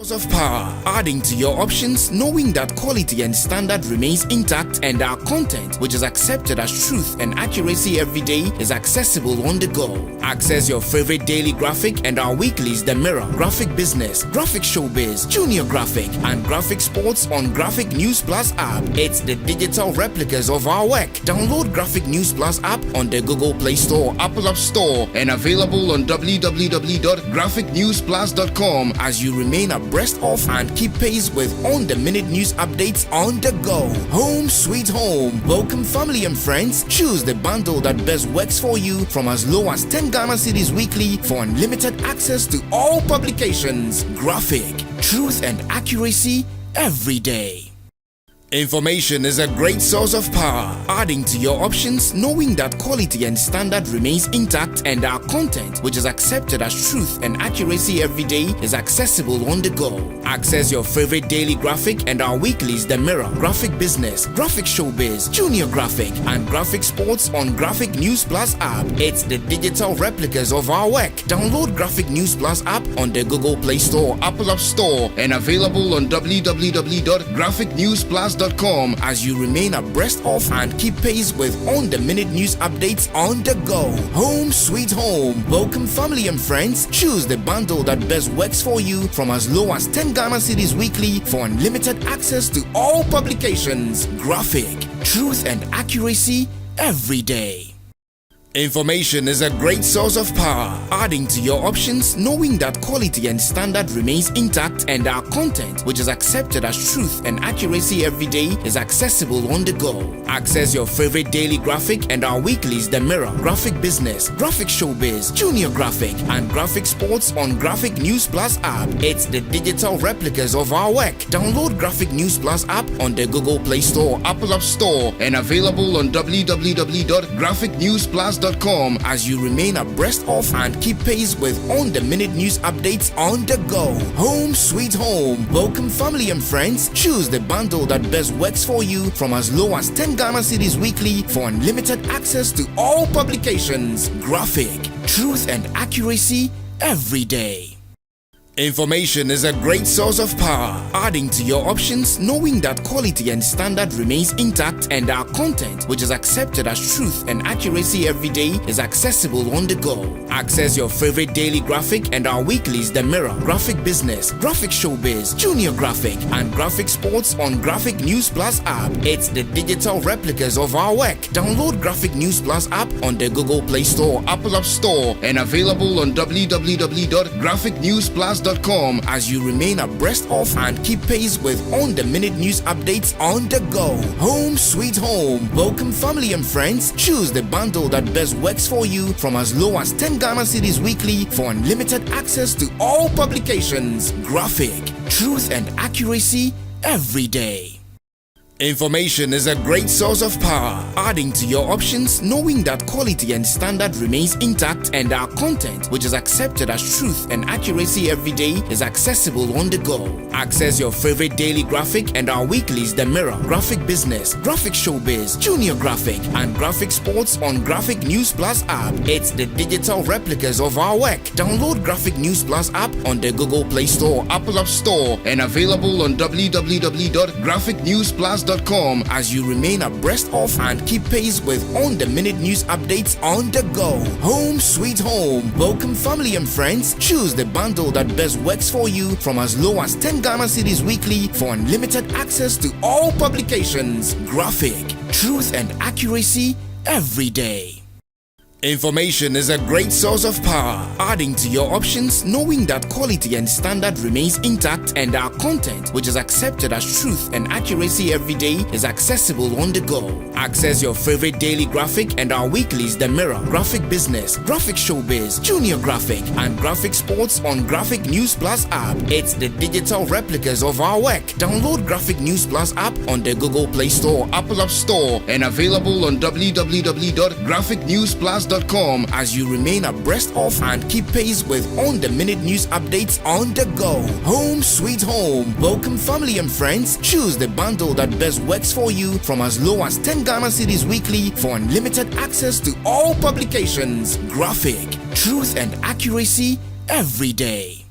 F: Of power, adding to your options, knowing that quality and standard remains intact, and our content, which is accepted as truth and accuracy every day, is accessible on the go. Access your favorite daily graphic and our weeklies, The Mirror, Graphic Business, Graphic Showbiz, Junior Graphic, and Graphic Sports on Graphic News Plus app. It's the digital replicas of our work. Download Graphic News Plus app on the Google Play Store, Apple App Store, and available on www.graphicnewsplus.com as you remain abreast of and keep pace with on-the-minute news updates on the go. Home sweet home. Welcome family and friends. Choose the bundle that best works for you from as low as 10 Ghana cedis weekly for unlimited access to all publications. Graphic, truth and accuracy every day. Information is a great source of power, adding to your options, knowing that quality and standard remains intact, and our content, which is accepted as truth and accuracy every day, is accessible on the go. Access your favorite daily graphic and our weeklies, The Mirror, Graphic Business, Graphic Showbiz, Junior Graphic, and Graphic Sports on Graphic News Plus app. It's the digital replicas of our work. Download Graphic News Plus app on the Google Play Store, Apple App Store, and available on www.graphicnewsplus.com as you remain abreast of and keep pace with on-the-minute news updates on the go. Home sweet home. Welcome family and friends. Choose the bundle that best works for you from as low as 10 Ghana cedis weekly for unlimited access to all publications. Graphic, truth and accuracy every day. Information is a great source of power, adding to your options, knowing that quality and standard remains intact, and our content, which is accepted as truth and accuracy every day, is accessible on the go. Access your favorite daily graphic and our weeklies, The Mirror, Graphic Business, Graphic Showbiz, Junior Graphic, and Graphic Sports on Graphic News Plus app. It's the digital replicas of our work. Download Graphic News Plus app on the Google Play Store, Apple App Store, and available on www.graphicnewsplus.com GraficNewsPlus.com as you remain abreast of and keep pace with on-the-minute news updates on the go. Home sweet home. Welcome family and friends. Choose the bundle that best works for you from as low as 10 Ghana cedis weekly for unlimited access to all publications. Graphic, truth and accuracy every day. Information is a great source of power, adding to your options, knowing that quality and standard remains intact and our content, which is accepted as truth and accuracy every day, is accessible on the go. Access your favorite daily graphic and our weeklies The Mirror, Graphic Business, Graphic Showbiz, Junior Graphic, and Graphic Sports on Graphic News Plus app. It's the digital replicas of our work. Download Graphic News Plus app on the Google Play Store, Apple App Store, and available on www.graphicnewsplus.com as you remain abreast of and keep pace with on-the-minute news updates on the go. Home sweet home. Welcome family and friends. Choose the bundle that best works for you from as low as 10 Ghana cedis weekly for unlimited access to all publications. Graphic, truth and accuracy every day. Information is a great source of power, adding to your options, knowing that quality and standard remains intact and our content, which is accepted as truth and accuracy every day, is accessible on the go. Access your favorite daily graphic and our weeklies The Mirror, Graphic Business, Graphic Showbiz, Junior Graphic, and Graphic Sports on Graphic News Plus app. It's the digital replicas of our work. Download Graphic News Plus app on the Google Play Store, Apple App Store, and available on www.graphicnewsplus.com as you remain abreast of and keep pace with on-the-minute news updates on the go. Home sweet home. Welcome family and friends. Choose the bundle that best works for you from as low as 10 Ghana cedis weekly for unlimited access to all publications. Graphic, truth and accuracy every day. Information is a great source of power, adding to your options, knowing that quality and standard remains intact and our content, which is accepted as truth and accuracy every day, is accessible on the go. Access your favorite daily graphic and our weeklies The Mirror, Graphic Business, Graphic Showbiz, Junior Graphic, and Graphic Sports on Graphic News Plus app. It's the digital replicas of our work. Download Graphic News Plus app on the Google Play Store, Apple App Store, and available on www.graphicnewsplus.com as you remain abreast of and keep pace with on-the-minute news updates on the go. Home sweet home. Welcome family and friends. Choose the bundle that best works for you from as low as 10 Ghana cedis weekly for unlimited access to all publications. Graphic, truth and accuracy every day.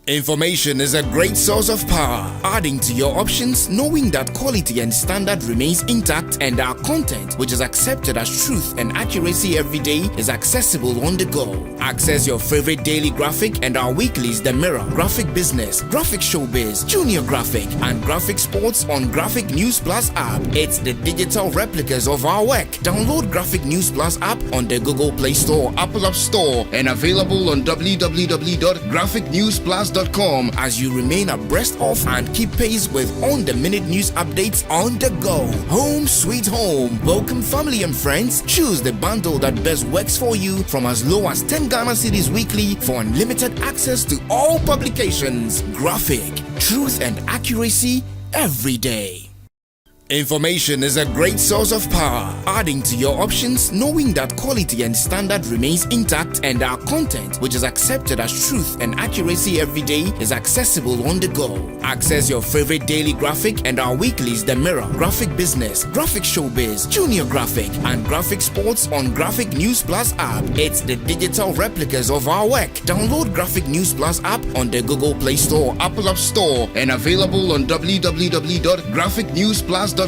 F: Information is a great source of power, adding to your options, knowing that quality and standard remains intact and our content, which is accepted as truth and accuracy every day, is accessible on the go. Access your favorite daily graphic and our weeklies The Mirror, Graphic Business, Graphic Showbiz, Junior Graphic, and Graphic Sports on Graphic News Plus app. It's the digital replicas of our work. Download Graphic News Plus app on the Google Play Store, Apple App Store, and available on www.graphicnewsplus.com as you remain abreast of and keep pace with on-the-minute news updates on the go. Home sweet home. Welcome family and friends. Choose the bundle that best works for you from as low as 10 Ghana cedis weekly for unlimited access to all publications. Graphic, truth and accuracy every day. Information is a great source of power, adding to your options, knowing that quality and standard remains intact and our content, which is accepted as truth and accuracy every day, is accessible on the go. Access your favorite daily graphic and our weeklies The Mirror, Graphic Business, Graphic Showbiz, Junior Graphic, and Graphic Sports on Graphic News Plus app. It's the digital replicas of our work. Download Graphic News Plus app on the Google Play Store, Apple App Store, and available on www.graphicnewsplus.com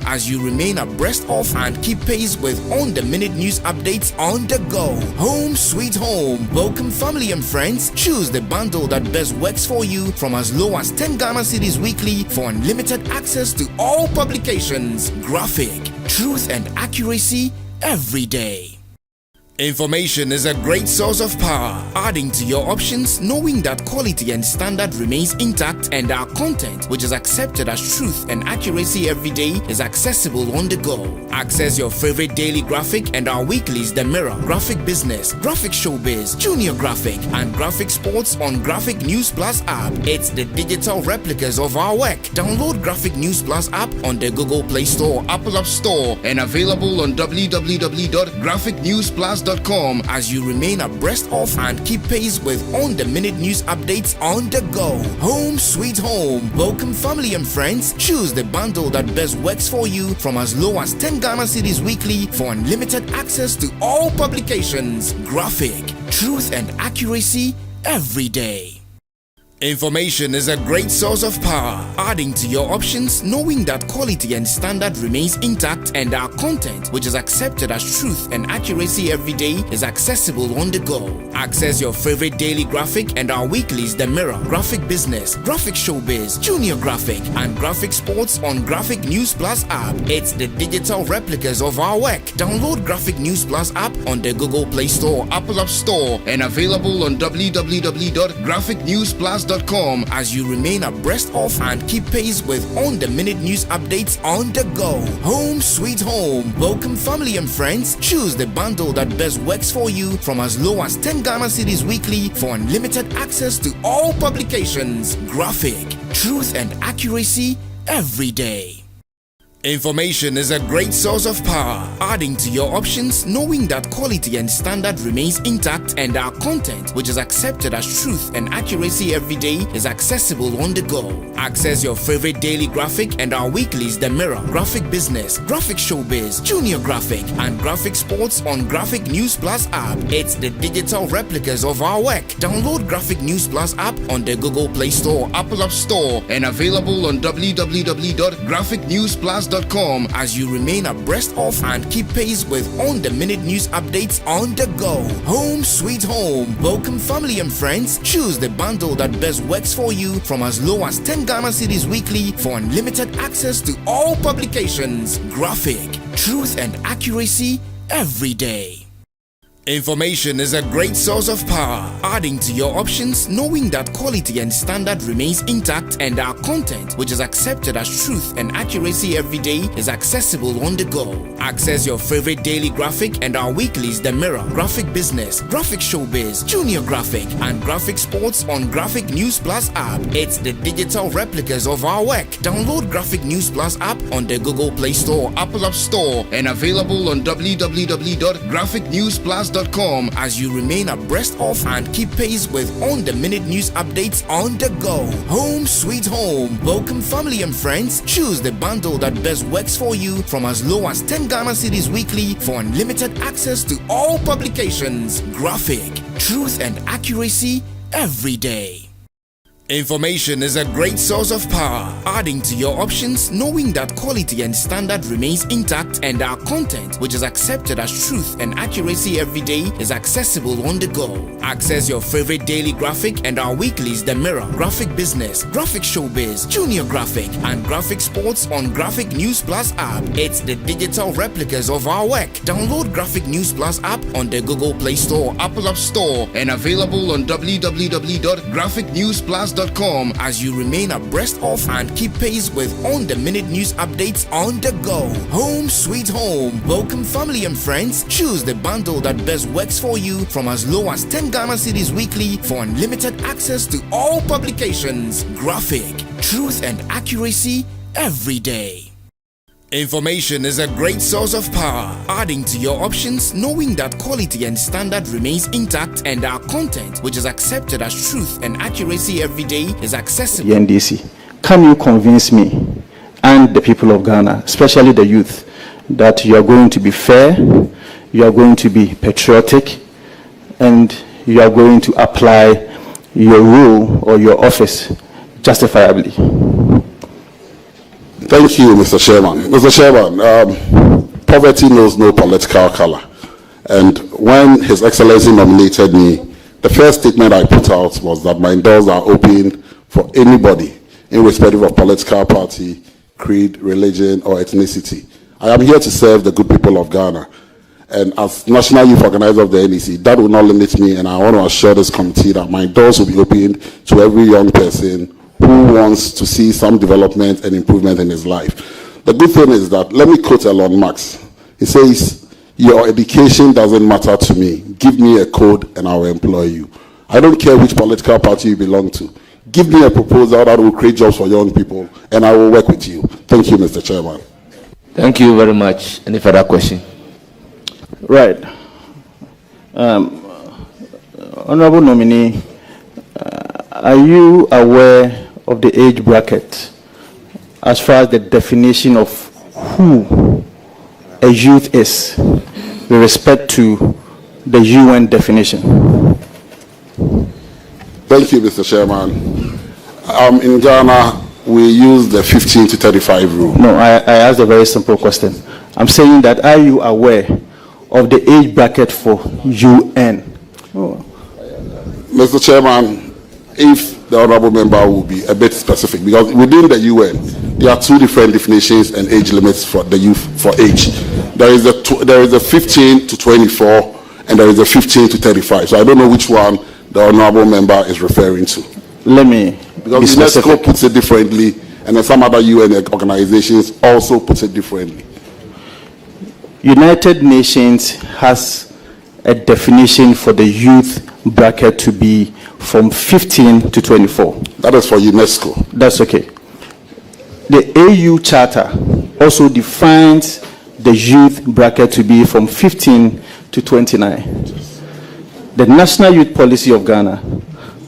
F: as you remain abreast of and keep pace with on-the-minute news updates on the go. Home sweet home. Welcome family and friends. Choose the bundle that best works for you from as low as 10 Ghana cedis weekly for unlimited access to all publications. Graphic, truth and accuracy every day. Information is a great source of power, adding to your options, knowing that quality and standard remains intact, and our content, which is accepted as truth and accuracy every day, is accessible on the go. Access your favorite daily graphic and our weeklies The Mirror, Graphic Business, Graphic Showbiz, Junior Graphic, and Graphic Sports on Graphic News Plus app. It's the digital replicas of our work. Download Graphic News Plus app on the Google Play Store, Apple App Store, and available on www.graphicnewsplus.com as you remain abreast of and keep pace with on-the-minute news updates on the go. Home sweet home. Welcome family and friends. Choose the bundle that best works for you from as low as 10 Ghana cedis weekly for unlimited access to all publications. Graphic, truth and accuracy every day. Information is a great source of power, adding to your options, knowing that quality and standard remains intact, and our content, which is accepted as truth and accuracy every day, is accessible on the go. Access your favorite daily graphic and our weeklies The Mirror, Graphic Business, Graphic Showbiz, Junior Graphic, and Graphic Sports on Graphic News Plus app. It's the digital replicas of our work. Download Graphic News Plus app on the Google Play Store, Apple App Store, and available on www.graphicnewsplus.com as you remain abreast of and keep pace with on-the-minute news updates on the go. Home sweet home. Welcome family and friends. Choose the bundle that best works for you from as low as 10 Ghana cedis weekly for unlimited access to all publications. Graphic, truth and accuracy every day. Information is a great source of power, adding to your options, knowing that quality and standard remains intact, and our content, which is accepted as truth and accuracy every day, is accessible on the go. Access your favorite daily graphic and our weeklies The Mirror, Graphic Business, Graphic Showbiz, Junior Graphic, and Graphic Sports on Graphic News Plus app. It's the digital replicas of our work. Download Graphic News Plus app on the Google Play Store, Apple App Store, and available on www.graphicnewsplus.com as you remain abreast of and keep pace with on-the-minute news updates on the go. Home sweet home. Welcome family and friends. Choose the bundle that best works for you from as low as 10 Ghana cedis weekly for unlimited access to all publications. Graphic, truth and accuracy every day. Information is a great source of power, adding to your options, knowing that quality and standard remains intact, and our content, which is accepted as truth and accuracy every day, is accessible on the go. Access your favorite daily graphic and our weeklies The Mirror, Graphic Business, Graphic Showbiz, Junior Graphic, and Graphic Sports on Graphic News Plus app. It's the digital replicas of our work. Download Graphic News Plus app on the Google Play Store, Apple App Store, and available on www.graphicnewsplus.com as you remain abreast of and keep pace with on-the-minute news updates on the go. Home sweet home. Welcome family and friends. Choose the bundle that best works for you from as low as 10 Ghana cedis weekly for unlimited access to all publications. Graphic, truth and accuracy every day. Information is a great source of power, adding to your options, knowing that quality and standard remains intact, and our content, which is accepted as truth and accuracy every day, is accessible on the go. Access your favorite daily graphic and our weeklies The Mirror, Graphic Business, Graphic Showbiz, Junior Graphic, and Graphic Sports on Graphic News Plus app. It's the digital replicas of our work. Download Graphic News Plus app on the Google Play Store, Apple App Store, and available on www.graphicnewsplus.com as you remain abreast of and keep pace with on-the-minute news updates on the go. Home sweet home. Welcome family and friends. Choose the bundle that best works for you from as low as 10 Ghana cedis weekly for unlimited access to all publications. Graphic, truth and accuracy every day. Information is a great source of power, adding to your options, knowing that quality and standard remains intact, and our content, which is accepted as truth and accuracy every day, is accessible.
K: NDC, can you convince me and the people of Ghana, especially the youth, that you are going to be fair, you are going to be patriotic, and you are going to apply your role or your office justifiably?
L: Thank you, Mr. Chairman. Mr. Chairman, poverty knows no political color. And when His Excellency nominated me, the first statement I put out was that my doors are open for anybody, irrespective of political party, creed, religion, or ethnicity. I am here to serve the good people of Ghana. And as National Youth Organizer of the NEC, that will not limit me, and I want to assure this committee that my doors will be opened to every young person who wants to see some development and improvement in his life. The good thing is that, let me quote Elon Musk. He says, "Your education doesn't matter to me. Give me a code and I will employ you." I don't care which political party you belong to. Give me a proposal that will create jobs for young people, and I will work with you. Thank you, Mr. Chairman.
C: Thank you very much. Any further question?
K: Right. Honorable nominee, are you aware of the age bracket as far as the definition of who a youth is with respect to the UN definition?
L: Thank you, Mr. Chairman. In Ghana, we use the 15 to 35 rule.
K: No, I asked a very simple question. I'm saying that, are you aware of the age bracket for UN? Oh.
L: Mr. Chairman, if the honorable member will be a bit specific, because within the UN, there are two different definitions and age limits for the youth for age. There is a 15 to 24, and there is a 15 to 35. So I don't know which one the honorable member is referring to.
K: Let me
L: because UNESCO puts it differently, and then some other UN organizations also put it differently.
K: United Nations has a definition for the youth bracket to be from 15 to 24.
L: That is for UNESCO.
K: That's okay. The AU Charter also defines the youth bracket to be from 15 to 29. The National Youth Policy of Ghana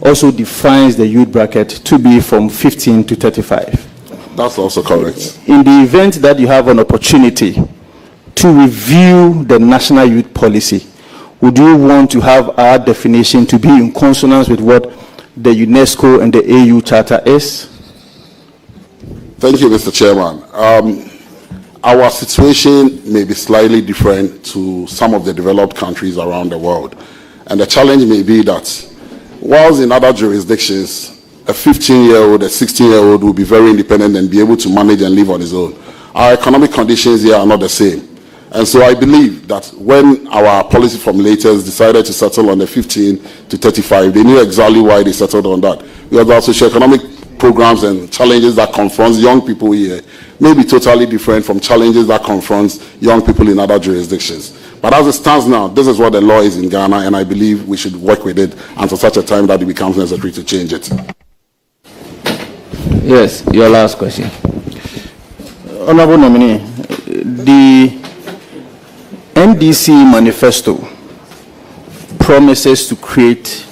K: also defines the youth bracket to be from 15 to 35.
L: That's also correct.
K: In the event that you have an opportunity to review the National Youth Policy, would you want to have our definition to be in consonance with what the UNESCO and the AU Charter is?
L: Thank you, Mr. Chairman. Our situation may be slightly different to some of the developed countries around the world. And the challenge may be that whilst in other jurisdictions, a 15-year-old, a 16-year-old will be very independent and be able to manage and live on his own, our economic conditions here are not the same. And so I believe that when our policy formulators decided to settle on the 15 to 35, they knew exactly why they settled on that. Because our socioeconomic programs and challenges that confront young people here may be totally different from challenges that confront young people in other jurisdictions. But as it stands now, this is what the law is in Ghana, and I believe we should work with it until such a time that it becomes necessary to change it.
C: Yes, your last question.
K: Honorable nominee, the NDC manifesto promises to create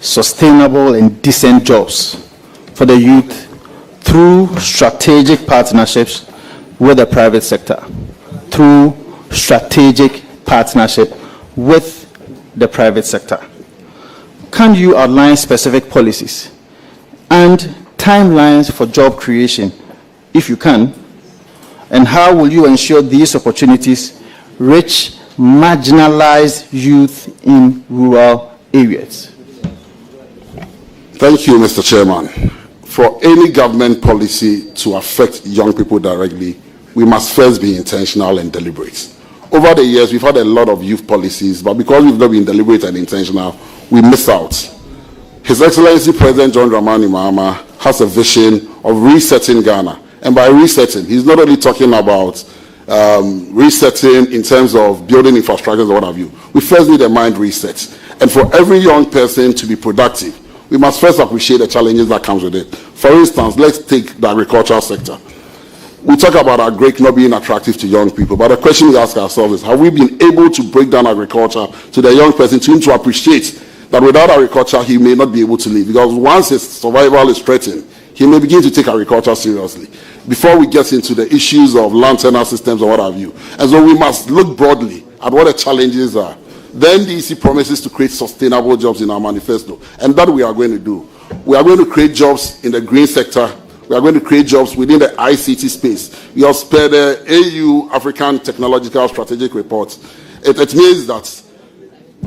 K: sustainable and decent jobs for the youth through strategic partnerships with the private sector, through strategic partnership with the private sector. Can you outline specific policies and timelines for job creation, if you can, and how will you ensure these opportunities reach marginalized youth in rural areas?
L: Thank you, Mr. Chairman. For any government policy to affect young people directly, we must first be intentional and deliberate. Over the years, we've had a lot of youth policies, but because we've not been deliberate and intentional, we miss out. His Excellency President John Dramani Mahama has a vision of resetting Ghana. And by resetting, he's not only talking about resetting in terms of building infrastructures or what have you. We first need a mind reset. And for every young person to be productive, we must first appreciate the challenges that comes with it. For instance, let's take the agricultural sector. We talk about our grape not being attractive to young people, but the question we ask ourselves is, have we been able to break down agriculture to the young person, to him to appreciate that without agriculture, he may not be able to live? Because once his survival is threatened, he may begin to take agriculture seriously before we get into the issues of land tenure systems or what have you. And so we must look broadly at what the challenges are. The NDC promises to create sustainable jobs in our manifesto, and that we are going to do. We are going to create jobs in the green sector. We are going to create jobs within the ICT space. We have spared the AU African Technological Strategic Report. It means that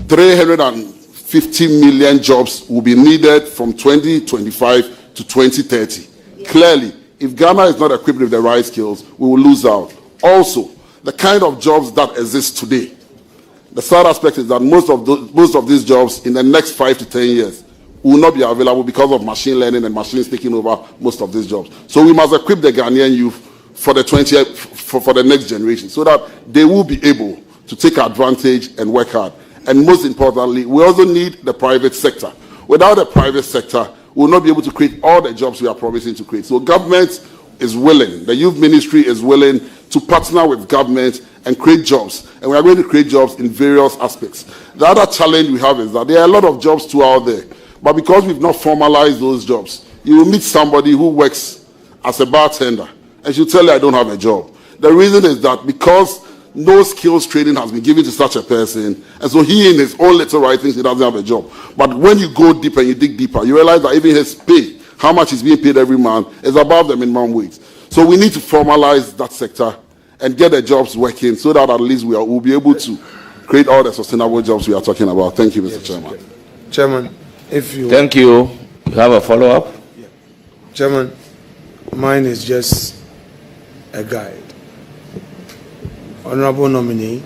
L: 350 million jobs will be needed from 2025 to 2030. Clearly, if Ghana is not equipped with the right skills, we will lose out. Also, the kind of jobs that exist today The sad aspect is that most of these jobs in the next 5 to 10 years will not be available because of machine learning and machines taking over most of these jobs. So we must equip the Ghanaian youth for the next generation so that they will be able to take advantage and work hard. And most importantly, we also need the private sector. Without the private sector, we will not be able to create all the jobs we are promising to create. So government is willing, the youth ministry is willing to partner with government and create jobs. And we are going to create jobs in various aspects. The other challenge we have is that there are a lot of jobs too out there. But because we've not formalized those jobs, you will meet somebody who works as a bartender and she'll tell you, I don't have a job. The reason is that because no skills training has been given to such a person, and so he in his own little right thinks he doesn't have a job. But when you go deeper and you dig deeper, you realize that even his pay, how much is being paid every month, is above the minimum wage. So we need to formalize that sector and get the jobs working so that at least we'll be able to create all the sustainable jobs we are talking about. Thank you, Mr. Chairman.
G: Chairman, if you...
C: Thank you. You have a follow-up?
G: Yeah. Chairman, mine is just a guide. Honorable nominee,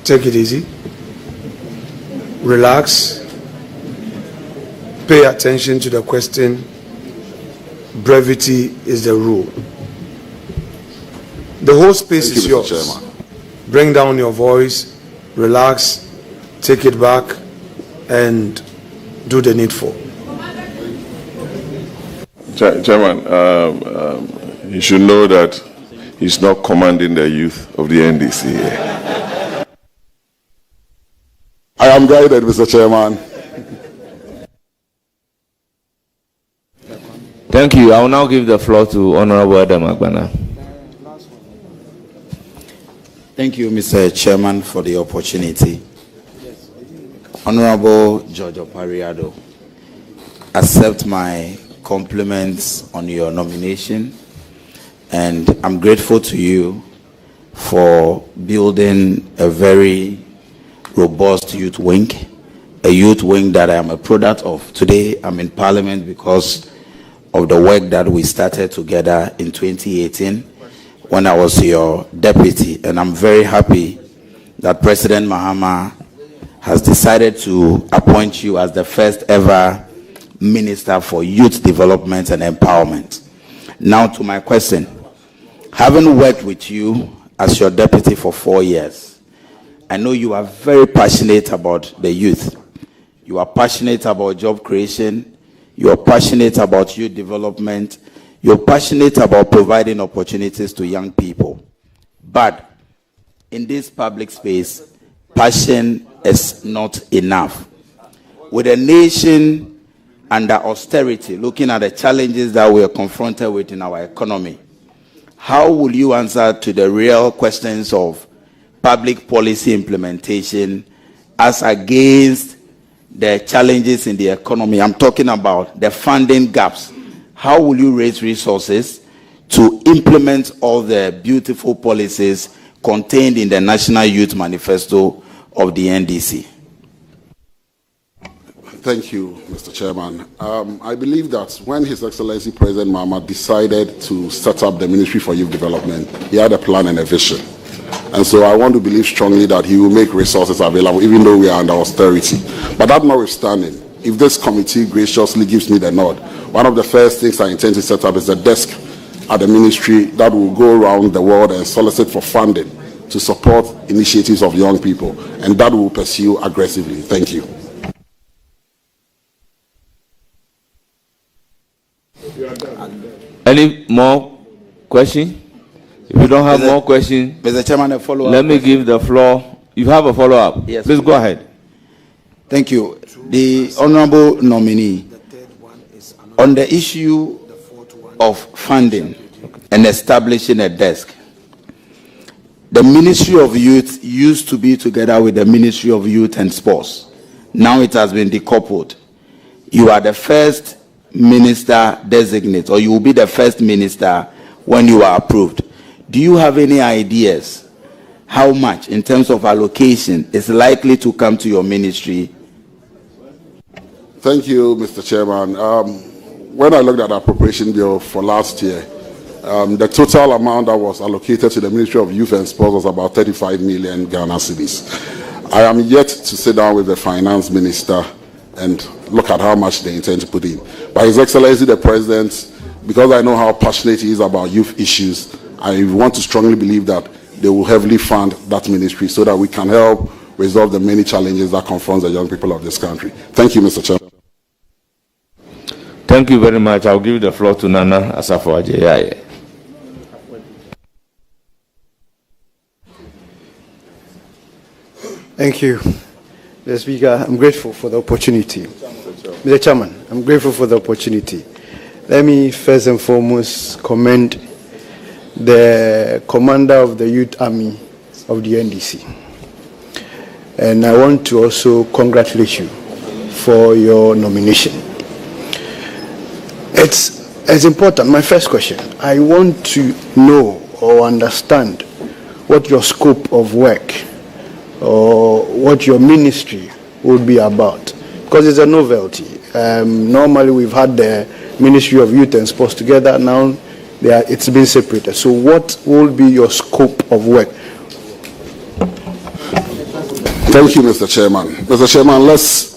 G: take it easy, relax, pay attention to the question. Brevity is the rule. The whole space is yours. Chairman. Bring down your voice, relax, take it back, and do the needful.
D: Chairman, you should know that he's not commanding the youth of the NDC here.
L: I am guided, Mr. Chairman.
C: Thank you. I will now give the floor to Honorable Adam Agbana.
J: Thank you, Mr. Chairman, for the opportunity. Honorable George Opariado, accept my compliments on your nomination, and I'm grateful to you for building a very robust youth wing, a youth wing that I am a product of. Today, I'm in Parliament because of the work that we started together in 2018 when I was your deputy, and I'm very happy that President Mahama has decided to appoint you as the first ever Minister for Youth Development and Empowerment. Now to my question. Having worked with you as your deputy for 4 years, I know you are very passionate about the youth. You are passionate about job creation. You are passionate about youth development. You're passionate about providing opportunities to young people. But in this public space, passion is not enough. With a nation under austerity, looking at the challenges that we are confronted with in our economy, how will you answer to the real questions of public policy implementation as against the challenges in the economy? I'm talking about the funding gaps. How will you raise resources to implement all the beautiful policies contained in the National Youth Manifesto of the NDC?
L: Thank you, Mr. Chairman. I believe that when His Excellency President Mahama decided to set up the Ministry for Youth Development, he had a plan and a vision. And so I want to believe strongly that he will make resources available, even though we are under austerity. But that notwithstanding, if this committee graciously gives me the nod, one of the first things I intend to set up is a desk at the ministry that will go around the world and solicit for funding to support initiatives of young people, and that will pursue aggressively. Thank you.
C: Any more question? If you don't have more question,
J: Mr. Chairman, a follow-up.
C: Let me give the floor. You have a follow-up.
J: Yes.
C: Please go ahead.
J: Thank you. The honorable nominee, on the issue of funding and establishing a desk, the Ministry of Youth used to be together with the Ministry of Youth and Sports. Now it has been decoupled. You are the first minister designate, or you will be the first minister when you are approved. Do you have any ideas how much in terms of allocation is likely to come to your ministry?
L: Thank you, Mr. Chairman. When I looked at the appropriation bill for last year, The total amount that was allocated to the Ministry of Youth and Sports was about 35 million Ghana cedis. I am yet to sit down with the finance minister and look at how much they intend to put in. But His Excellency the President, because I know how passionate he is about youth issues, I want to strongly believe that they will heavily fund that ministry so that we can help resolve the many challenges that confront the young people of this country. Thank you, Mr. Chairman.
C: Thank you very much. I'll give the floor to Nana Asafo Adjei.
K: Thank you, Mr. Speaker. I'm grateful for the opportunity. Mr. Chairman, I'm grateful for the opportunity. Let me first and foremost commend the commander of the Youth Army of the NDC. And I want to also congratulate you for your nomination. It's important. My first question, I want to know or understand what your scope of work or what your ministry would be about, because it's a novelty. Normally we've had the Ministry of Youth and Sports together. Now it's been separated. So what will be your scope of work?
L: Thank you, Mr. Chairman. Mr. Chairman, let's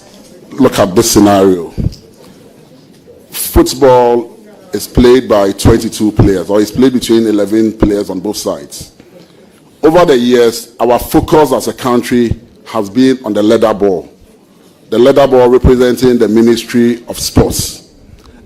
L: look at this scenario. Football is played by 22 players, or it's played between 11 players on both sides. Over the years, our focus as a country has been on the leather ball. The leather ball representing the Ministry of Sports.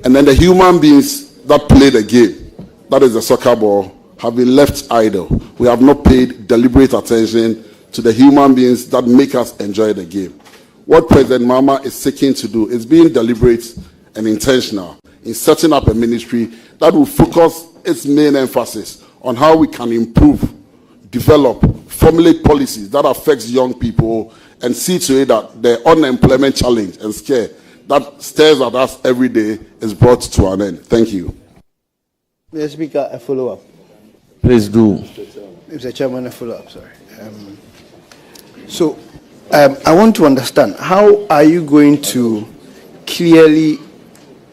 L: And then the human beings that play the game, that is the soccer ball, have been left idle. We have not paid deliberate attention to the human beings that make us enjoy the game. What President Mahama is seeking to do is being deliberate and intentional in setting up a ministry that will focus its main emphasis on how we can improve, develop, formulate policies that affects young people and see to it that the unemployment challenge and scare that stares at us every day is brought to an end. Thank you.
K: Mr. Speaker, a follow-up.
C: Please do.
K: Mr. Chairman, a follow-up, sorry. I want to understand, how are you going to clearly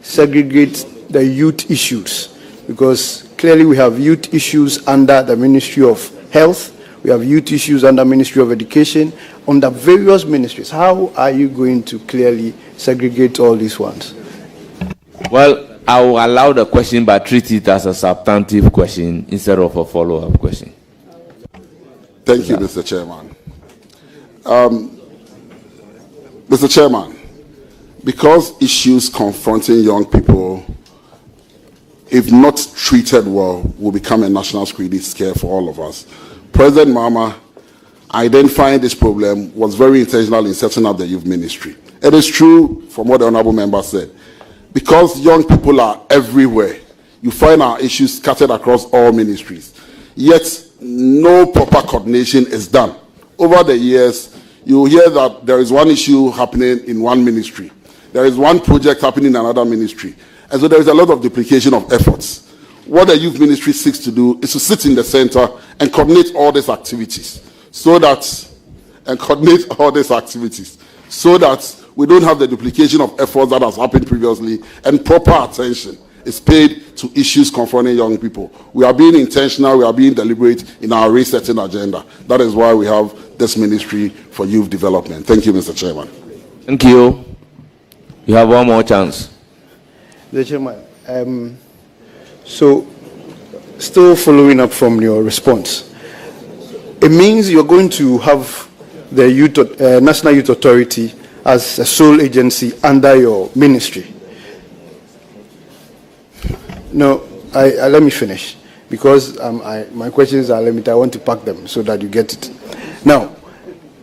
K: segregate the youth issues? Because clearly we have youth issues under the Ministry of Health, we have youth issues under Ministry of Education, under various ministries. How are you going to clearly segregate all these ones?
C: Well, I will allow the question, but treat it as a substantive question instead of a follow-up question.
L: Thank you, Mr. Chairman. Mr. Chairman, because issues confronting young people, if not treated well, will become a national security scare for all of us. President Mahama, identifying this problem, was very intentional in setting up the youth ministry. It is true, from what the honorable member said, because young people are everywhere, you find our issues scattered across all ministries, yet no proper coordination is done. Over the years, you hear that there is one issue happening in one ministry, there is one project happening in another ministry, and so there is a lot of duplication of efforts. What the youth ministry seeks to do is to sit in the center and coordinate all these activities so that we don't have the duplication of efforts that has happened previously, and proper attention is paid to issues confronting young people. We are being intentional, we are being deliberate in our resetting agenda. That is why we have this Ministry for Youth Development. Thank you, Mr. Chairman.
C: Thank you. You have one more chance.
K: Mr. Chairman, so still following up from your response, it means you're going to have the National Youth Authority as a sole agency under your ministry. No, let me finish, because my questions are limited. I want to pack them so that you get it. Now,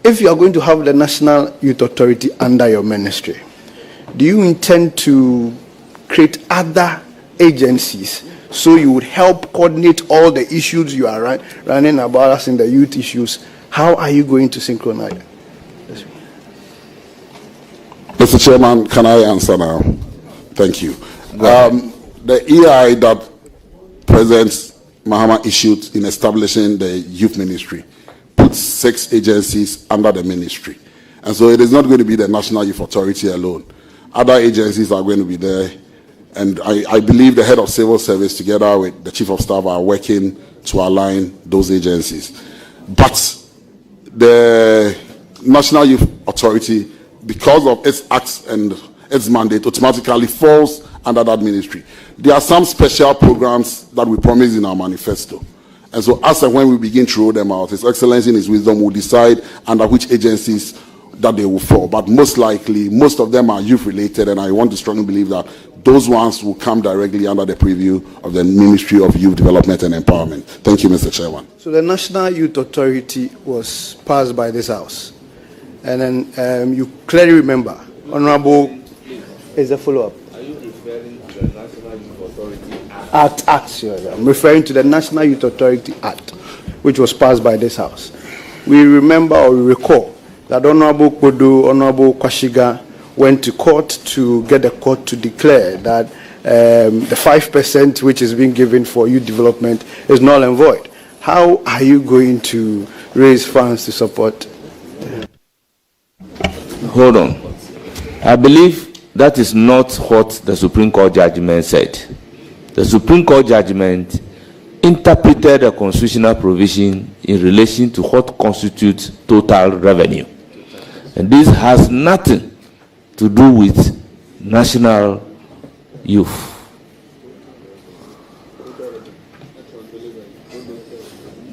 K: if you are going to have the National Youth Authority under your ministry, do you intend to create other agencies so you would help coordinate all the issues you are running about us in the youth issues? How are you going to synchronize?
L: Mr. Chairman, can I answer now? Thank you. The EI that President Mahama issued in establishing the youth ministry puts 6 agencies under the ministry. And so it is not going to be the National Youth Authority alone. Other agencies are going to be there. And I believe the head of civil service together with the chief of staff are working to align those agencies. But the National Youth Authority, because of its acts and its mandate, automatically falls under that ministry. There are some special programs that we promise in our manifesto. And so as and when we begin to roll them out, His Excellency in His wisdom will decide under which agencies that they will fall. But most likely, most of them are youth-related, and I want to strongly believe that those ones will come directly under the purview of the Ministry of Youth Development and Empowerment. Thank you, Mr. Chairman.
M: So the National Youth Authority was passed by this House. And then you clearly remember, Honorable, is a follow-up.
C: Are you referring to the National Youth Authority
M: Act, sure. I'm referring to the National Youth Authority Act, which was passed by this House. We remember or we recall that Honorable Kodo, Honorable Kwashiga went to court to get the court to declare that the 5% which is being given for youth development is null and void. How are you going to raise funds to support?
C: Hold on. I believe that is not what the Supreme Court judgment said. The Supreme Court judgment interpreted a constitutional provision in relation to what constitutes total revenue. And this has nothing to do with national youth.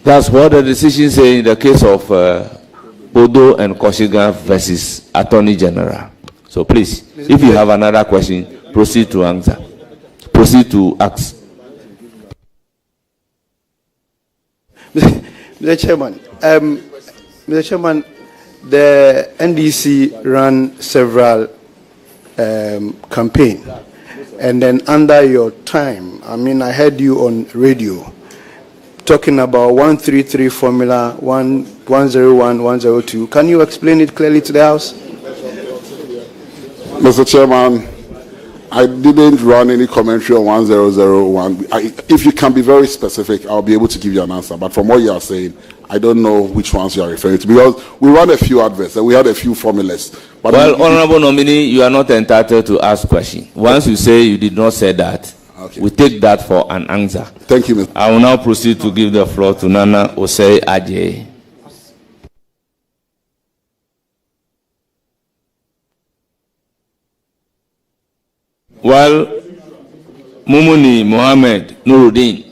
C: That's what the decision says in the case of Odo and Koshiga versus Attorney General. So please, if you have another question, proceed to answer. Proceed to ask.
M: Mr. Chairman, the NDC ran several campaigns, and then under your time, I mean, I heard you on radio talking about 133 formula, 101, 102. Can you explain it clearly to the House?
L: Mr. Chairman, I didn't run any commentary on 1001. If you can be very specific, I'll be able to give you an answer. But from what you are saying, I don't know which ones you are referring to, because we ran a few adverts and we had a few formulas. But
C: well, Honorable Nominee, you are not entitled to ask questions. Once you say you did not say that, okay, we take that for an answer.
L: Thank you, Mr.
C: I will now proceed to give the floor to Nana Osei Adjei. Well, Mumuni Mohammed Nuruddin.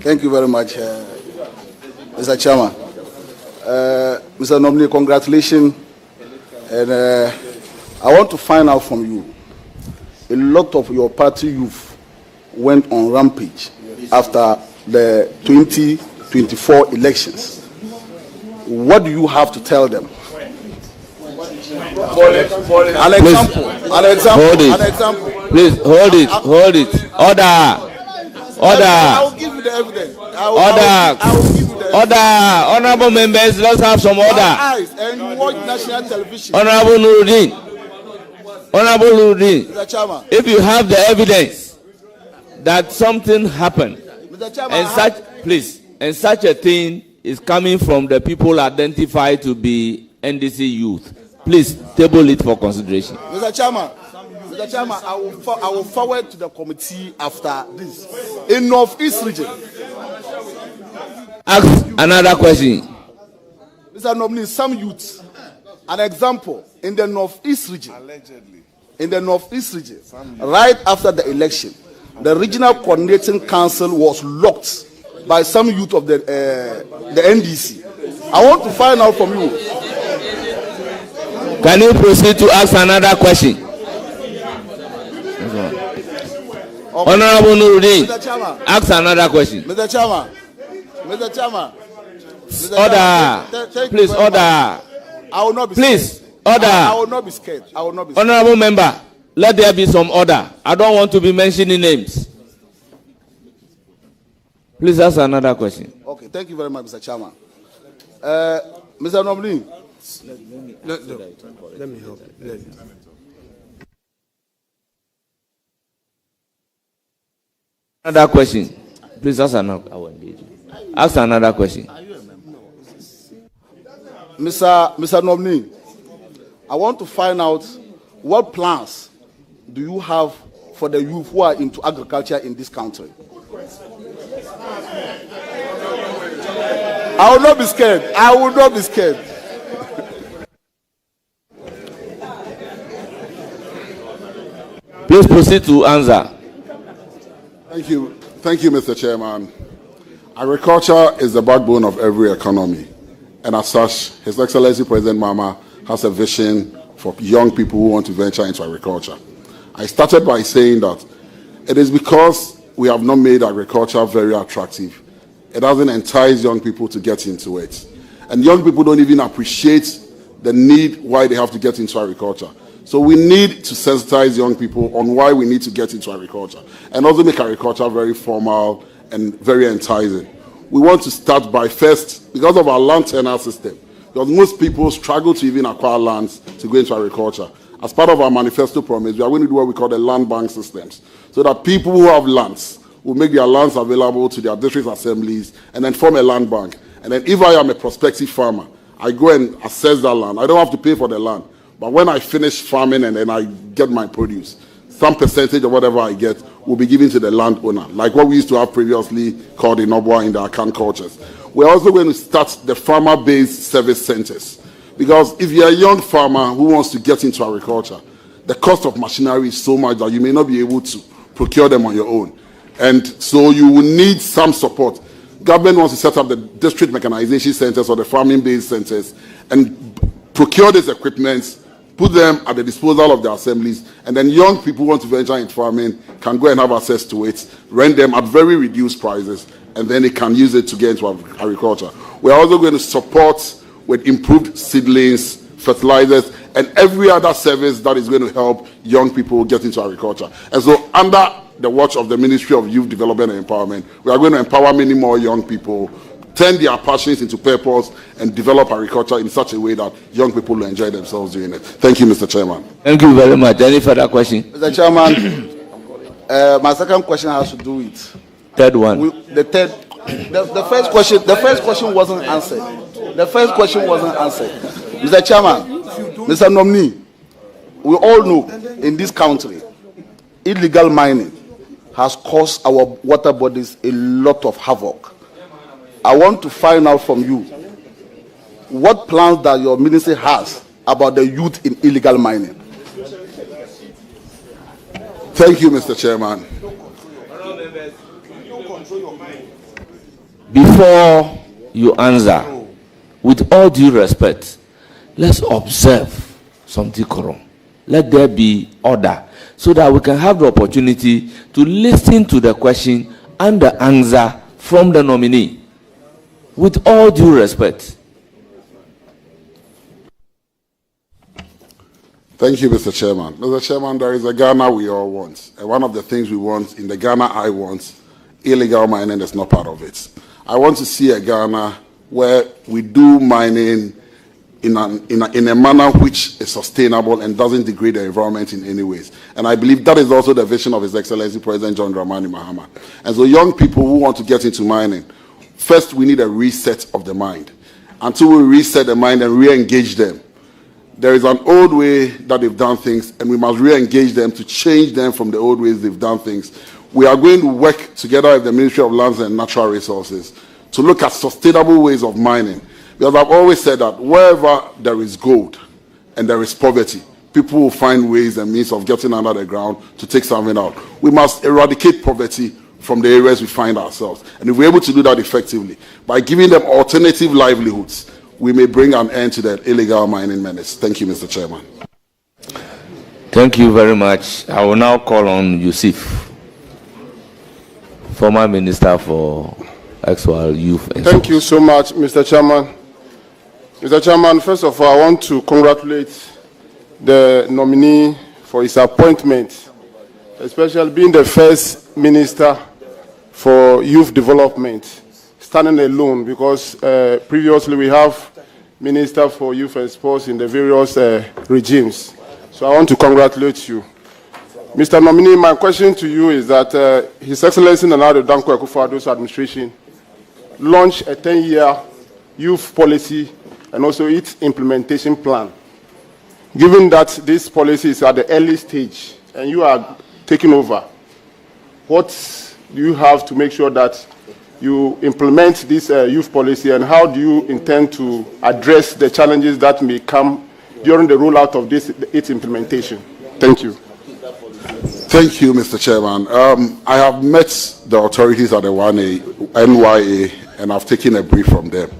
N: Thank you very much, Mr. Chairman. Mr. Nominee, congratulations. And I want to find out from you, a lot of your party youth went on rampage after the 2024 elections. What do you have to tell them? An example.
C: Please, hold it. Order.
N: I will give you the evidence.
C: Order. Honorable members, let's have some order.
N: And you watch national television.
C: Honorable Nuruddin.
N: Mr. Chairman.
C: If you have the evidence that something happened,
N: Mr. Chairman,
C: and such a thing is coming from the people identified to be NDC youth, please table it for consideration.
N: Mr. Chairman, I will forward to the committee after this. In North-East region.
C: Ask another question.
N: Mr. Nominee, some youths, an example, in the North-East region. Allegedly. In the North-East region, right after the election, the Regional Coordinating Council was locked by some youth of the NDC. I want to find out from you.
C: Can you proceed to ask another question? Okay. Honorable Nuruddin, ask another question.
N: Mr. Chairman.
C: Order. Please, order.
N: I will not be
C: Please,
N: order.
C: I
N: will not be scared.
C: Honorable member, let there be some order. I don't want to be mentioning names. Please ask another question.
N: Okay, thank you very much, Mr. Chairman. Mr. Nominee.
G: Let me help you.
C: Another question. Please ask another. I will engage you. Ask another question.
N: Mr. Nominee, I want to find out what plans do you have for the youth who are into agriculture in this country? I will not be scared. I will not be scared.
C: Please proceed to answer.
L: Thank you. Thank you, Mr. Chairman. Agriculture is the backbone of every economy. And as such, His Excellency President Mama has a vision for young people who want to venture into agriculture. I started by saying that it is because we have not made agriculture very attractive. It doesn't entice young people to get into it. And young people don't even appreciate the need why they have to get into agriculture. So we need to sensitize young people on why we need to get into agriculture and also make agriculture very formal and very enticing. We want to start by first, because of our land tenure system, because most people struggle to even acquire lands to go into agriculture. As part of our manifesto promise, we are going to do what we call the land bank systems, so that people who have lands will make their lands available to their district assemblies and then form a land bank. And then if I am a prospective farmer, I go and assess that land. I don't have to pay for the land. But when I finish farming and then I get my produce, some percentage of whatever I get will be given to the landowner, like what we used to have previously called Inobwa in the Akan cultures. We're also going to start the farmer-based service centers. Because if you're a young farmer who wants to get into agriculture, the cost of machinery is so much that you may not be able to procure them on your own. And so you will need some support. Government wants to set up the district mechanization centers or the farming-based centers and procure these equipments, put them at the disposal of the assemblies, and then young people who want to venture into farming can go and have access to it, rent them at very reduced prices, and then they can use it to get into agriculture. We're also going to support with improved seedlings, fertilizers, and every other service that is going to help young people get into agriculture. And so under the watch of the Ministry of Youth Development and Empowerment, we are going to empower many more young people, turn their passions into purpose, and develop agriculture in such a way that young people will enjoy themselves doing it. Thank you, Mr. Chairman.
C: Thank you very much. Any further question?
N: Mr. Chairman, my second question has to do with
C: third one.
N: The first question wasn't answered. The first question wasn't answered. Mr. Chairman, Mr. Nominee, we all know in this country, illegal mining has caused our water bodies a lot of havoc. I want to find out from you what plans that your ministry has about the youth in illegal mining.
L: Thank you, Mr. Chairman.
C: Before you answer, with all due respect, let's observe some decorum. Let there be order so that we can have the opportunity to listen to the question and the answer from the nominee. With all due respect.
L: Thank you, Mr. Chairman. Mr. Chairman, there is a Ghana we all want. And one of the things we want in the Ghana I want, illegal mining is not part of it. I want to see a Ghana where we do mining in a manner which is sustainable and doesn't degrade the environment in any ways. And I believe that is also the vision of His Excellency President John Dramani Mahama. And so young people who want to get into mining, first, we need a reset of the mind. Until we reset the mind and re-engage them, there is an old way that they've done things, and we must re-engage them to change them from the old ways they've done things. We are going to work together with the Ministry of Lands and Natural Resources to look at sustainable ways of mining. Because I've always said that wherever there is gold and there is poverty, people will find ways and means of getting under the ground to take something out. We must eradicate poverty from the areas we find ourselves. And if we're able to do that effectively, by giving them alternative livelihoods, we may bring an end to the illegal mining menace. Thank you, Mr. Chairman.
C: Thank you very much. I will now call on Yusuf, former Minister for Actual Youth and
O: Thank you so much, Mr. Chairman. Mr. Chairman, first of all, I want to congratulate the nominee for his appointment, especially being the first minister for youth development, standing alone, because previously we have Minister for Youth and Sports in the various regimes. So I want to congratulate you. Mr. Nominee, my question to you is that His Excellency Nana Addo Dankwa Akufo-Addo's administration launched a 10-year youth policy and also its implementation plan. Given that this policy is at the early stage and you are taking over, what do you have to make sure that you implement this youth policy, and how do you intend to address the challenges that may come during the rollout of its implementation? Thank you.
L: Thank you, Mr. Chairman. I have met the authorities at the NYA, and I've taken a brief from them.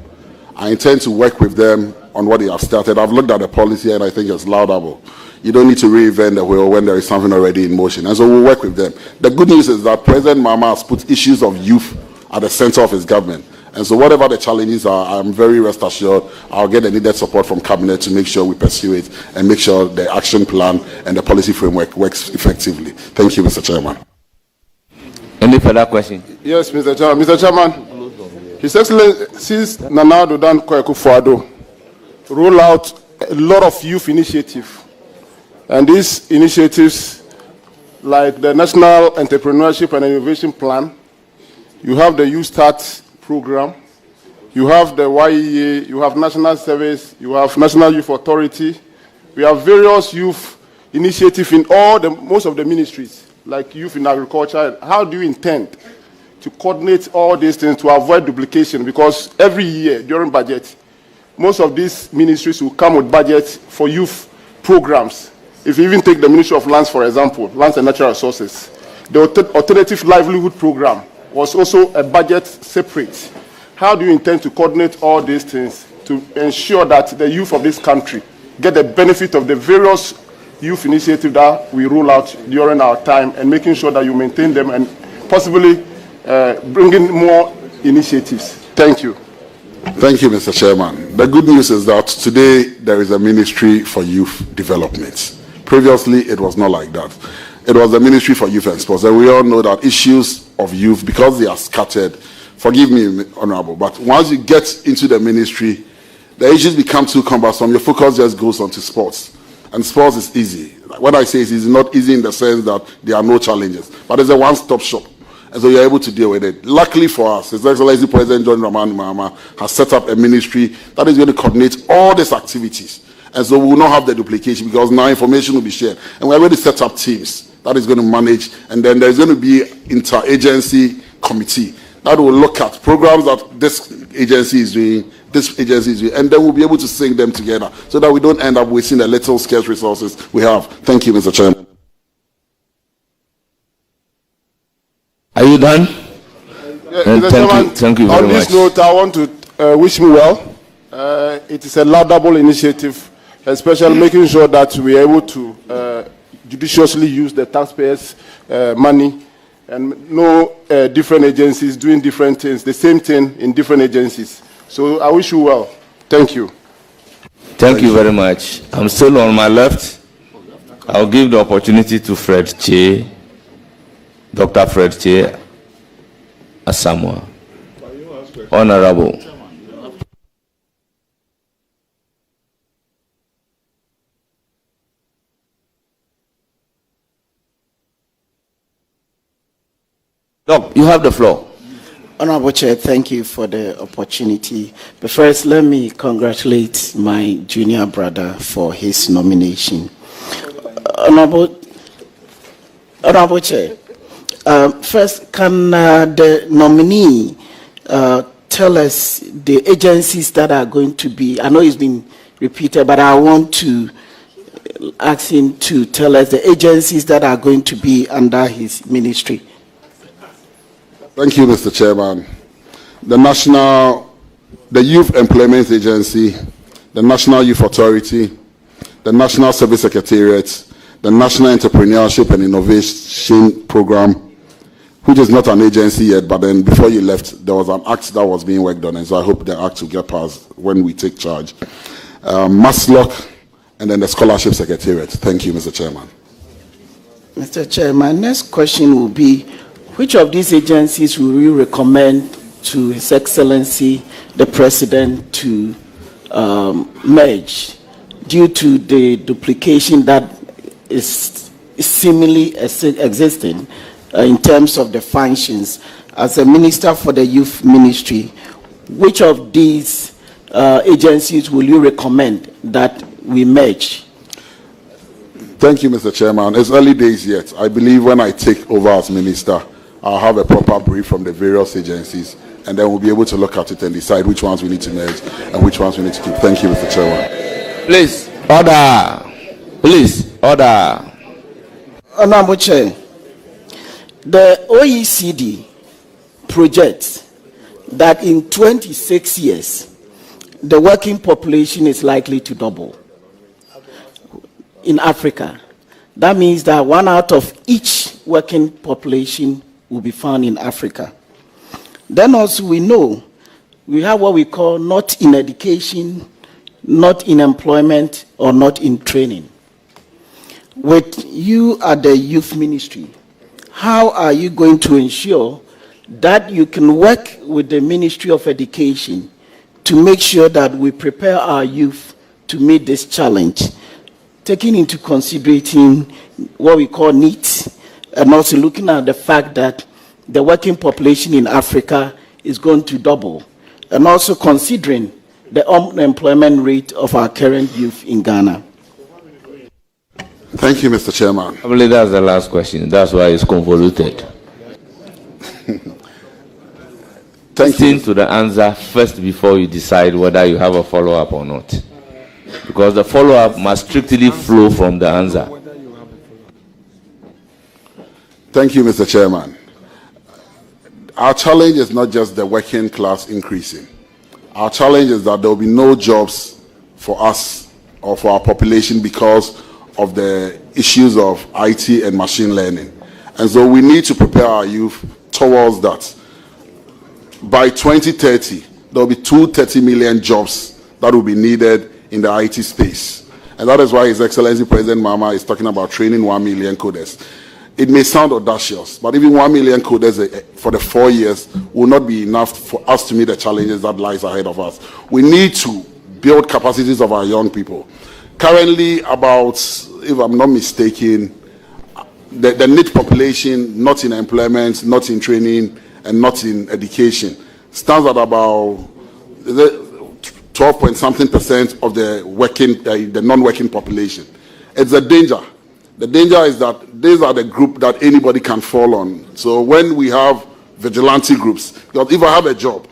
L: I intend to work with them on what they have started. I've looked at the policy, and I think it's laudable. You don't need to reinvent the wheel when there is something already in motion. And so we'll work with them. The good news is that President Mahama has put issues of youth at the center of his government. And so whatever the challenges are, I'm very rest assured I'll get the needed support from Cabinet to make sure we pursue it and make sure the action plan and the policy framework works effectively. Thank you, Mr. Chairman.
C: Any further question?
O: Yes, Mr. Chairman. Mr. Chairman, His Excellency Nana Addo Dankwa Akufo-Addo roll out a lot of youth initiatives. And these initiatives, like the National Entrepreneurship and Innovation Plan, you have the Youth Start program, you have the YEA, you have National Service, you have National Youth Authority. We have various youth initiatives in most of the ministries, like youth in agriculture. How do you intend to coordinate all these things to avoid duplication? Because every year during budget, most of these ministries will come with budgets for youth programs. If you even take the Ministry of Lands, for example, Lands and Natural Resources, the Alternative Livelihood Program was also a budget separate. How do you intend to coordinate all these things to ensure that the youth of this country get the benefit of the various youth initiatives that we roll out during our time, and making sure that you maintain them and possibly bring in more initiatives? Thank you.
L: Thank you, Mr. Chairman. The good news is that today there is a Ministry for Youth Development. Previously, it was not like that. It was the Ministry for Youth and Sports. And we all know that issues of youth, because they are scattered, forgive me, Honorable, but once you get into the ministry, the issues become too cumbersome. Your focus just goes on to sports. And sports is easy. When I say it's easy, not easy in the sense that there are no challenges, but it's a one-stop shop. And so you're able to deal with it. Luckily for us, His Excellency President John Dramani Mahama has set up a ministry that is going to coordinate all these activities. And so we will not have the duplication, because now information will be shared. And we're going to set up teams that is going to manage. And then there's going to be interagency committee that will look at programs that this agency is doing, and then we'll be able to sync them together so that we don't end up wasting the little scarce resources we have. Thank you, Mr. Chairman.
C: Are you done? Thank you very much.
O: On this note, I want to wish me well. It is a laudable initiative, especially making sure that we are able to judiciously use the taxpayers' money, and no different agencies doing different things, the same thing in different agencies. So I wish you well. Thank you.
C: Thank you very much. I'm still on my left. I'll give the opportunity to Fred Che, Dr. Fred Che Asamoah. Honorable. Doc, you have the floor.
P: Honorable Chair, thank you for the opportunity. But first, let me congratulate my junior brother for his nomination. Honorable Chair, first, can the nominee tell us the agencies that are going to be, I know it's been repeated, but I want to ask him to tell us the agencies that are going to be under his ministry.
L: Thank you, Mr. Chairman. The Youth Employment Agency, the National Youth Authority, the National Service Secretariat, the National Entrepreneurship and Innovation Program, which is not an agency yet, but then before you left, there was an act that was being worked on, and so I hope the act will get passed when we take charge. MASLOC, and then the Scholarship Secretariat. Thank you, Mr. Chairman.
P: Mr. Chair, my next question will be, which of these agencies will you recommend to His Excellency the President to merge due to the duplication that is seemingly existing in terms of the functions. As a minister for the youth ministry, which of these agencies will you recommend that we merge?
L: Thank you, Mr. Chairman. It's early days yet. I believe when I take over as minister, I'll have a proper brief from the various agencies, and then we'll be able to look at it and decide which ones we need to merge and which ones we need to keep. Thank you, Mr. Chairman.
C: Please, order. Please, order.
P: Honorable Chair, the OECD projects that in 26 years, the working population is likely to double in Africa. That means that 1 out of each working population will be found in Africa. Then also we know we have what we call not in education, not in employment, or not in training. With you at the youth ministry, how are you going to ensure that you can work with the Ministry of Education to make sure that we prepare our youth to meet this challenge, taking into consideration what we call needs, and also looking at the fact that the working population in Africa is going to double, and also considering the unemployment rate of our current youth in Ghana?
L: Thank you, Mr. Chairman.
C: I believe that's the last question. That's why it's convoluted. Listen to the answer first before you decide whether you have a follow-up or not. Because the follow-up must strictly flow from the answer.
L: Thank you, Mr. Chairman. Our challenge is not just the working class increasing. Our challenge is that there will be no jobs for us or for our population because of the issues of IT and machine learning. And so we need to prepare our youth towards that. By 2030, there will be 230 million jobs that will be needed in the IT space. And that is why His Excellency President Mahama is talking about training 1 million coders. It may sound audacious, but even 1 million coders for the 4 years will not be enough for us to meet the challenges that lies ahead of us. We need to build capacities of our young people. Currently, about, if I'm not mistaken, the net population, not in employment, not in training, and not in education, stands at about 12-point-something% of the working, the non-working population. It's a danger. The danger is that these are the group that anybody can fall on. So when we have vigilante groups, because if I have a job,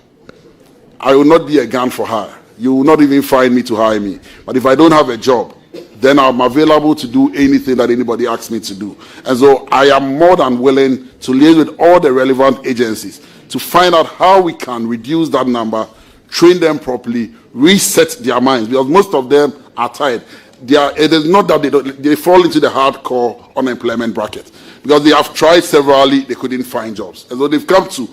L: I will not be a gun for hire. You will not even find me to hire me. But if I don't have a job, then I'm available to do anything that anybody asks me to do. And so I am more than willing to liaise with all the relevant agencies to find out how we can reduce that number, train them properly, reset their minds, because most of them are tired. It is not that they fall into the hardcore unemployment bracket, because they have tried severally, they couldn't find jobs. And so they've come to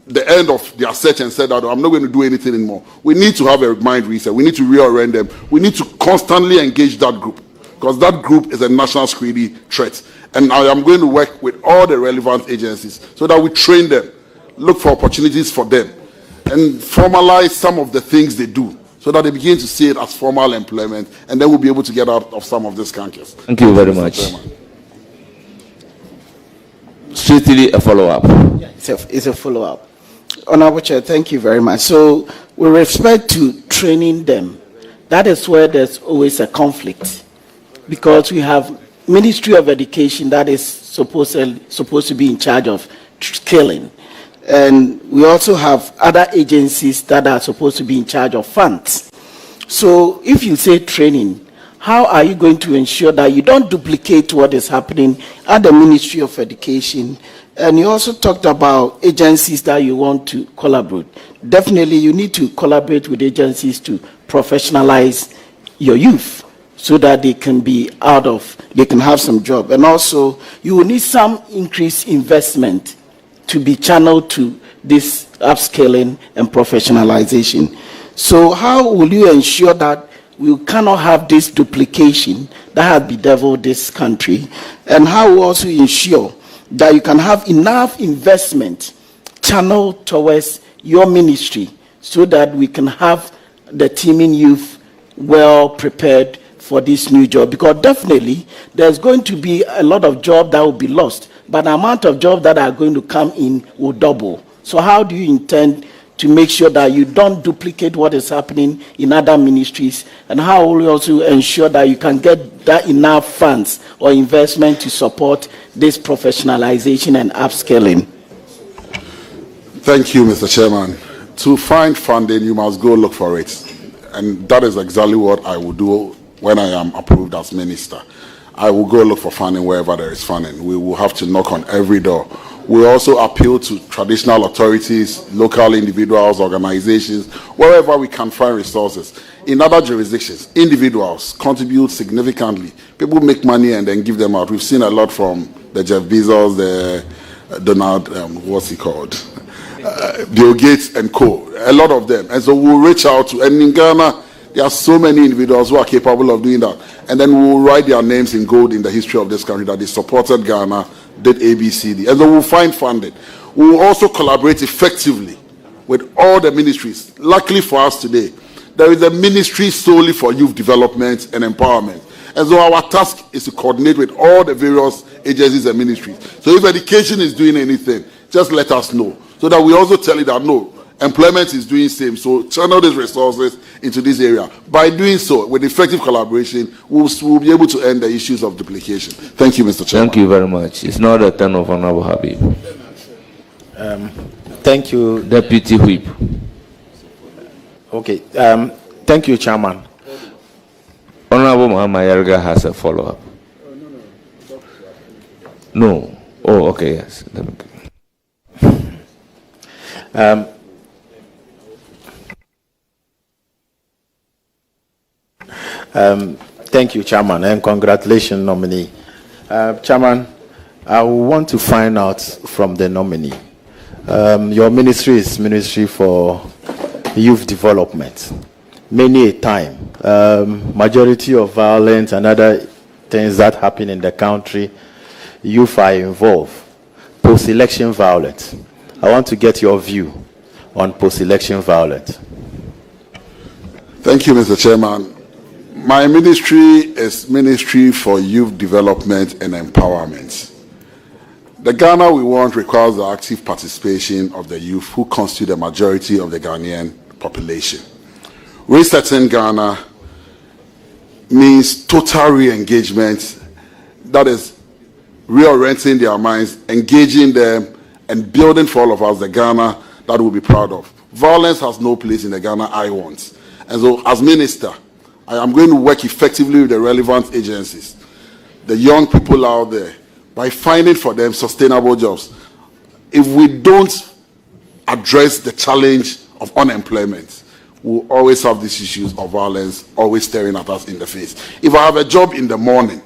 L: the end of their search and said that I'm not going to do anything anymore. We need to have a mind reset. We need to reorient them. We need to constantly engage that group, because that group is a national security threat. And I am going to work with all the relevant agencies so that we train them, look for opportunities for them, and formalize some of the things they do so that they begin to see it as formal employment, and then we'll be able to get out of some of these cankers.
C: Thank you very much. Strictly a follow-up.
P: Yeah, it's a follow-up. Honorable Chair, thank you very much. So, with respect to training them, that is where there's always a conflict, because we have Ministry of Education that is supposed to be in charge of skilling, and we also have other agencies that are supposed to be in charge of funds. So, if you say training, how are you going to ensure that you don't duplicate what is happening at the Ministry of Education? And you also talked about agencies that you want to collaborate. Definitely, you need to collaborate with agencies to professionalize your youth so that they can have some job. And also, you will need some increased investment to be channeled to this upscaling and professionalization. So how will you ensure that we cannot have this duplication that has bedeviled this country? And how will you also ensure that you can have enough investment channeled towards your ministry so that we can have the teaming youth well prepared for this new job? Because definitely there's going to be a lot of jobs that will be lost, but the amount of jobs that are going to come in will double. So how do you intend to make sure that you don't duplicate what is happening in other ministries? And how will you also ensure that you can get that enough funds or investment to support this professionalization and upskilling?
L: Thank you, Mr. Chairman. To find funding, you must go look for it. And that is exactly what I will do when I am approved as minister. I will go look for funding wherever there is funding. We will have to knock on every door. We also appeal to traditional authorities, local individuals, organizations, wherever we can find resources. In other jurisdictions, individuals contribute significantly. People make money and then give them out. We've seen a lot from the Jeff Bezos, the Donald, what's he called? Bill Gates and co. A lot of them. And so we'll reach out to, and in Ghana, there are so many individuals who are capable of doing that. And then we'll write their names in gold in the history of this country that they supported Ghana, did ABCD. And so we'll find funding. We will also collaborate effectively with all the ministries. Luckily for us today, there is a ministry solely for youth development and empowerment. And so our task is to coordinate with all the various agencies and ministries. So if education is doing anything, just let us know, so that we also tell you that no, employment is doing the same. So channel these resources into this area. By doing so, with effective collaboration, we'll be able to end the issues of duplication. Thank you, Mr. Chairman.
C: Thank you very much. It's not a turn of Honorable Habib.
Q: Thank you,
C: Deputy Whip.
Q: Okay. Thank you, Chairman.
C: Honorable Muhammad Yarga has a follow-up. No. Oh, okay, yes.
Q: Thank you, Chairman, and congratulations, nominee. Chairman, I want to find out from the nominee. Your ministry is Ministry for Youth Development. Many a time, majority of violence and other things that happen in the country, youth are involved. Post-election violence. I want to get your view on post-election violence.
L: Thank you, Mr. Chairman. My ministry is Ministry for Youth Development and Empowerment. The Ghana we want requires the active participation of the youth who constitute the majority of the Ghanaian population. Resetting Ghana means total re-engagement, that is reorienting their minds, engaging them, and building for all of us the Ghana that we'll be proud of. Violence has no place in the Ghana I want. And so as minister, I am going to work effectively with the relevant agencies, the young people out there, by finding for them sustainable jobs. If we don't address the challenge of unemployment, we'll always have these issues of violence always staring at us in the face. If I have a job in the morning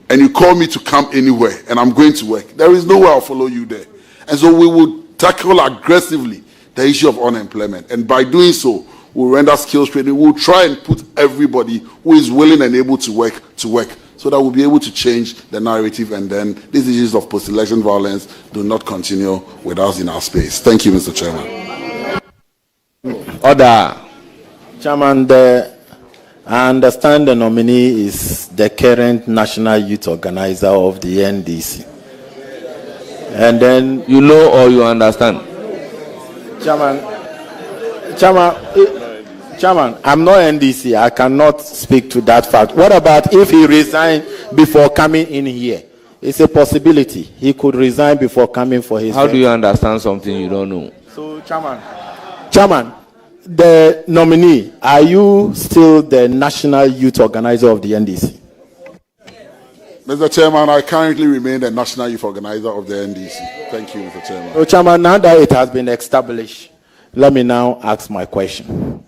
L: and you call me to come anywhere and I'm going to work, there is no way I'll follow you there. And so we will tackle aggressively the issue of unemployment. And by doing so, we'll render skills training. We'll try and put everybody who is willing and able to work, so that we'll be able to change the narrative, and then these issues of post-election violence do not continue with us in our space. Thank you, Mr. Chairman.
Q: Order. Chairman, I understand the nominee is the current National Youth Organizer of the NDC. And then...
C: You know or you understand?
Q: Chairman, I'm not NDC. I cannot speak to that fact. What about if he resigned before coming in here? It's a possibility. He could resign before coming for his...
C: How do you understand something you don't know?
Q: So, Chairman, the nominee, are you still the National Youth Organizer of the NDC?
L: Mr. Chairman, I currently remain the National Youth Organizer of the NDC. Thank you, Mr. Chairman.
Q: So, Chairman, now that it has been established, let me now ask my question.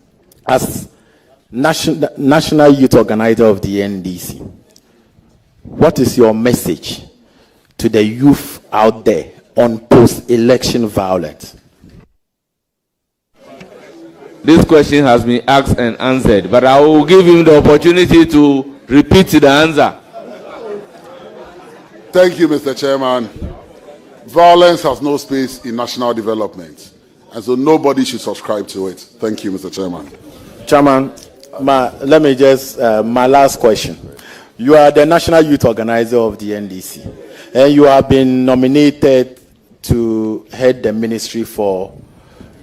Q: As National Youth Organizer of the NDC, what is your message to the youth out there on post-election violence?
C: This question has been asked and answered, but I will give him the opportunity to repeat the answer.
L: Thank you, Mr. Chairman. Violence has no space in national development, and so nobody should subscribe to it. Thank you, Mr. Chairman.
Q: Chairman, Let me just, my last question. You are the national youth organizer of the NDC, and you have been nominated to head the Ministry for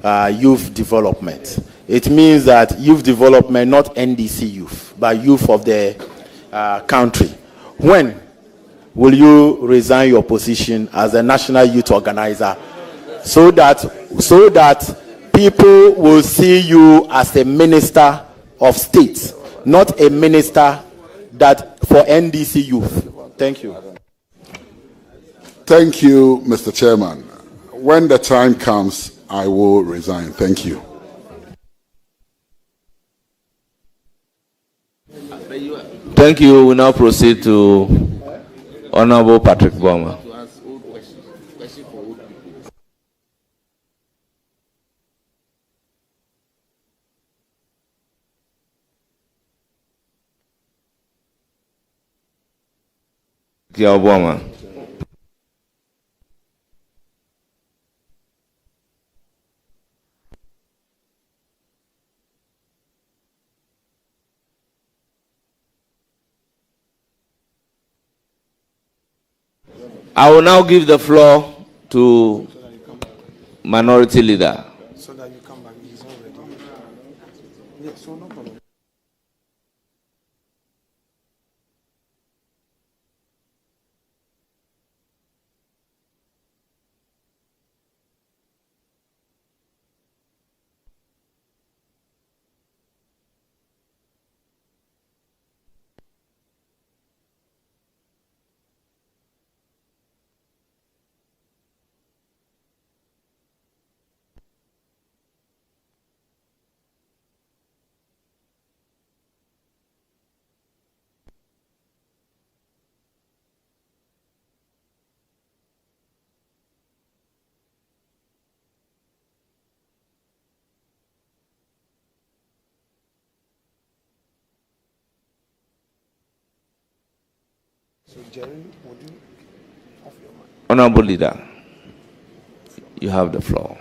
Q: Youth Development. It means that youth development, not NDC youth, but youth of the country. When will you resign your position as a national youth organizer so that people will see you as a minister of state, not a minister that for NDC youth? Thank you.
L: Thank you, Mr. Chairman. When the time comes, I will resign. Thank you.
C: Thank you. We now proceed to Honorable Patrick Boma. Obama. I will now give the floor to Minority Leader.
G: So that you come back, he's not ready. Yeah, so no problem. So Jerry, would you off your mic?
C: Honorable Leader, you have the floor.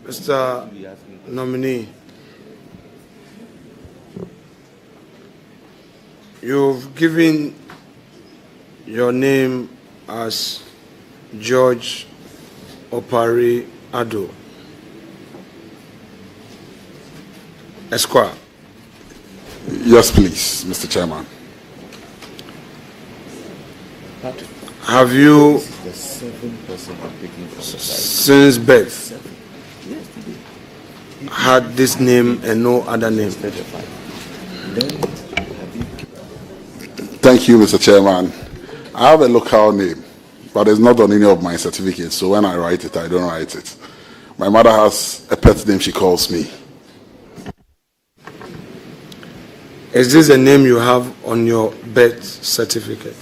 G: Mr. Nominee, you've given your name as George Opari Ado, Esquire.
L: Yes, please, Mr. Chairman.
G: Have you, since birth, had this name and no other name?
L: Thank you, Mr. Chairman. I have a local name, but it's not on any of my certificates, so when I write it, I don't write it. My mother has a pet name she calls me.
G: Is this a name you have on your birth certificate?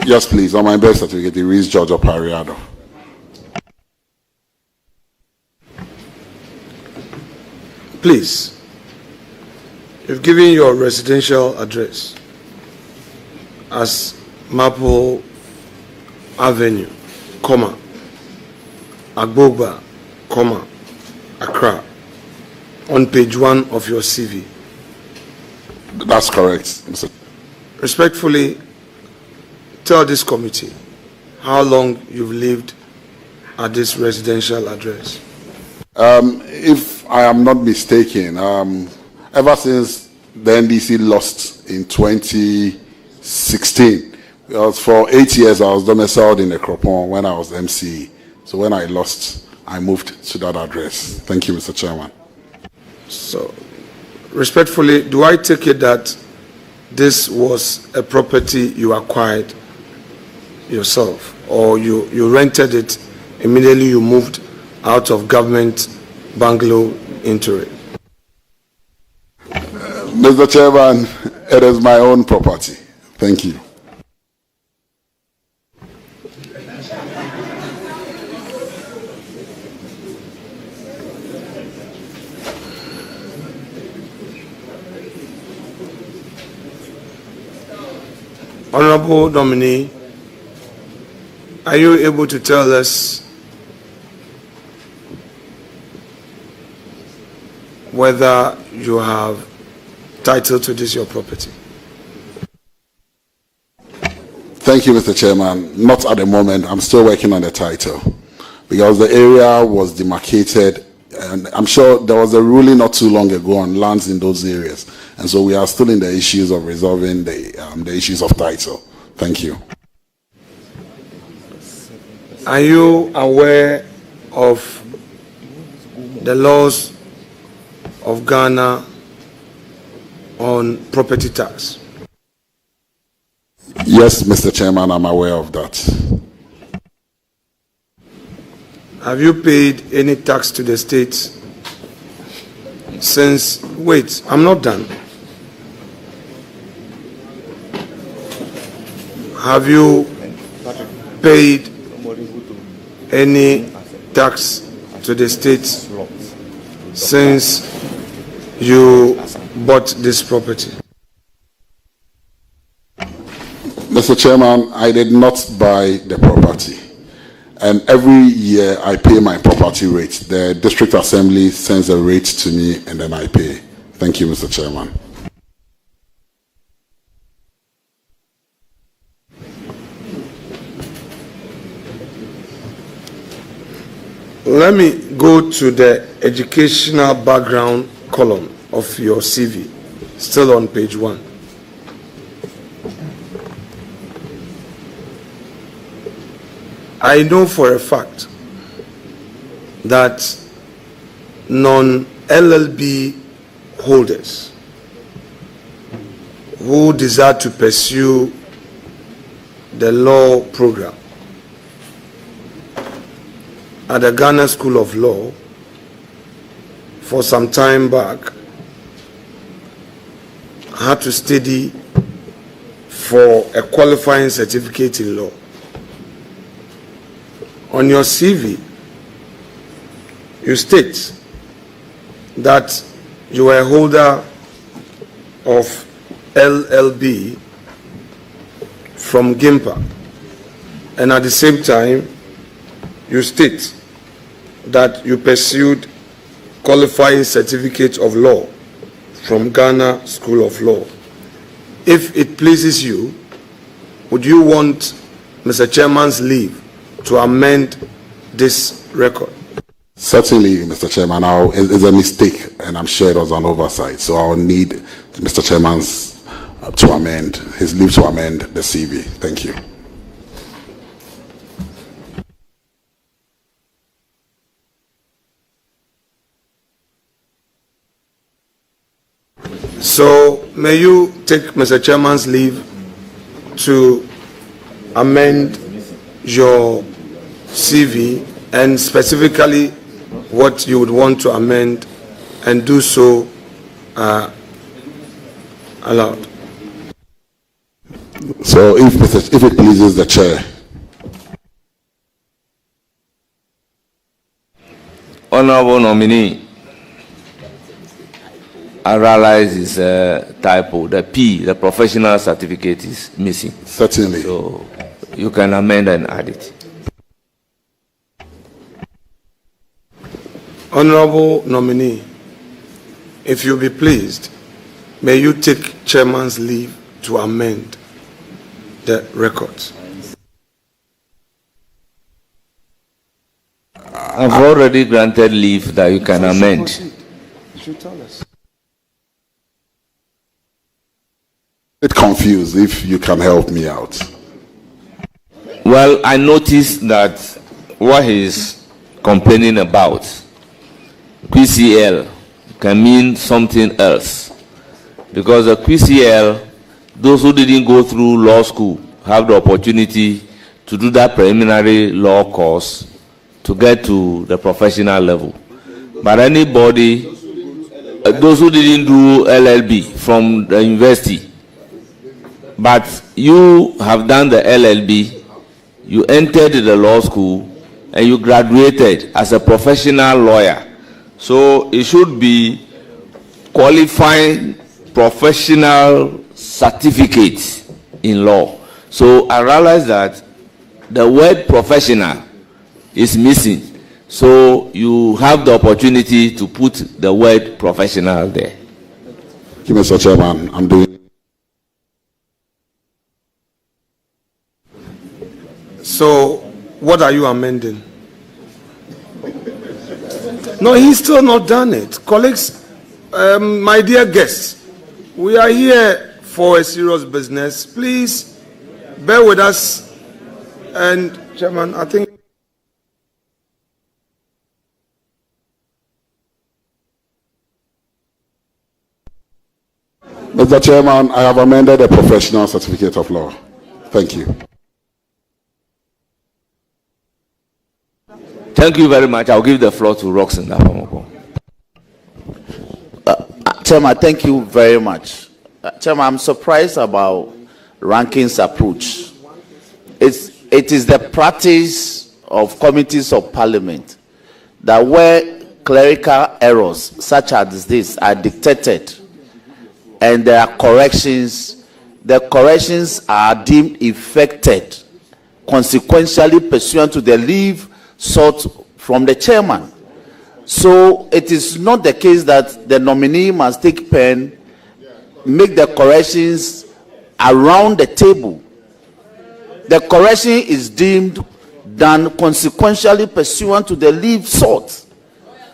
L: Yes, please. On my birth certificate, it reads George Opari Ado.
G: Please, you've given your residential address as Maple Avenue, Agbogba, Accra, on page 1 of your CV.
L: That's correct, Mr.
G: Respectfully, tell this committee how long you've lived at this residential address.
L: If I am not mistaken, ever since the NDC lost in 2016, because for 8 years I was domiciled in Ekropon when I was MC. So when I lost, I moved to that address. Thank you, Mr. Chairman.
G: So, respectfully, do I take it that this was a property you acquired yourself, or you rented it immediately you moved out of government bungalow into it?
L: Mr. Chairman, it is my own property. Thank you.
G: Honorable nominee, are you able to tell us whether you have title to this your property?
L: Thank you, Mr. Chairman. Not at the moment. I'm still working on the title because the area was demarcated, and I'm sure there was a ruling not too long ago on lands in those areas, and so we are still in the issues of resolving the issues of title. Thank you.
G: Are you aware of the laws of Ghana on property tax?
L: Yes, Mr. Chairman, I'm aware of that.
G: Have you paid any tax to the state since? Wait, I'm not done. Have you paid any tax to the state since you bought this property?
L: Mr. Chairman, I did not buy the property. And every year I pay my property rate. The district assembly sends a rate to me and then I pay. Thank you, Mr. Chairman.
G: Let me go to the educational background column of your CV, still on page 1. I know for a fact that non-LLB holders who desire to pursue the law program at the Ghana School of Law for some time back had to study for a qualifying certificate in law. On your CV, you state that you are a holder of LLB from GIMPA, and at the same time, you state that you pursued qualifying certificate of law from Ghana School of Law. If it pleases you, would you want Mr. Chairman's leave to amend this record?
L: Certainly, Mr. Chairman. It's a mistake, and I'm sure it was an oversight. So I'll need Mr. Chairman's to amend his leave to amend the CV. Thank you.
G: So may you take Mr. Chairman's leave to amend your CV and specifically what you would want to amend, and do so aloud.
L: So if it pleases the chair.
C: Honorable nominee, I realize it's a typo. The P, the professional certificate, is missing.
L: Certainly.
C: So you can amend and add it.
G: Honorable nominee, if you be pleased, may you take Chairman's leave to amend the records.
C: I've already granted leave that you can amend.
G: You should tell us.
L: A bit confused, if you can help me out.
C: Well, I noticed that what he's complaining about, QCL, can mean something else. Because the QCL, those who didn't go through law school have the opportunity to do that preliminary law course to get to the professional level. But anybody, those who didn't do LLB from the university, but you have done the LLB, you entered the law school, and you graduated as a professional lawyer. So it should be qualifying professional certificate in law. So I realized that the word professional is missing. So you have the opportunity to put the word professional there.
L: Thank you, Mr. Chairman. I'm doing.
G: So, what are you amending? No, he's still not done it. Colleagues, my dear guests, we are here for a serious business. Please bear with us. And, Chairman, I think.
L: Mr. Chairman, I have amended the professional certificate of law. Thank you.
C: Thank you very much. I'll give the floor to Roxanne.
J: Chairman, thank you very much. Chairman, I'm surprised about Ranking's approach. It is the practice of committees of parliament that where clerical errors such as this are dictated and there are corrections, the corrections are deemed effected consequentially pursuant to the leave sought from the chairman. So it is not the case that the nominee must take pen, make the corrections around the table. The correction is deemed done consequentially pursuant to the leave sought.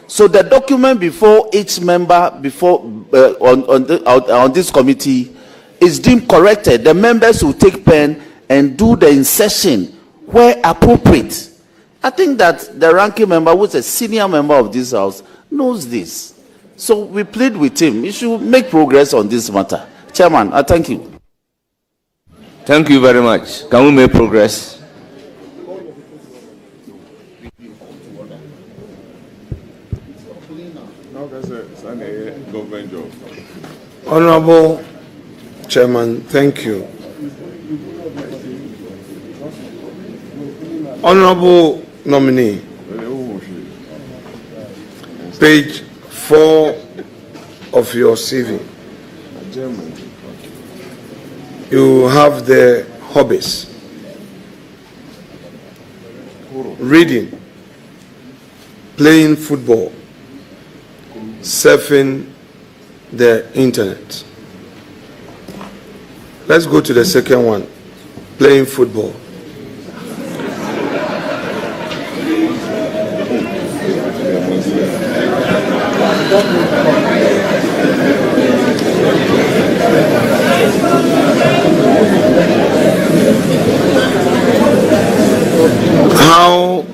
J: So the document before each member on this committee is deemed corrected. The members will take pen and do the insertion where appropriate. I think that the ranking member, who is a senior member of this house, knows this. So we plead with him. He should make progress on this matter. Chairman, I thank you.
C: Thank you very much. Can we make progress?
G: Honorable Chairman, thank you. Honorable nominee, page 4 of your CV. You have the hobbies: reading, playing football, surfing the internet. Let's go to the second one, playing football. How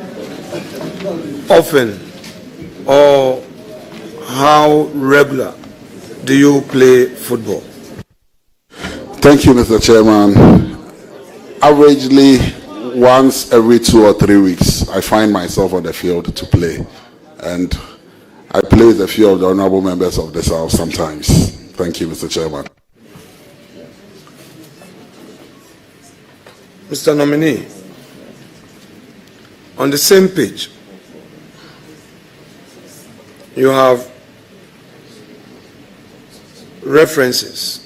G: often or how regular do you play football?
L: Thank you, Mr. Chairman. Averagely, once every 2 or 3 weeks, I find myself on the field to play. And I play with a few of the honorable members of this house sometimes. Thank you, Mr. Chairman.
G: Mr. Nominee, on the same page, you have references.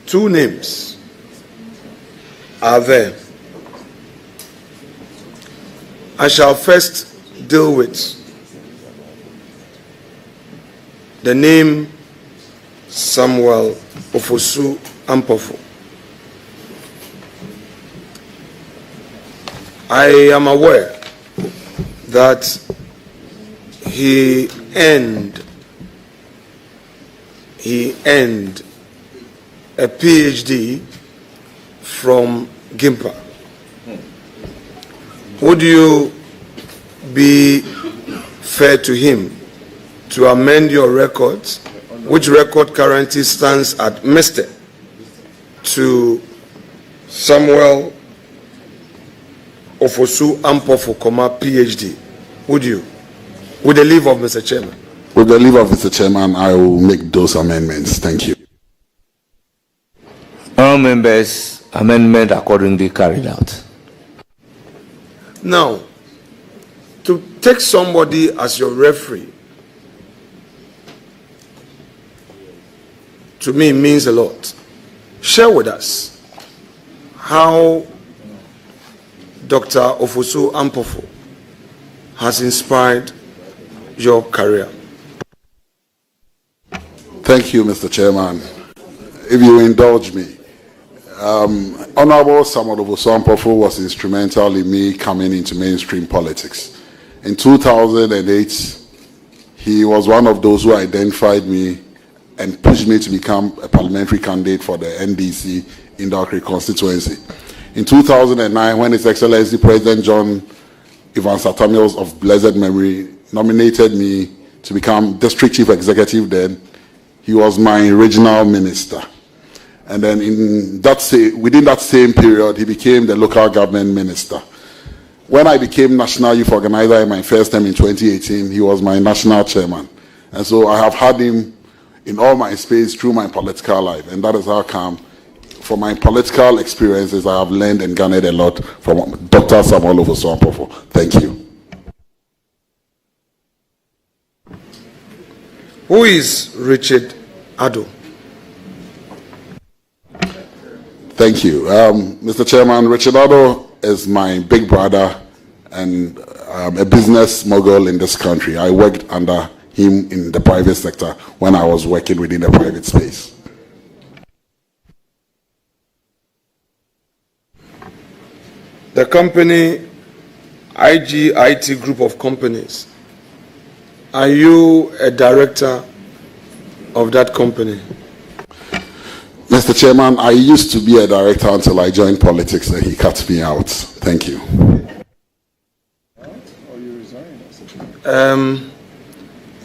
G: 2 names are there. I shall first deal with the name Samuel Ofosu Ampofo. I am aware that he earned a PhD from GIMPA. Would you be fair to him to amend your records, which record currently stands at Mr. to Samuel Ofosu Ampofo, PhD? Would you? With the leave of Mr. Chairman.
L: With the leave of Mr. Chairman, I will make those amendments. Thank you.
C: All members, amendment accordingly carried out.
G: Now, to take somebody as your referee, to me, means a lot. share with us how Dr. Ofosu Ampofo has inspired your career.
L: Thank you, Mr. Chairman. If you indulge me, Honorable Samuel Ofosu Ampofo was instrumental in me coming into mainstream politics. In 2008, he was one of those who identified me and pushed me to become a parliamentary candidate for the NDC in Dakri constituency. In 2009, when His Excellency President John Evans Samuels of blessed memory nominated me to become District Chief Executive then, he was my regional minister. And then within that same period, he became the local government minister. When I became National Youth Organizer in my first term in 2018, he was my national chairman. And so I have had him in all my space through my political life. And that is how come, from my political experiences, I have learned and garnered a lot from Dr. Samuel Ofosu Ampofo. Thank you.
G: Who is Richard Addo?
L: Thank you. Mr. Chairman, Richard Addo is my big brother and a business mogul in this country. I worked under him in the private sector when I was working within the private space.
G: The company IGIT Group of Companies. Are you a director of that company?
L: Mr. Chairman, I used to be a director until I joined politics and he cut me out. Thank you.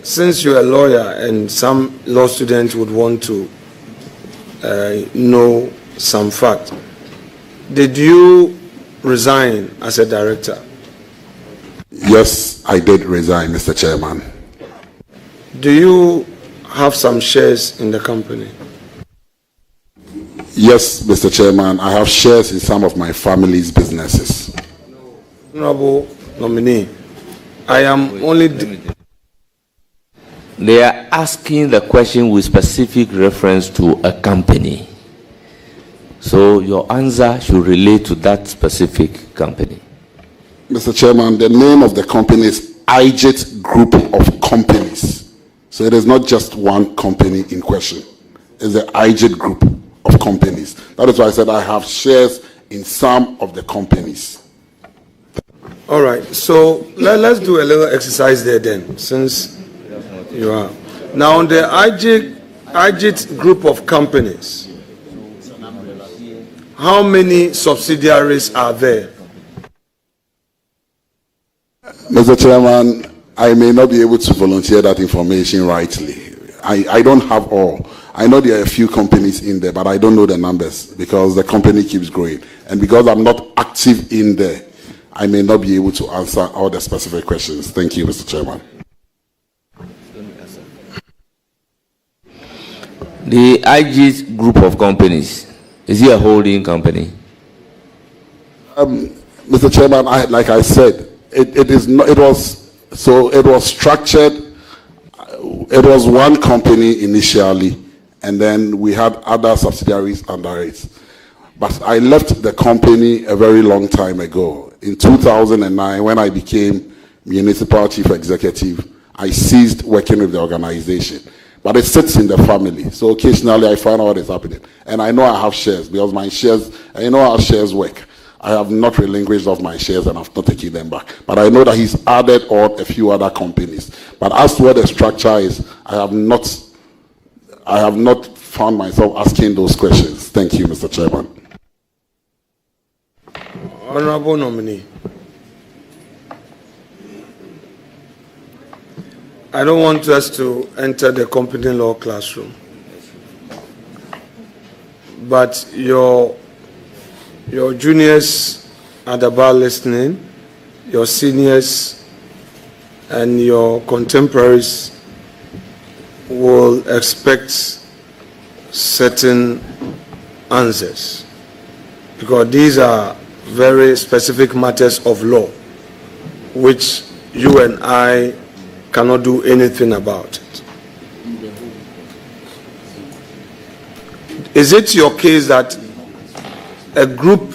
G: Since you're a lawyer and some law students would want to know some fact, did you resign as a director?
L: Yes, I did resign, Mr. Chairman.
G: Do you have some shares in the company?
L: Yes, Mr. Chairman, I have shares in some of my family's businesses.
G: Honorable nominee, I am only...
C: They are asking the question with specific reference to a company. So your answer should relate to that specific company.
L: Mr. Chairman, the name of the company is IGIT Group of Companies. So it is not just one company in question. It's the IGIT Group of Companies. That is why I said I have shares in some of the companies.
G: All right, so let's do a little exercise there then, since you are. Now, on the IGIT Group of Companies, how many subsidiaries are there?
L: Mr. Chairman, I may not be able to volunteer that information rightly. I don't have all. I know there are a few companies in there, but I don't know the numbers because the company keeps growing. And because I'm not active in there, I may not be able to answer all the specific questions. Thank you, Mr. Chairman.
C: The IGIT Group of Companies, is it a holding company?
L: Mr. Chairman, like I said, it is not. It was structured. It was one company initially, and then we had other subsidiaries under it. But I left the company a very long time ago. In 2009, when I became municipal chief executive, I ceased working with the organization. But it sits in the family, so occasionally I find out what is happening. And I know I have shares, because my shares, I know how shares work. I have not relinquished of my shares and I've not taken them back. But I know that he's added on a few other companies. But as to what the structure is, I have not found myself asking those questions. Thank you, Mr. Chairman.
G: Honorable nominee, I don't want us to enter the company law classroom, but your juniors at the bar listening, your seniors and your contemporaries will expect certain answers, because these are very specific matters of law which you and I cannot do anything about it. Is it your case that a group,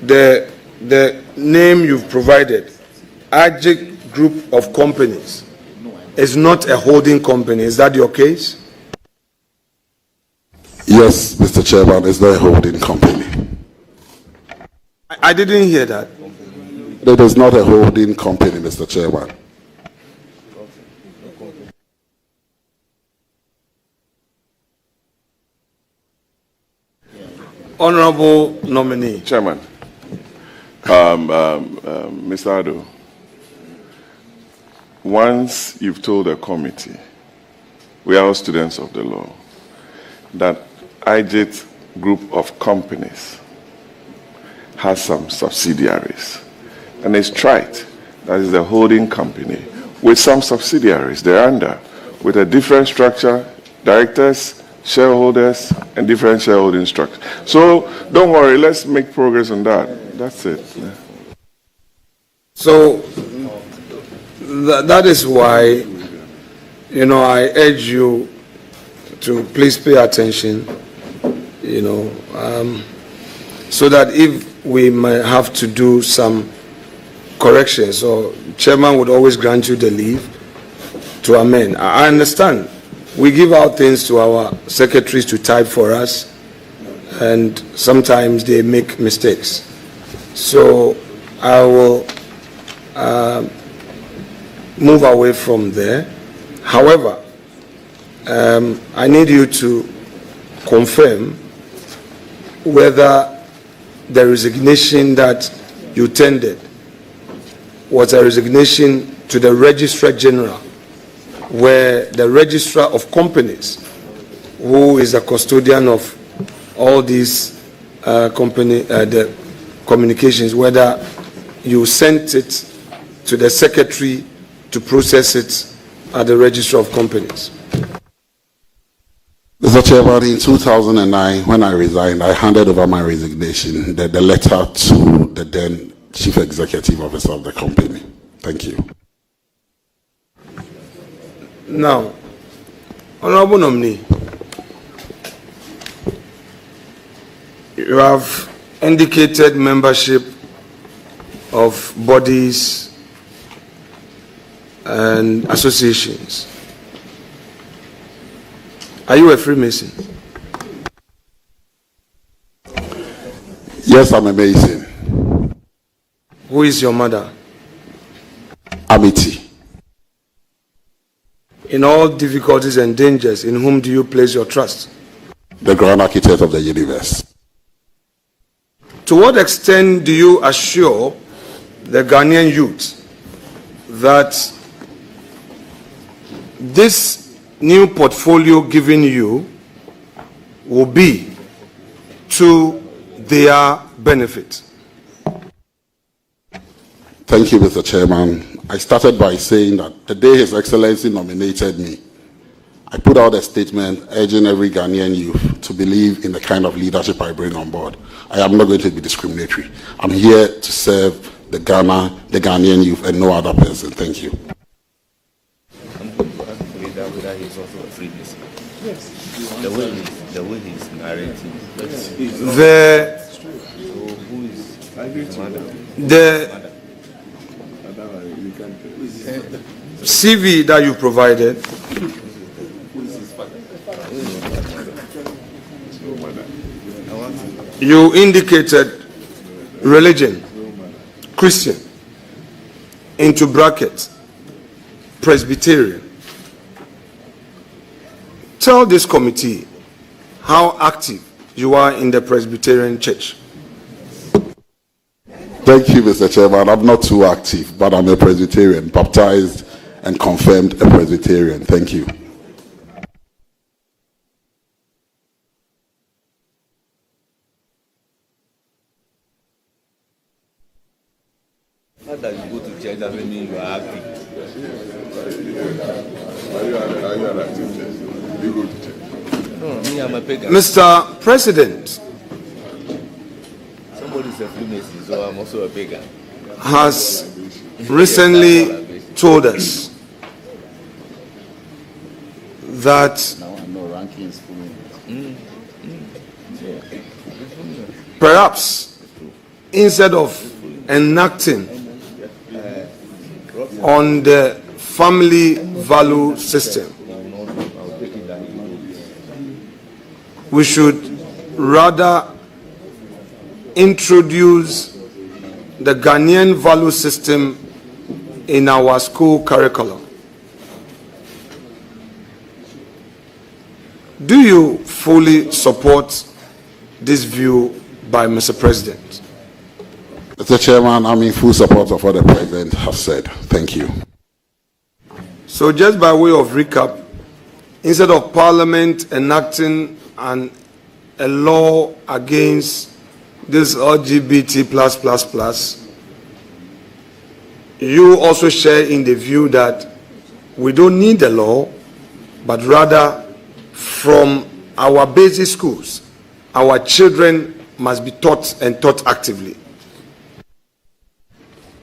G: the name you've provided, AGIC Group of Companies, is not a holding company? Is that your case?
L: Yes, Mr. Chairman, it's not a holding company.
G: I didn't hear that.
L: It is not a holding company, Mr. Chairman.
G: Honorable nominee.
D: Chairman, Mr. Ado, once you've told the committee, we are all students of the law, that IJIT Group of Companies has some subsidiaries, and it's trite, that is the holding company, with some subsidiaries they're under, with a different structure, directors, shareholders, and different shareholding structure. So don't worry, let's make progress on that. That's it. Yeah.
G: So that is why, I urge you to please pay attention, so that if we might have to do some corrections, or chairman would always grant you the leave to amend. I understand. We give out things to our secretaries to type for us, and sometimes they make mistakes. So I will move away from there. However, I need you to confirm whether the resignation that you tendered was a resignation to the Registrar General, where the Registrar of Companies, who is the custodian of all these the communications, whether you sent it to the secretary to process it at the Registrar of Companies.
L: Mr. Chairman, in 2009, when I resigned, I handed over my resignation, the letter to the then Chief Executive Officer of the company. Thank you.
G: Now, Honorable Nominee, you have indicated membership of bodies and associations. Are you a Freemason?
L: Yes, I'm a Mason.
G: Who is your mother?
L: Amity.
G: In all difficulties and dangers, in whom do you place your trust?
L: The Grand Architect of the universe.
G: To what extent do you assure the Ghanaian youth that this new portfolio given you will be to their benefit?
L: Thank you, Mr. Chairman. I started by saying that the day His Excellency nominated me, I put out a statement urging every Ghanaian youth to believe in the kind of leadership I bring on board. I am not going to be discriminatory. I'm here to serve the Ghanaian youth, and no other person. Thank you.
C: Whether he's also a Freemason. Yes. The way he's narrating.
G: The CV that you provided you indicated religion, Christian, into brackets, Presbyterian. Tell this committee how active you are in the Presbyterian Church.
L: Thank you, Mr. Chairman. I'm not too active, but I'm a Presbyterian, baptized and confirmed a Presbyterian. Thank you.
C: Not that you go to church doesn't mean you are active.
D: Are you an active church? You go to church?
C: No, me, I'm a pagan.
G: Mr. President,
C: somebody's a Freemason, so I'm also a pagan.
G: Has recently told us that Perhaps instead of enacting on the family value system, we should rather introduce the Ghanaian value system in our school curriculum. Do you fully support this view by Mr. President?
L: Mr. Chairman, I'm in full support of what the President has said. Thank you.
G: So just by way of recap, instead of Parliament enacting a law against this LGBT++, you also share in the view that we don't need a law, but rather from our basic schools, our children must be taught and taught actively.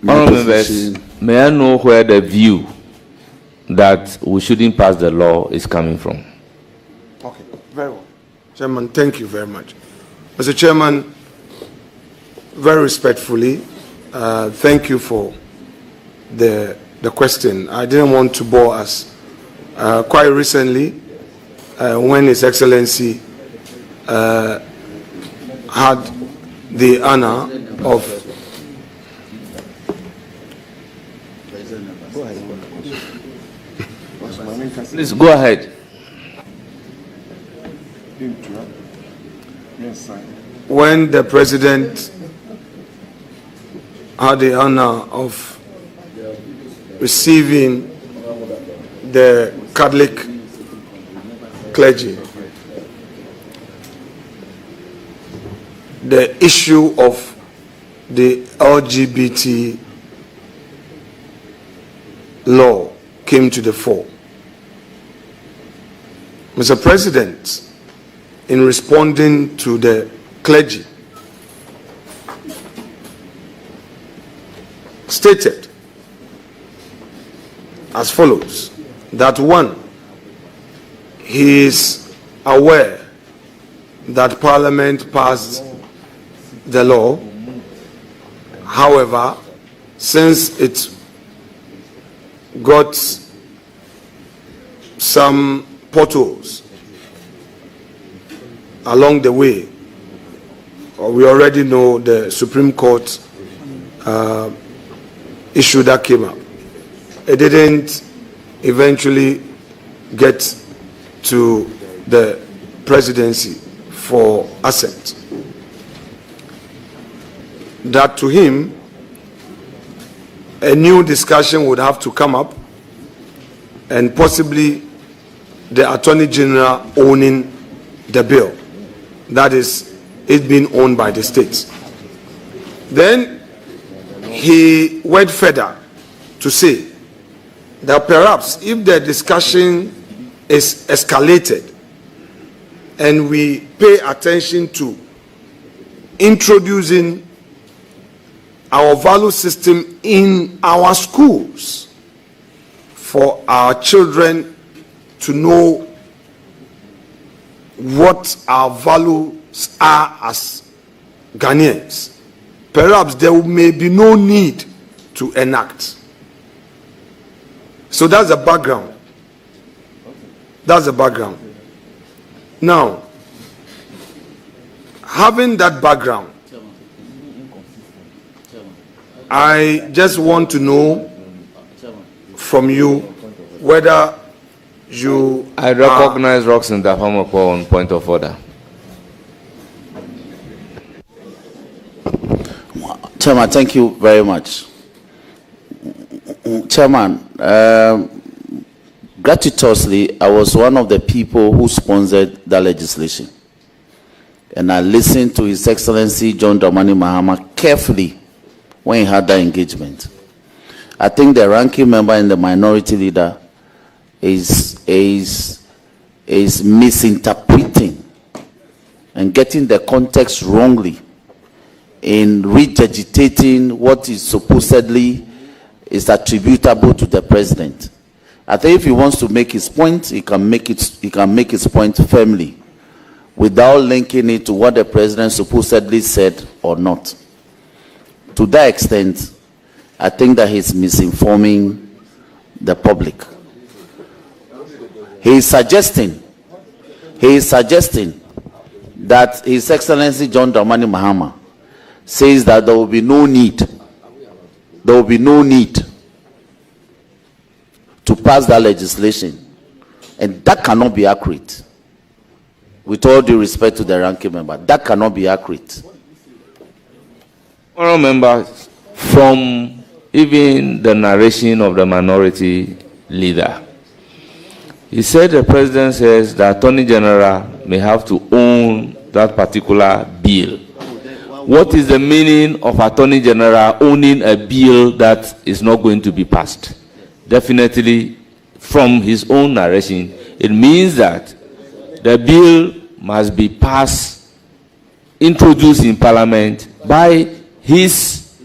C: Honourable members, may I know where the view that we shouldn't pass the law is coming from?
G: Okay, very well. Chairman, thank you very much. Mr. Chairman, very respectfully, thank you for the question. I didn't want to bore us. Quite recently, when His Excellency had the honor of
C: Please go ahead.
G: When the President had the honor of receiving the Catholic clergy, the issue of the LGBT law came to the fore. Mr. President, in responding to the clergy, stated as follows, that one, he is aware that Parliament passed the law. However, since it got some potholes along the way, we already know the Supreme Court issue that came up. It didn't eventually get to the presidency for assent. That to him, a new discussion would have to come up, and possibly the Attorney General owning the bill, that is, it being owned by the states. Then he went further to say that perhaps if the discussion is escalated and we pay attention to introducing our value system in our schools for our children to know what our values are as Ghanaians, perhaps there may be no need to enact. So that's the background. That's the background. Now, having that background, I just want to know from you whether you...
C: I recognize Roxanne Dafamoko on point of order.
J: Chairman, thank you very much. Chairman, gratuitously, I was one of the people who sponsored that legislation. And I listened to His Excellency John Dramani Mahama carefully when he had that engagement. I think the ranking member and the minority leader is misinterpreting and getting the context wrongly in regurgitating what is supposedly is attributable to the president. I think if he wants to make his point, he can make his point firmly, without linking it to what the president supposedly said or not. To that extent, I think that he's misinforming the public. He is suggesting that His Excellency John Dramani Mahama says that there will be no need to pass that legislation, and that cannot be accurate. With all due respect to the ranking member, that cannot be accurate.
C: Honourable members, from even the narration of the minority leader, he said the president says the Attorney General may have to own that particular bill. What is the meaning of Attorney General owning a bill that is not going to be passed? Definitely, from his own narration, it means that the bill must be passed, introduced in Parliament by his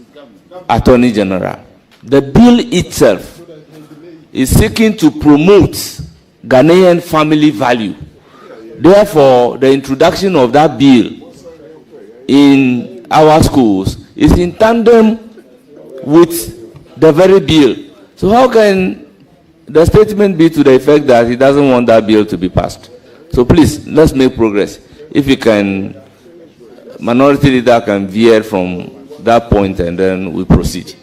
C: Attorney General. The bill itself is seeking to promote Ghanaian family value. Therefore, the introduction of that bill in our schools is in tandem with the very bill. So how can the statement be to the effect that he doesn't want that bill to be passed? So please, let's make progress. If you can, minority leader can veer from that point and then we proceed.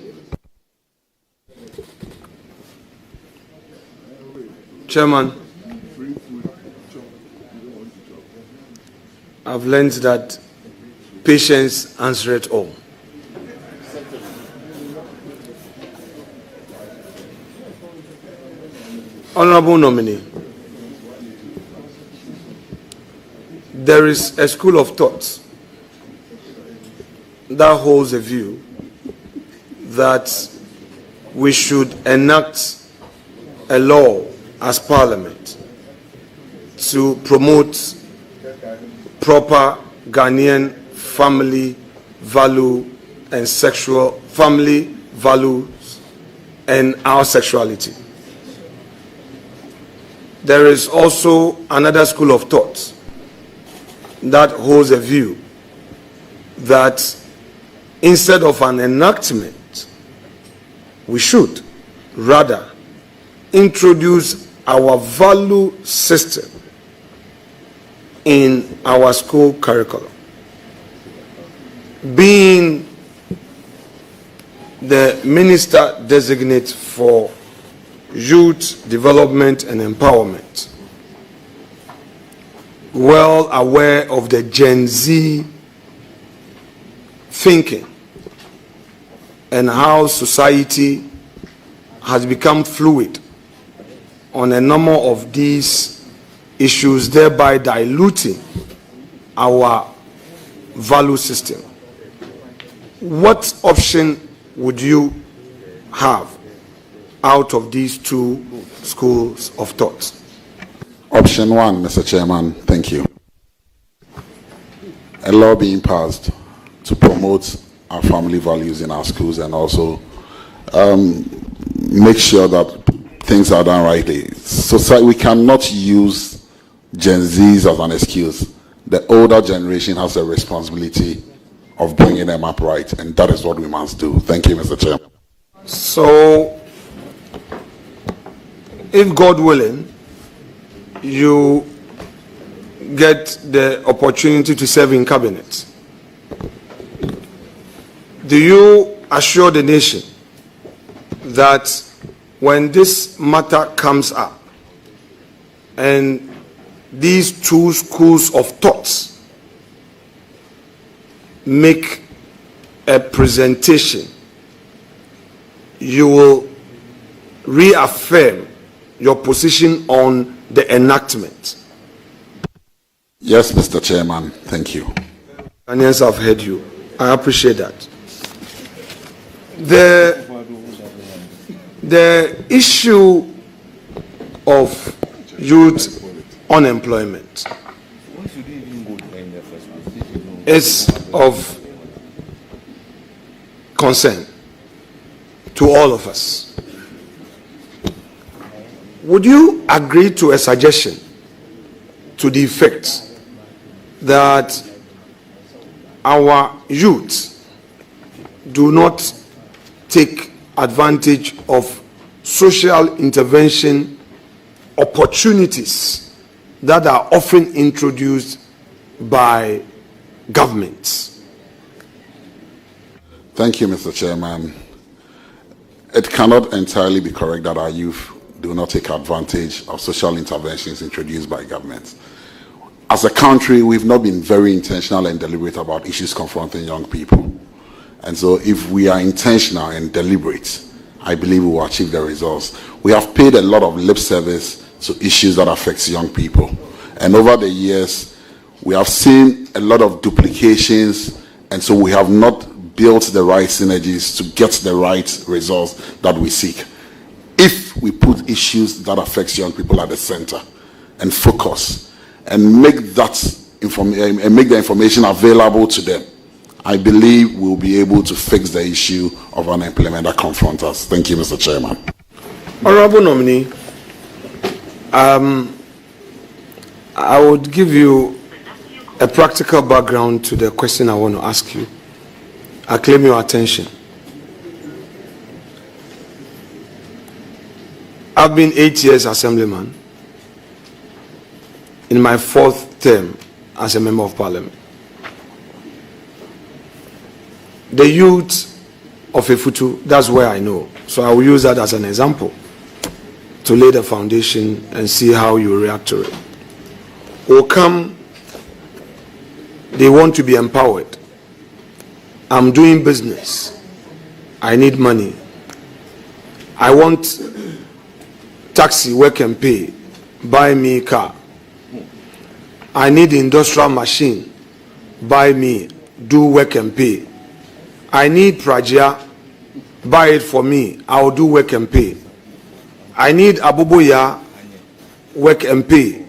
G: Chairman, I've learned that patience answereth all. Honorable nominee, there is a school of thought that holds a view that we should enact a law as Parliament to promote proper Ghanaian family value and sexual family values and our sexuality. There is also another school of thought that holds a view that instead of an enactment, we should rather introduce our value system in our school curriculum. Being the minister designate for youth development and empowerment, well aware of the Gen Z thinking and how society has become fluid on a number of these issues, thereby diluting our value system. What option would you have out of these two schools of thought?
L: Option one, Mr. Chairman, thank you. A law being passed to promote our family values in our schools and also make sure that things are done rightly. So we cannot use Gen Zs as an excuse. The older generation has a responsibility of bringing them up right, and that is what we must do. Thank you, Mr. Chairman.
G: So, if God willing, you get the opportunity to serve in cabinet, do you assure the nation that when this matter comes up and these two schools of thoughts make a presentation, you will reaffirm your position on the enactment?
L: Yes, Mr. Chairman, thank you.
G: Ghanaians have heard you. I appreciate that. The issue of youth unemployment is of concern to all of us. would you agree to a suggestion to the effect that our youth do not take advantage of social intervention opportunities that are often introduced by governments?
L: Thank you, Mr. Chairman. It cannot entirely be correct that our youth do not take advantage of social interventions introduced by governments. As a country, we've not been very intentional and deliberate about issues confronting young people. And so if we are intentional and deliberate, I believe we will achieve the results. We have paid a lot of lip service to issues that affect young people. And over the years, we have seen a lot of duplications, and so we have not built the right synergies to get the right results that we seek. If we put issues that affect young people at the center and focus and make the information available to them, I believe we'll be able to fix the issue of unemployment that confronts us. Thank you, Mr. Chairman.
G: Honorable nominee, I would give you a practical background to the question I want to ask you. I claim your attention. I've been 8 years assemblyman in my 4th term as a member of parliament. The youth of Efutu, that's where I know. So I will use that as an example to lay the foundation and see how you react to it. Will come, they want to be empowered. I'm doing business. I need money. I want taxi, work and pay. Buy me a car. I need industrial machine. Buy me, do work and pay. I need Prajia. Buy it for me. I will do work and pay. I need Abubuya, work and pay.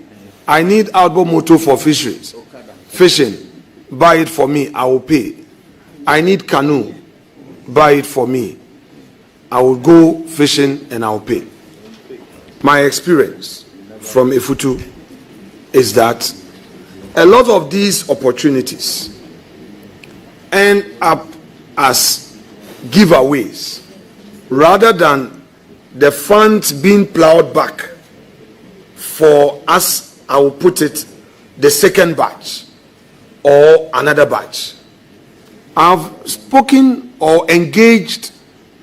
G: I need Albo Moto for fisheries. Fishing. Buy it for me. I will pay. I need canoe. Buy it for me. I will go fishing and I will pay. My experience from Efutu is that a lot of these opportunities end up as giveaways rather than the funds being plowed back for us, I will put it, the second batch or another batch. I've spoken or engaged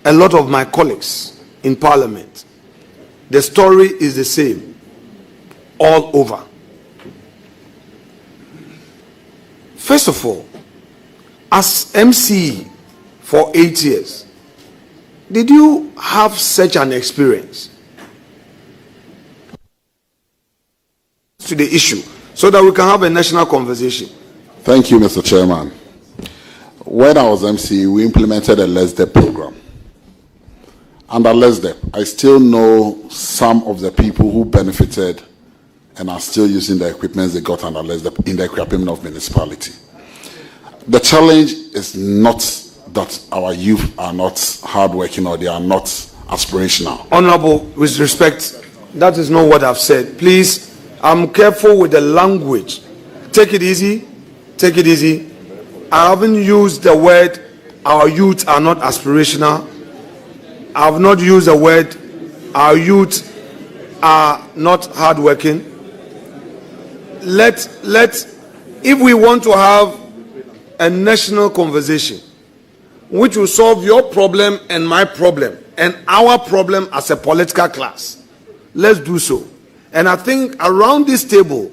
G: a lot of my colleagues in parliament. The story is the same all over. First of all, as MC for 8 years, did you have such an experience to the issue so that we can have a national conversation?
L: Thank you, Mr. Chairman. When I was MC, we implemented a Let's Step program. Under Let's Step, I still know some of the people who benefited and are still using the equipment they got under Let's Step in the equipment of municipality. The challenge is not that our youth are not hardworking or they are not aspirational.
G: Honorable, with respect, that is not what I've said. Please, I'm careful with the language. Take it easy. Take it easy. I haven't used the word our youth are not aspirational. I have not used the word our youth are not hardworking. If we want to have a national conversation which will solve your problem and my problem and our problem as a political class, let's do so. And I think around this table,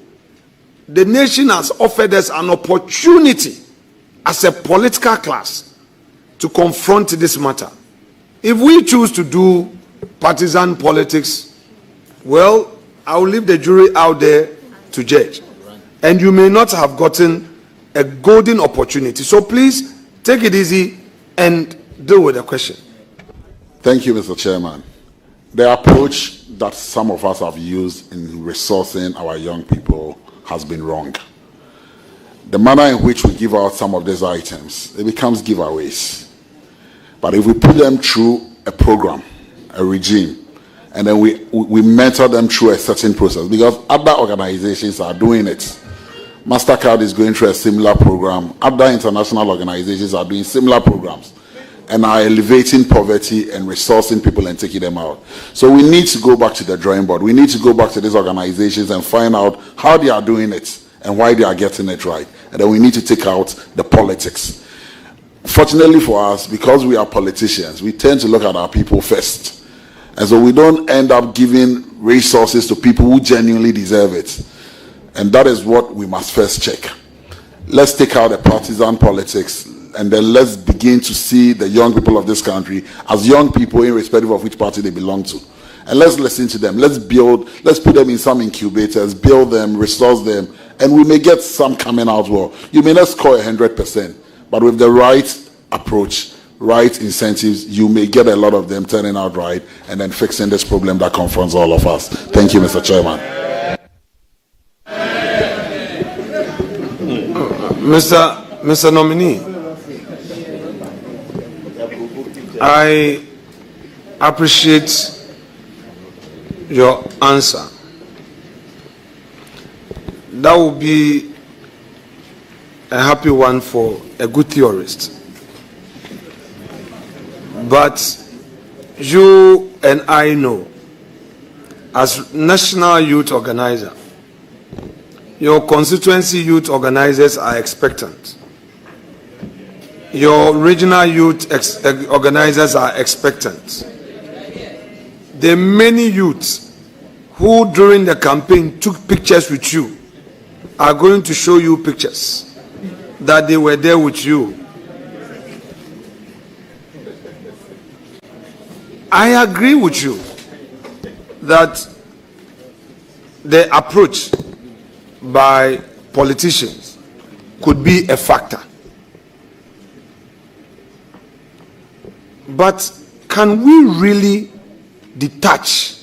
G: the nation has offered us an opportunity as a political class to confront this matter. If we choose to do partisan politics, well, I will leave the jury out there to judge. And you may not have gotten a golden opportunity. So please, take it easy and deal with the question.
L: Thank you, Mr. Chairman. The approach that some of us have used in resourcing our young people has been wrong. The manner in which we give out some of these items, it becomes giveaways. But if we put them through a program, a regime, and then we mentor them through a certain process, because other organizations are doing it. MasterCard is going through a similar program. Other international organizations are doing similar programs and are elevating poverty and resourcing people and taking them out. So we need to go back to the drawing board. We need to go back to these organizations and find out how they are doing it and why they are getting it right. And then we need to take out the politics. Fortunately for us, because we are politicians, we tend to look at our people first. And so we don't end up giving resources to people who genuinely deserve it. And that is what we must first check. Let's take out the partisan politics, and then let's begin to see the young people of this country as young people, irrespective of which party they belong to. And let's listen to them. Let's put them in some incubators, build them, resource them, and we may get some coming out well. You may not score 100%, but with the right approach, right incentives, you may get a lot of them turning out right and then fixing this problem that confronts all of us. Thank you, Mr. Chairman.
G: Mr. Nominee, I appreciate your answer. That will be a happy one for a good theorist. But you and I know, as National Youth Organizer, your constituency youth organizers are expectant. Your regional youth organizers are expectant. The many youths who during the campaign took pictures with you are going to show you pictures that they were there with you. I agree with you that the approach by politicians could be a factor. But can we really detach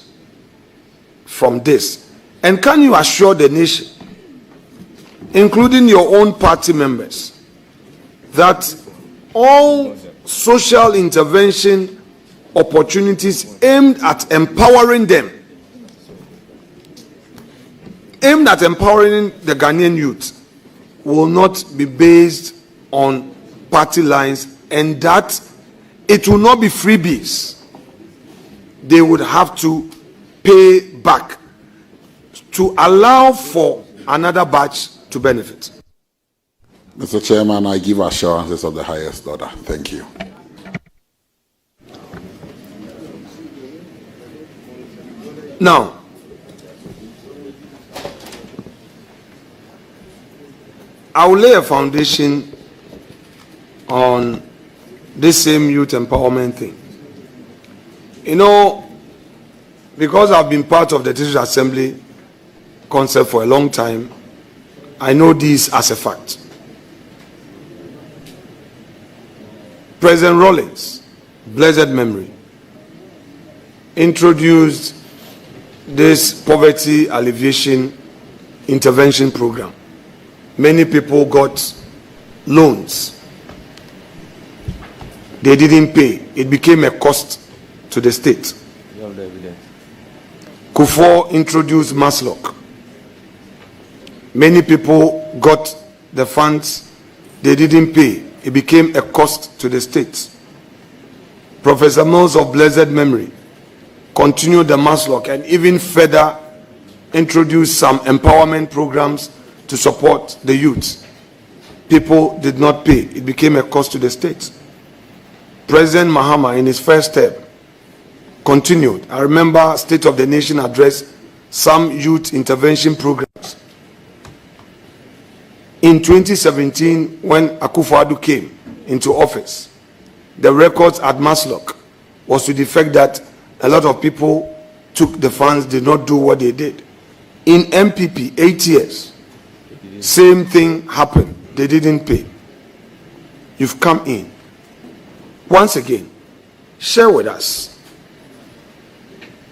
G: from this? And can you assure the nation, including your own party members, that all social intervention opportunities aimed at empowering them, aimed at empowering the Ghanaian youth, will not be based on party lines, and that it will not be freebies? They would have to pay back to allow for another batch to benefit.
L: Mr. Chairman, I give assurances of the highest order. Thank you.
G: Now, I will lay a foundation on this same youth empowerment thing. You know, because I've been part of the District Assembly concept for a long time, I know this as a fact. President Rawlings, blessed memory, introduced this poverty alleviation intervention program. Many people got loans. They didn't pay. It became a cost to the state. Kufuor introduced Maslock. Many people got the funds. They didn't pay. It became a cost to the state. Professor Mills of blessed memory continued the Maslock and even further introduced some empowerment programs to support the youth. People did not pay. It became a cost to the state. President Mahama, in his first term, continued. I remember State of the Nation address, some youth intervention programs. In 2017, when Akufo-Addo came into office, the records at Maslock was to the fact that a lot of people took the funds, did not do what they did. In MPP, 8 years, same thing happened. They didn't pay. You've come in. Once again, share with us,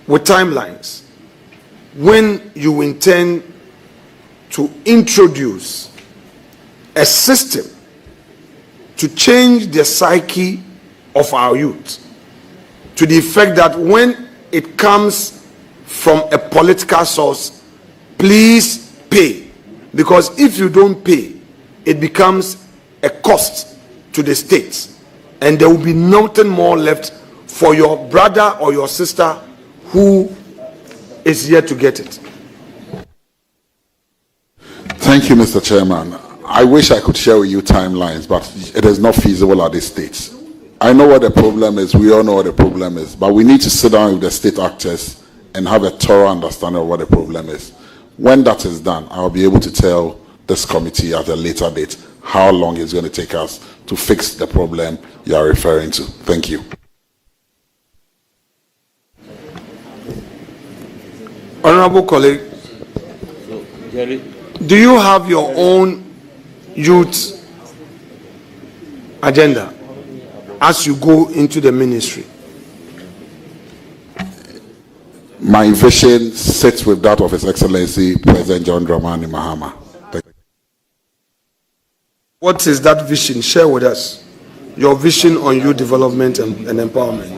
G: with timelines, when you intend to introduce a system to change the psyche of our youth, to the effect that when it comes from a political source, please pay. Because if you don't pay, it becomes a cost to the state, and there will be nothing more left for your brother or your sister who is yet to get it.
L: Thank you, Mr. Chairman. I wish I could share with you timelines, but it is not feasible at this stage. I know what the problem is, we all know what the problem is, but we need to sit down with the state actors and have a thorough understanding of what the problem is. When that is done, I'll be able to tell this committee at a later date how long it's going to take us to fix the problem you are referring to. Thank you.
G: Honorable colleague, do you have your own youth agenda as you go into the ministry?
L: My vision sits with that of His Excellency President John Dramani Mahama.
G: What is that vision? Share with us your vision on youth development and empowerment.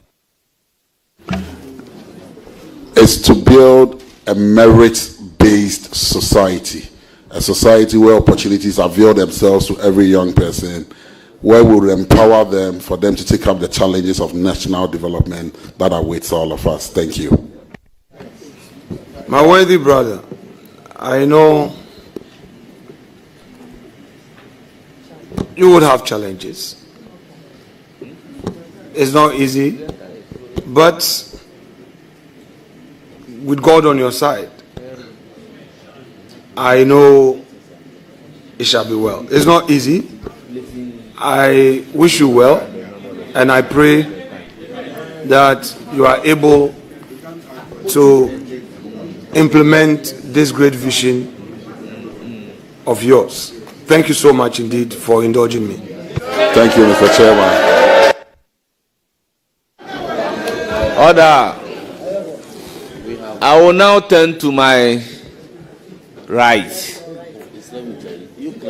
L: Is to build a merit-based society, a society where opportunities avail themselves to every young person, where we will empower them for them to take up the challenges of national development that awaits all of us. Thank you.
G: My worthy brother, I know you would have challenges. It's not easy, but with God on your side, I know it shall be well. It's not easy. I wish you well, and I pray that you are able to implement this great vision of yours. Thank you so much indeed for indulging me.
L: Thank you, Mr. Chairman.
C: Order. I will now turn to my right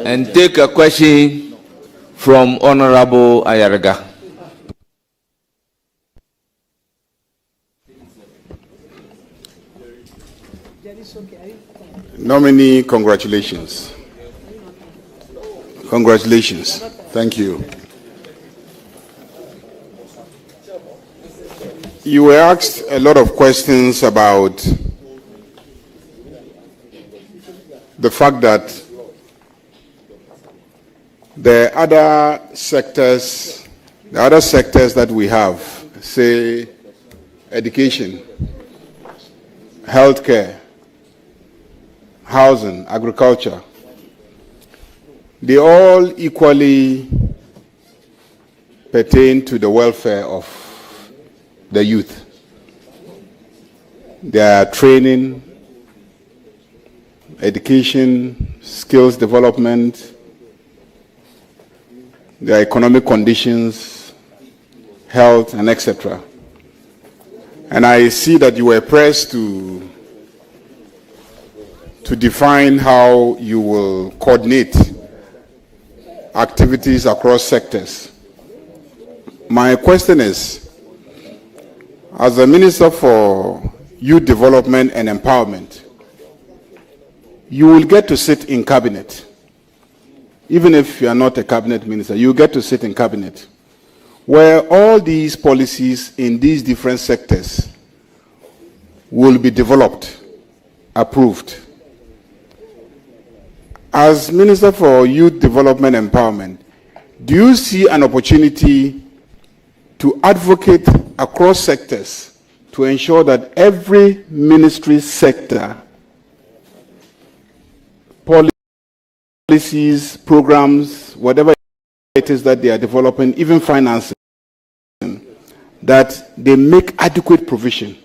C: and take a question from Honorable Ayaraga.
R: Nominee, congratulations. Congratulations.
L: Thank you.
R: You were asked a lot of questions about the fact that the other sectors that we have, say education, healthcare, housing, agriculture, they all equally pertain to the welfare of the youth. Their training, education, skills development, their economic conditions, health, and etc. And I see that you were pressed to define how you will coordinate activities across sectors. My question is, as the Minister for Youth Development and Empowerment, you will get to sit in cabinet. Even if you are not a cabinet minister, you get to sit in cabinet, where all these policies in these different sectors will be developed, approved. As Minister for Youth Development and Empowerment, do you see an opportunity to advocate across sectors to ensure that every ministry sector, policies, programs, whatever it is that they are developing, even financing, that they make adequate provision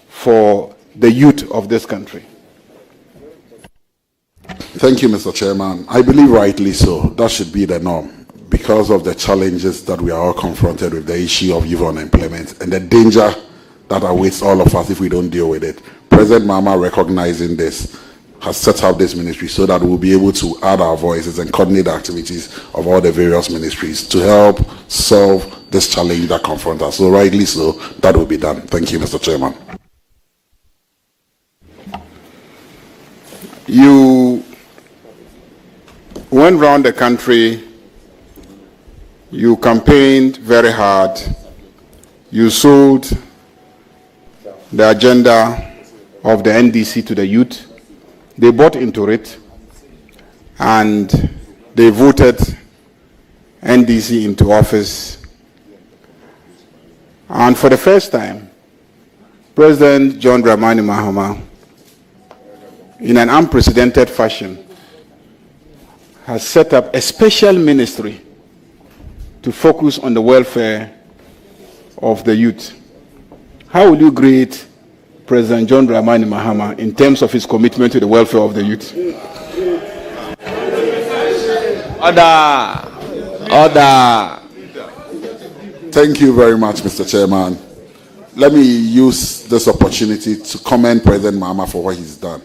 R: for the youth of this country?
L: Thank you, Mr. Chairman. I believe rightly so. That should be the norm because of the challenges that we are all confronted with, the issue of youth unemployment and the danger that awaits all of us if we don't deal with it. President Mahama, recognizing this, has set up this ministry so that we'll be able to add our voices and coordinate the activities of all the various ministries to help solve this challenge that confronts us. So rightly so, that will be done. Thank you, Mr. Chairman.
R: You went around the country, you campaigned very hard, you sold the agenda of the NDC to the youth. They bought into it and they voted NDC into office. And for the first time, President John Dramani Mahama, in an unprecedented fashion, has set up a special ministry to focus on the welfare of the youth. How will you grade President John Dramani Mahama in terms of his commitment to the welfare of the youth?
L: Order. Thank you very much, Mr. Chairman. Let me use this opportunity to commend President Mahama for what he's done.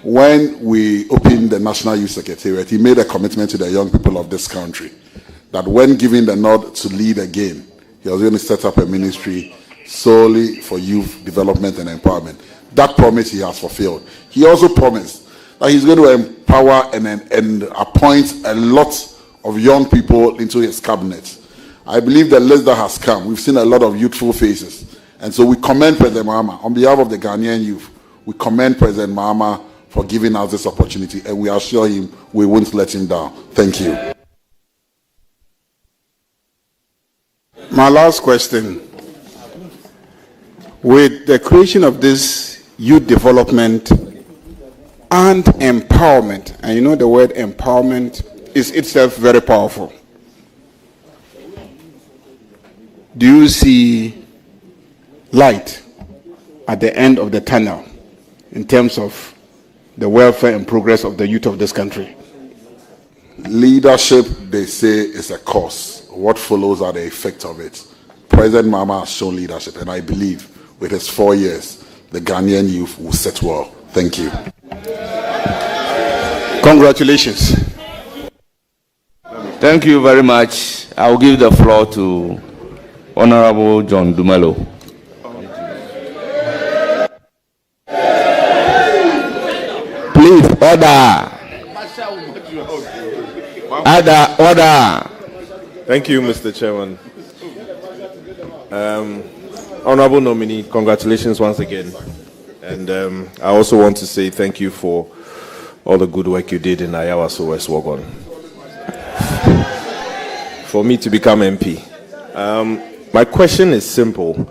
L: When we opened the National Youth Secretariat, he made a commitment to the young people of this country that when given the nod to lead again, he was going to set up a ministry solely for youth development and empowerment. That promise he has fulfilled. He also promised that he's going to empower and appoint a lot of young people into his cabinet. I believe the list that has come, we've seen a lot of youthful faces. And so we commend President Mahama. On behalf of the Ghanaian youth, we commend President Mahama for giving us this opportunity, and we assure him we won't let him down. Thank you.
R: My last question. With the creation of this youth development and empowerment, and you know the word empowerment is itself very powerful, do you see light at the end of the tunnel in terms of the welfare and progress of the youth of this country?
L: Leadership, they say, is a cause. What follows are the effects of it. President Mahama has shown leadership, and I believe with his 4 years, the Ghanaian youth will set well. Thank you.
R: Congratulations.
C: Thank you very much. I will give the floor to Honorable John Dumelo. Please, order. Order.
S: Thank you, Mr. Chairman. Honorable nominee, congratulations once again. And I also want to say thank you for all the good work you did in Ayawaso West Wagon. For me to become MP. My question is simple.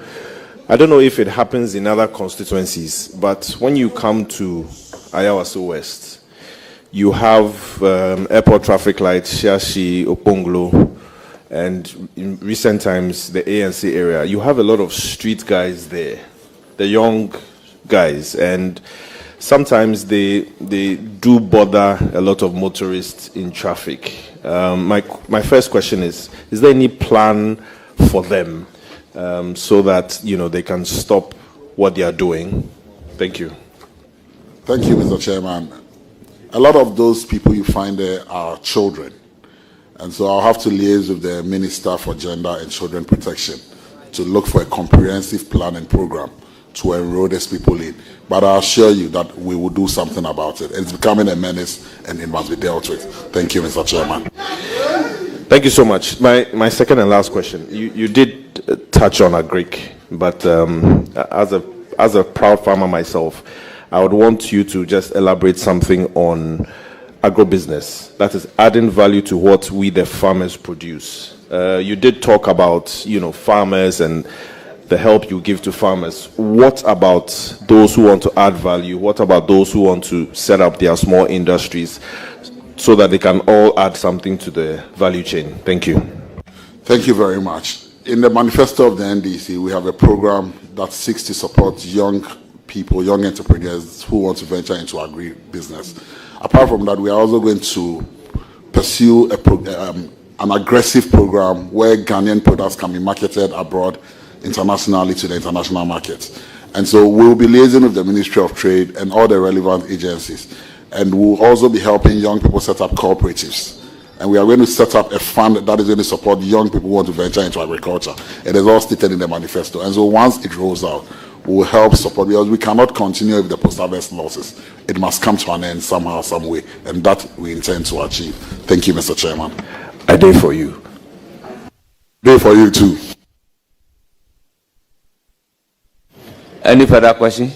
S: I don't know if it happens in other constituencies, but when you come to Ayawaso West, you have airport traffic lights, Shashi, Oponglo, and in recent times, the ANC area. You have a lot of street guys there, the young guys, and sometimes they do bother a lot of motorists in traffic. My first question is there any plan for them so that they can stop what they are doing? Thank you.
L: Thank you, Mr. Chairman. A lot of those people you find there are children. And so I'll have to liaise with the Minister for Gender and Children Protection to look for a comprehensive plan and program to enroll these people in. But I assure you that we will do something about it. It's becoming a menace and it must be dealt with. Thank you, Mr. Chairman.
S: Thank you so much. My second and last question. You did touch on agric, but as a proud farmer myself, I would want you to just elaborate something on agrobusiness, that is adding value to what we the farmers produce. You did talk about farmers and the help you give to farmers. What about those who want to add value? What about those who want to set up their small industries so that they can all add something to the value chain? Thank you.
L: Thank you very much. In the manifesto of the NDC, we have a program that seeks to support young people, young entrepreneurs who want to venture into agri-business. Apart from that, we are also going to pursue an aggressive program where Ghanaian products can be marketed abroad internationally to the international markets. And so we'll be liaising with the Ministry of Trade and all the relevant agencies. And we'll also be helping young people set up cooperatives and we are going to set up a fund that is going to support young people who want to venture into agriculture. It is all stated in the manifesto. And so once it rolls out, we will help support, because we cannot continue with the post-harvest losses. It must come to an end somehow, some way, and that we intend to achieve. Thank you, Mr. Chairman.
S: I do for you.
L: Do for you too.
C: Any further question?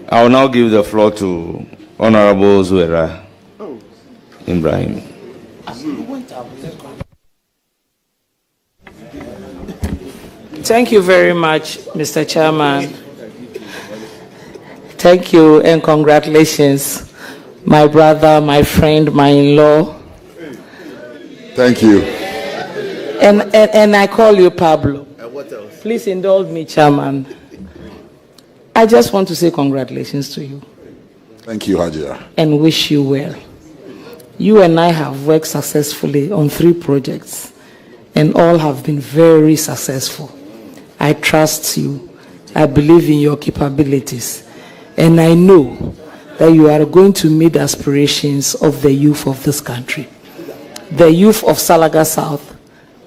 C: I will now give the floor to Honorable Zuera Ibrahim.
T: Thank you very much, Mr. Chairman. Thank you and congratulations, my brother, my friend, my in-law.
L: Thank you.
T: And I call you Pablo. What else? Please indulge me, Chairman. I just want to say congratulations to you.
L: Thank you, Hajia.
T: And wish you well. You and I have worked successfully on 3 projects, and all have been very successful. I trust you. I believe in your capabilities. And I know that you are going to meet the aspirations of the youth of this country. The youth of Salaga South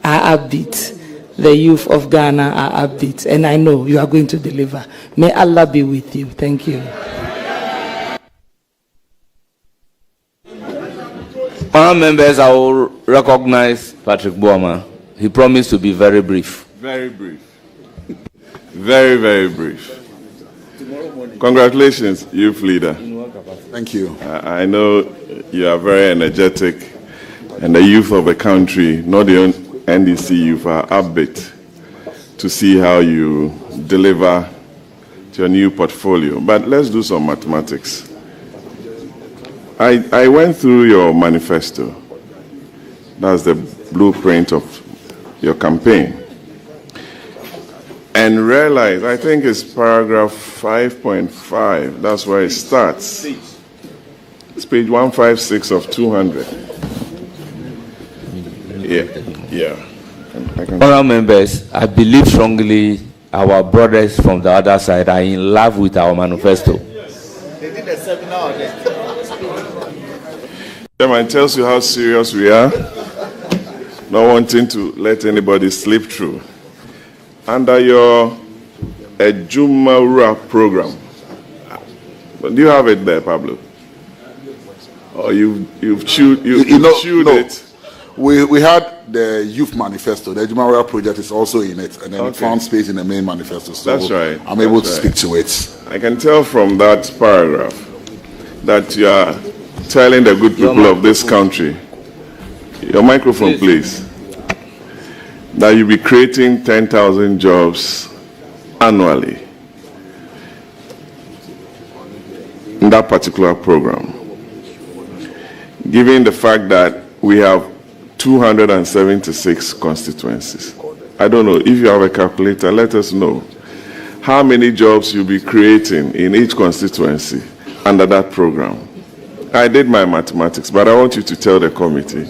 T: are upbeat. The youth of Ghana are upbeat. And I know you are going to deliver. May Allah be with you. Thank you.
C: Honourable members, I will recognize Patrick Boama. He promised to be very brief.
D: Very brief. Very, very brief. Congratulations, youth leader.
L: Thank you.
D: I know you are very energetic, and the youth of the country, not the NDC youth, are upbeat to see how you deliver to your new portfolio. But let's do some mathematics. I went through your manifesto. That's the blueprint of your campaign. And realized, I think it's paragraph 5.5, that's where it starts. It's page 156 of 200. Yeah.
C: Honourable members, I believe strongly our brothers from the other side are in love with our manifesto.
N: They did a seminar on it.
D: Chairman, tells you how serious we are, not wanting to let anybody slip through. Under your Ejumawura program, do you have it there, Pablo? Or you've chewed it?
L: We had the youth manifesto. The Ejumawura project is also in it, and then it found space in the main manifesto. So
D: that's right.
L: I'm able to speak to it.
D: I can tell from that paragraph that you are telling the good people of this country, your microphone, please, that you'll be creating 10,000 jobs annually in that particular program, given the fact that we have 276 constituencies. I don't know, if you have a calculator, let us know how many jobs you'll be creating in each constituency under that program. I did my mathematics, but I want you to tell the committee.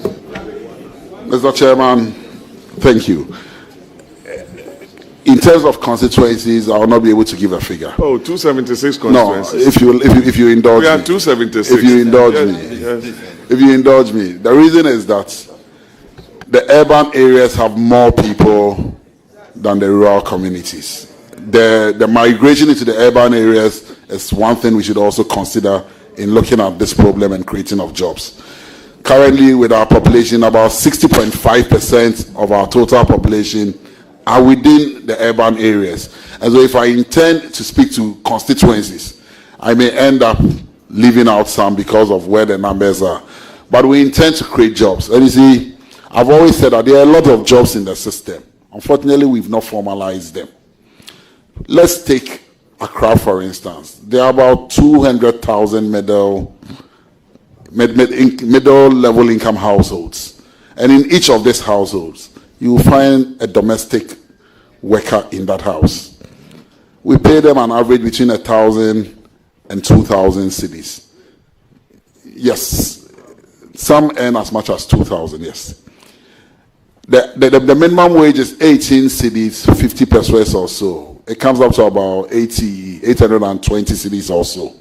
L: Mr. Chairman, thank you. In terms of constituencies, I will not be able to give a figure.
D: Oh, 276 constituencies.
L: No, if you indulge me.
D: We are 276.
L: If you indulge me.
D: Yes.
L: If you indulge me. The reason is that the urban areas have more people than the rural communities. The migration into the urban areas is one thing we should also consider in looking at this problem and creating of jobs. Currently, with our population, about 60.5% of our total population are within the urban areas. And so if I intend to speak to constituencies, I may end up leaving out some because of where the numbers are. But we intend to create jobs. And you see, I've always said that there are a lot of jobs in the system. Unfortunately, we've not formalized them. Let's take Accra, for instance. There are about 200,000 middle-level income households. And in each of these households, you will find a domestic worker in that house. We pay them an average between 1,000 and 2,000 cedis. Yes, some earn as much as 2,000, yes. The minimum wage is 18 cedis, 50 pesos or so. It comes up to about 820 cedis or so.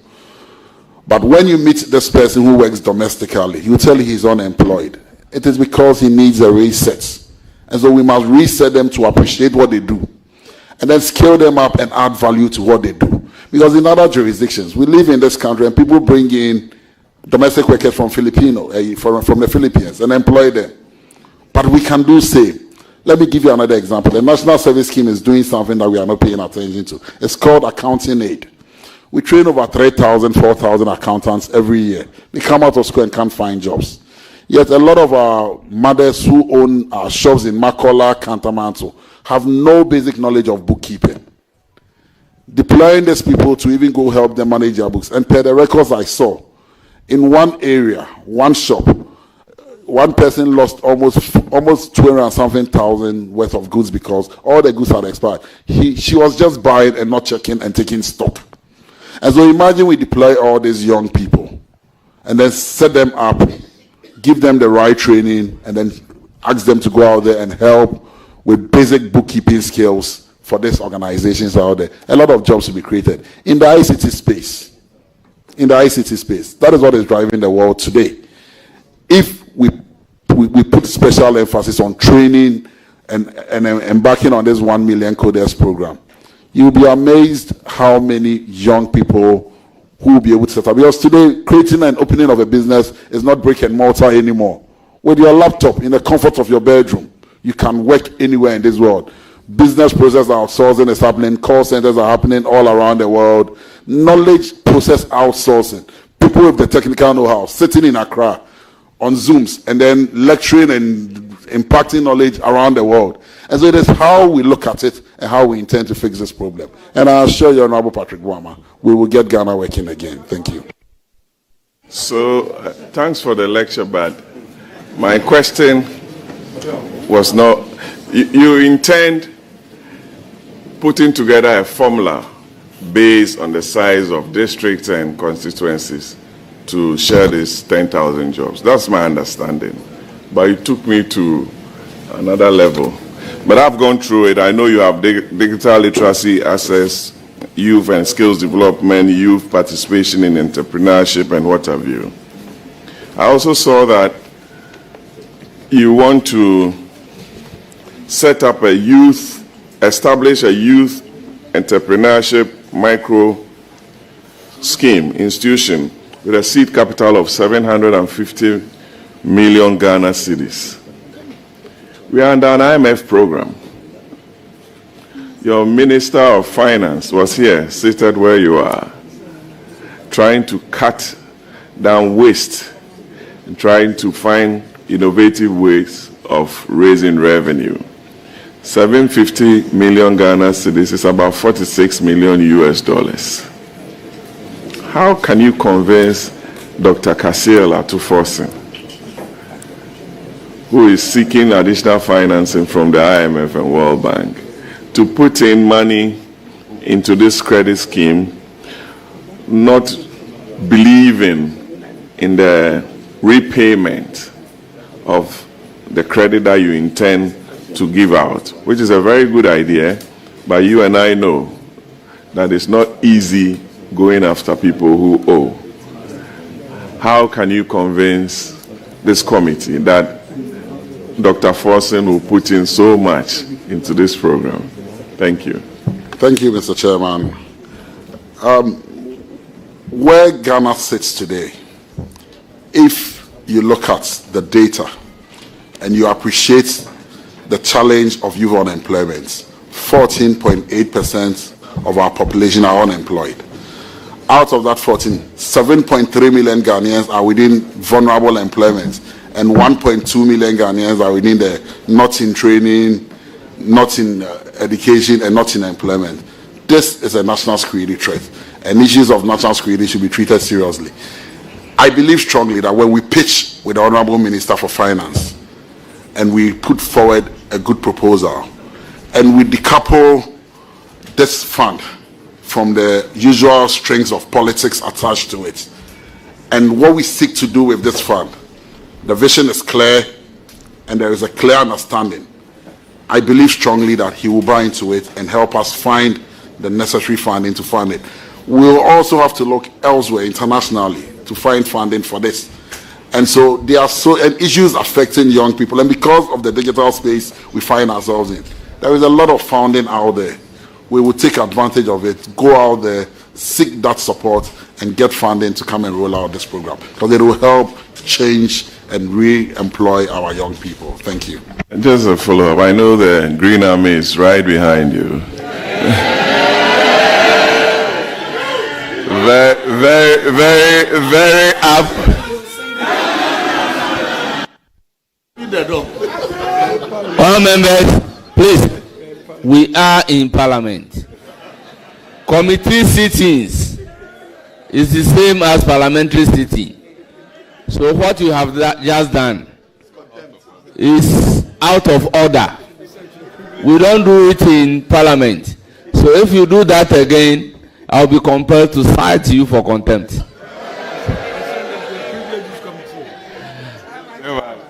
L: But when you meet this person who works domestically, he will tell you he's unemployed. It is because he needs a reset. And so we must reset them to appreciate what they do. And then scale them up and add value to what they do. Because in other jurisdictions, we live in this country and people bring in domestic workers from from the Philippines and employ them. But we can do same. Let me give you another example. The National Service Scheme is doing something that we are not paying attention to. It's called accounting aid. We train over 3,000, 4,000 accountants every year. They come out of school and can't find jobs. Yet a lot of our mothers who own our shops in Makola, Cantamanto, have no basic knowledge of bookkeeping. Deploying these people to even go help them manage their books. And per the records I saw, in one area, one shop, one person lost almost 200 and something thousand worth of goods because all the goods had expired. She was just buying and not checking and taking stock. And so imagine we deploy all these young people and then set them up, give them the right training, and then ask them to go out there and help with basic bookkeeping skills for these organizations out there. A lot of jobs will be created in the ICT space. In the ICT space. That is what is driving the world today. If we put special emphasis on training and embarking on this 1 million coders program, you'll be amazed how many young people who will be able to set up. Because today, creating and opening of a business is not brick and mortar anymore. With your laptop in the comfort of your bedroom, you can work anywhere in this world. Business process outsourcing is happening. Call centers are happening all around the world. Knowledge process outsourcing. People with the technical know-how sitting in Accra on Zooms and then lecturing and impacting knowledge around the world. And so it is how we look at it and how we intend to fix this problem. And I assure you, Honorable Patrick Boama, we will get Ghana working again. Thank you.
D: So, thanks for the lecture, but my question was not, you intend putting together a formula based on the size of districts and constituencies to share these 10,000 jobs. That's my understanding. But it took me to another level. But I've gone through it. I know you have digital literacy, access, youth and skills development, youth participation in entrepreneurship, and what have you. I also saw that you want to set up establish a youth entrepreneurship micro scheme, institution, with a seed capital of 750 million Ghana cedis. We are under an IMF program. Your Minister of Finance was here, seated where you are, trying to cut down waste and trying to find innovative ways of raising revenue. 750 million Ghana cedis is about 46 million US dollars. How can you convince Dr. Kasiel Atuforsen, who is seeking additional financing from the IMF and World Bank, to put in money into this credit scheme, not believing in the repayment of the credit that you intend to give out, which is a very good idea, but you and I know that it's not easy going after people who owe. How can you convince this committee that Dr. Forsen will put in so much into this program? Thank you.
L: Thank you, Mr. Chairman. Where Ghana sits today, if you look at the data and you appreciate the challenge of youth unemployment, 14.8% of our population are unemployed. Out of that 14, 7.3 million Ghanaians are within vulnerable employment, and 1.2 million Ghanaians are within the not in training, not in education, and not in employment. This is a national security threat, and issues of national security should be treated seriously. I believe strongly that when we pitch with the Honorable Minister for Finance, and we put forward a good proposal, and we decouple this fund from the usual strings of politics attached to it, and what we seek to do with this fund, the vision is clear, and there is a clear understanding. I believe strongly that he will buy into it and help us find the necessary funding to fund it. we'll also have to look elsewhere internationally to find funding for this. And so there are issues affecting young people, and because of the digital space we find ourselves in, there is a lot of funding out there. We will take advantage of it, go out there, seek that support, and get funding to come and roll out this program, because it will help change and re-employ our young people. Thank you.
D: And just a follow-up, I know the Green Army is right behind you. very up.
C: All members, please. We are in Parliament. Committee sittings is the same as parliamentary sitting. So what you have just done is out of order. We don't do it in Parliament. So if you do that again, I'll be compelled to cite you for contempt.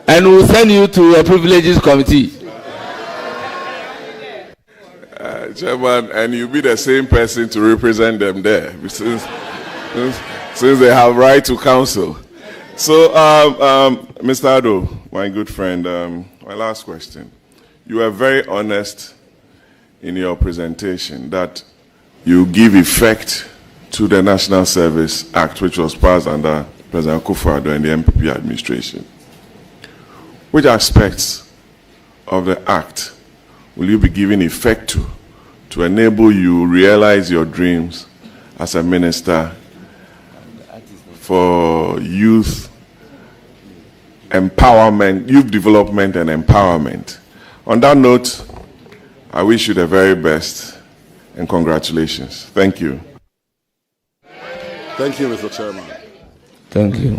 C: And we'll send you to a privileges committee.
D: Chairman, and you'll be the same person to represent them there, since they have right to counsel. So, Mr. Ado, my good friend, my last question. You were very honest in your presentation that you give effect to the National Service Act, which was passed under President Akufo-Addo and the MPP administration. Which aspects of the Act will you be giving effect to enable you realize your dreams as a minister for youth empowerment, youth development and empowerment? On that note, I wish you the very best and congratulations. Thank you.
L: Thank you, Mr. Chairman.
C: Thank you.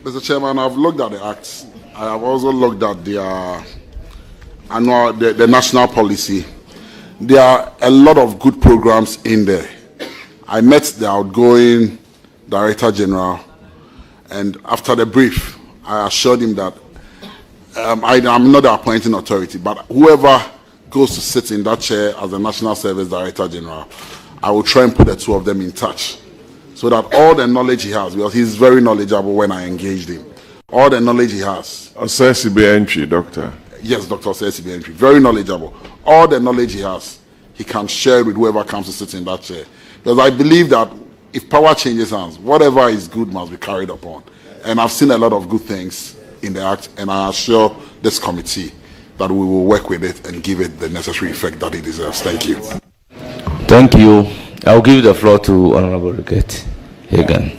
L: Mr. Chairman, I've looked at the acts. I have also looked at the national policy. There are a lot of good programs in there. I met the outgoing Director General, and after the brief, I assured him that I'm not the appointing authority, but whoever goes to sit in that chair as the National Service Director General, I will try and put the two of them in touch, so that all the knowledge he has, because he's very knowledgeable when I engaged him, all the knowledge he has.
D: entry, Doctor.
L: Yes, Dr. entry, very knowledgeable. All the knowledge he has, he can share with whoever comes to sit in that chair. Because I believe that if power changes hands, whatever is good must be carried upon. And I've seen a lot of good things in the Act, and I assure this committee that we will work with it and give it the necessary effect that it deserves. Thank you.
C: Thank you. I'll give the floor to Honorable Rickett Hagan.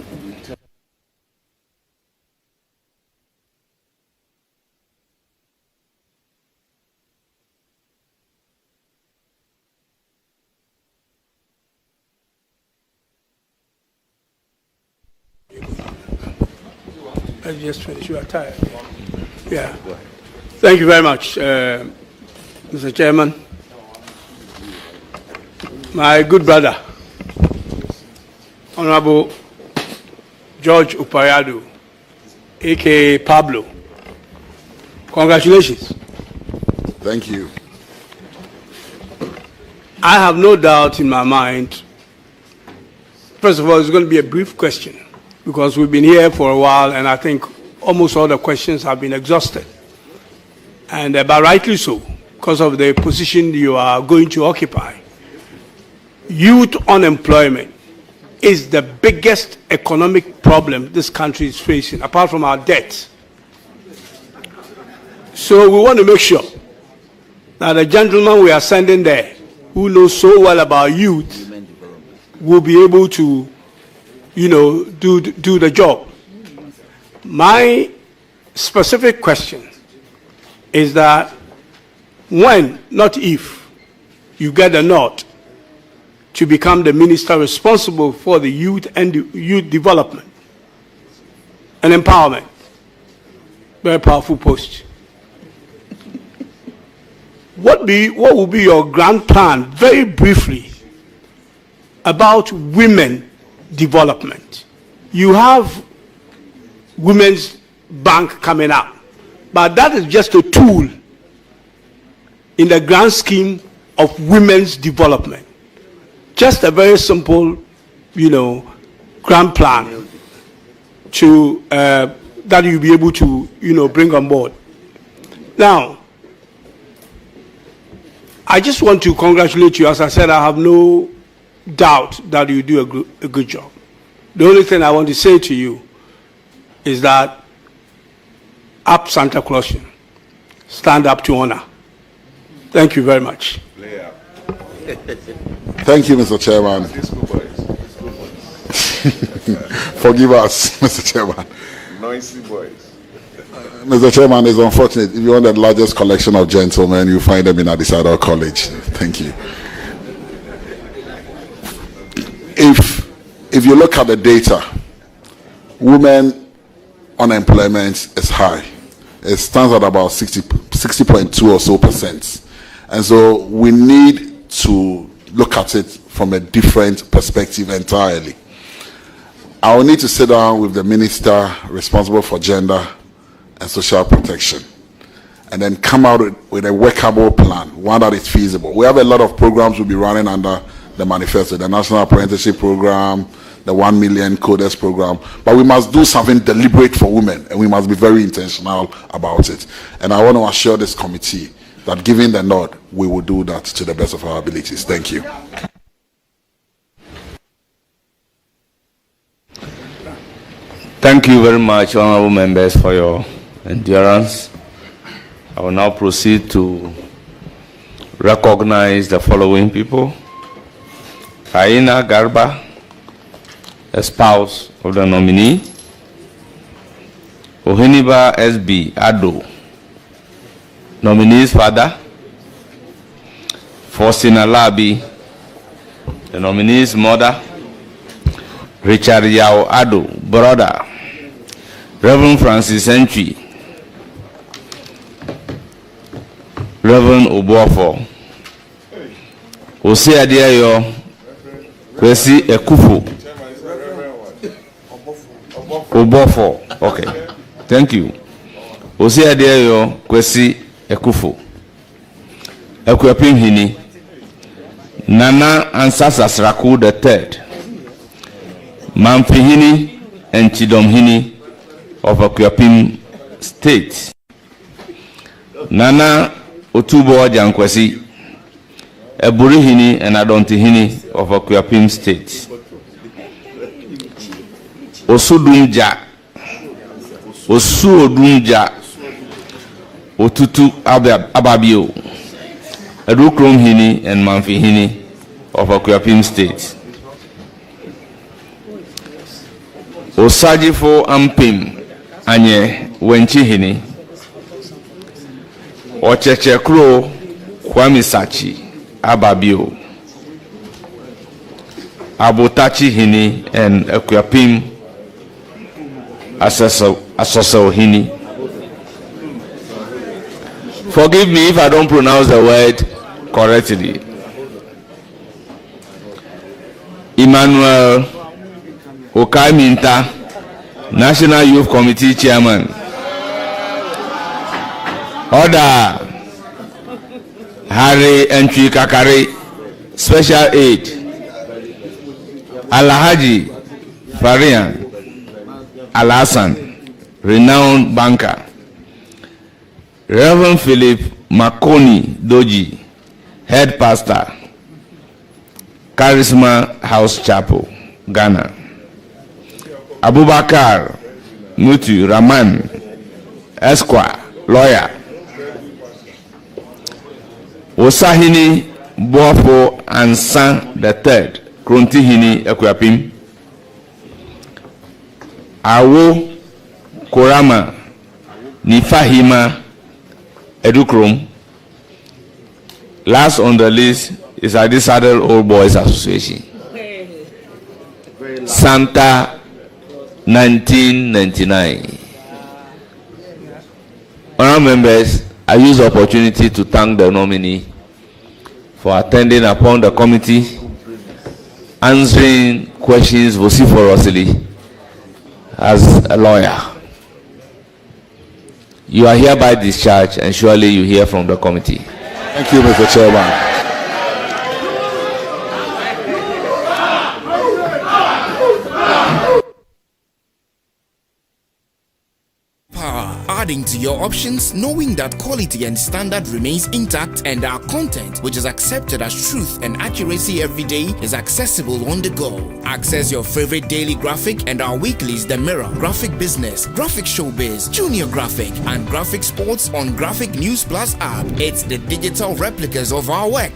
U: I just finished. You are tired. Yeah. Thank you very much, Mr. Chairman. My good brother, Honorable George Upayadu, a.k.a. Pablo. Congratulations.
L: Thank you.
U: I have no doubt in my mind. First of all, it's going to be a brief question, because we've been here for a while, and I think almost all the questions have been exhausted. And but rightly so, because of the position you are going to occupy. Youth unemployment is the biggest economic problem this country is facing, apart from our debt. So we want to make sure that the gentleman we are sending there, who knows so well about youth, will be able to, do the job. My specific question is that when, not if, you get a nod to become the minister responsible for the youth and youth development and empowerment, very powerful post. What will be your grand plan, very briefly, about women development? You have Women's Bank coming up, but that is just a tool in the grand scheme of women's development. Just a very simple, grand plan to that you'll be able to, bring on board. Now, I just want to congratulate you. As I said, I have no doubt that you do a good job. The only thing I want to say to you is that up Santa Claus, stand up to honor. Thank you very much.
L: Thank you, Mr. Chairman. Forgive us, Mr. Chairman.
S: Noisy boys.
L: Mr. Chairman, it's unfortunate. If you want the largest collection of gentlemen, you find them in Addis Ababa College. Thank you. If you look at the data, women unemployment is high. It stands at about 60.2 or so percent. And so we need to look at it from a different perspective entirely. I will need to sit down with the minister responsible for gender and social protection and then come out with a workable plan, one that is feasible. We have a lot of programs we'll be running under the manifesto, the National Apprenticeship Program, the 1 Million Coders Program, but we must do something deliberate for women and we must be very intentional about it. And I want to assure this committee that given the nod, we will do that to the best of our abilities. Thank you.
C: Thank you very much, honorable members, for your endurance. I will now proceed to recognize the following people. Aina Garba, a spouse of the nominee. Oheniba SB Ado, nominee's father. Faustina Labi, the nominee's mother. Richard Yao Ado, brother. Reverend Francis Entry, Reverend Obuafo, Ose Adeayo, Kwesi Ekufo, Obuafo, okay, thank you. Ose Adeayo, Kwesi Ekufo, Ekwapim Hini, Nana Ansasa Sraku III, Mampihini and Chidomhini of Akuapim State. Nana Otubo Jankwesi, Eburihini and Adontihini of Akuapim State. Osudunja, Osuodunja, Otutu Ababio, Edukromhini and Manfihini of Akuapim State. Osajifo Ampim Anye Wenchihini, Ochechekro Kwamisachi Ababio, Abotachi Hini and Akuapim Asoso Hini. Forgive me if I don't pronounce the word correctly. Emmanuel Okaiminta, National Youth Committee Chairman. Order. Harry Entry Kakari, Special Aid. Alhaji Farian Alhassan, renowned banker. Reverend Philip Makoni Doji, head pastor, Charisma House Chapel, Ghana. Abubakar Mutu Rahman, Esquire, lawyer. Osahini Boafo Ansan III, Krontihini Akuapim. Awo Korama Nifahima Edukrom. Last on the list is Adisadel Old Boys Association. Santa 1999. Honourable members, I use the opportunity to thank the nominee for attending upon the committee, answering questions vociferously as a lawyer. You are hereby discharged, and surely you hear from the committee.
L: Thank you, Mr. Chairman.
F: adding to your options, knowing that quality and standard remains intact, and our content, which is accepted as truth and accuracy every day, is accessible on the go. Access your favorite daily graphic and our weeklies The Mirror, Graphic Business, Graphic Showbiz, Junior Graphic, and Graphic Sports on Graphic News Plus app. It's the digital replicas of our work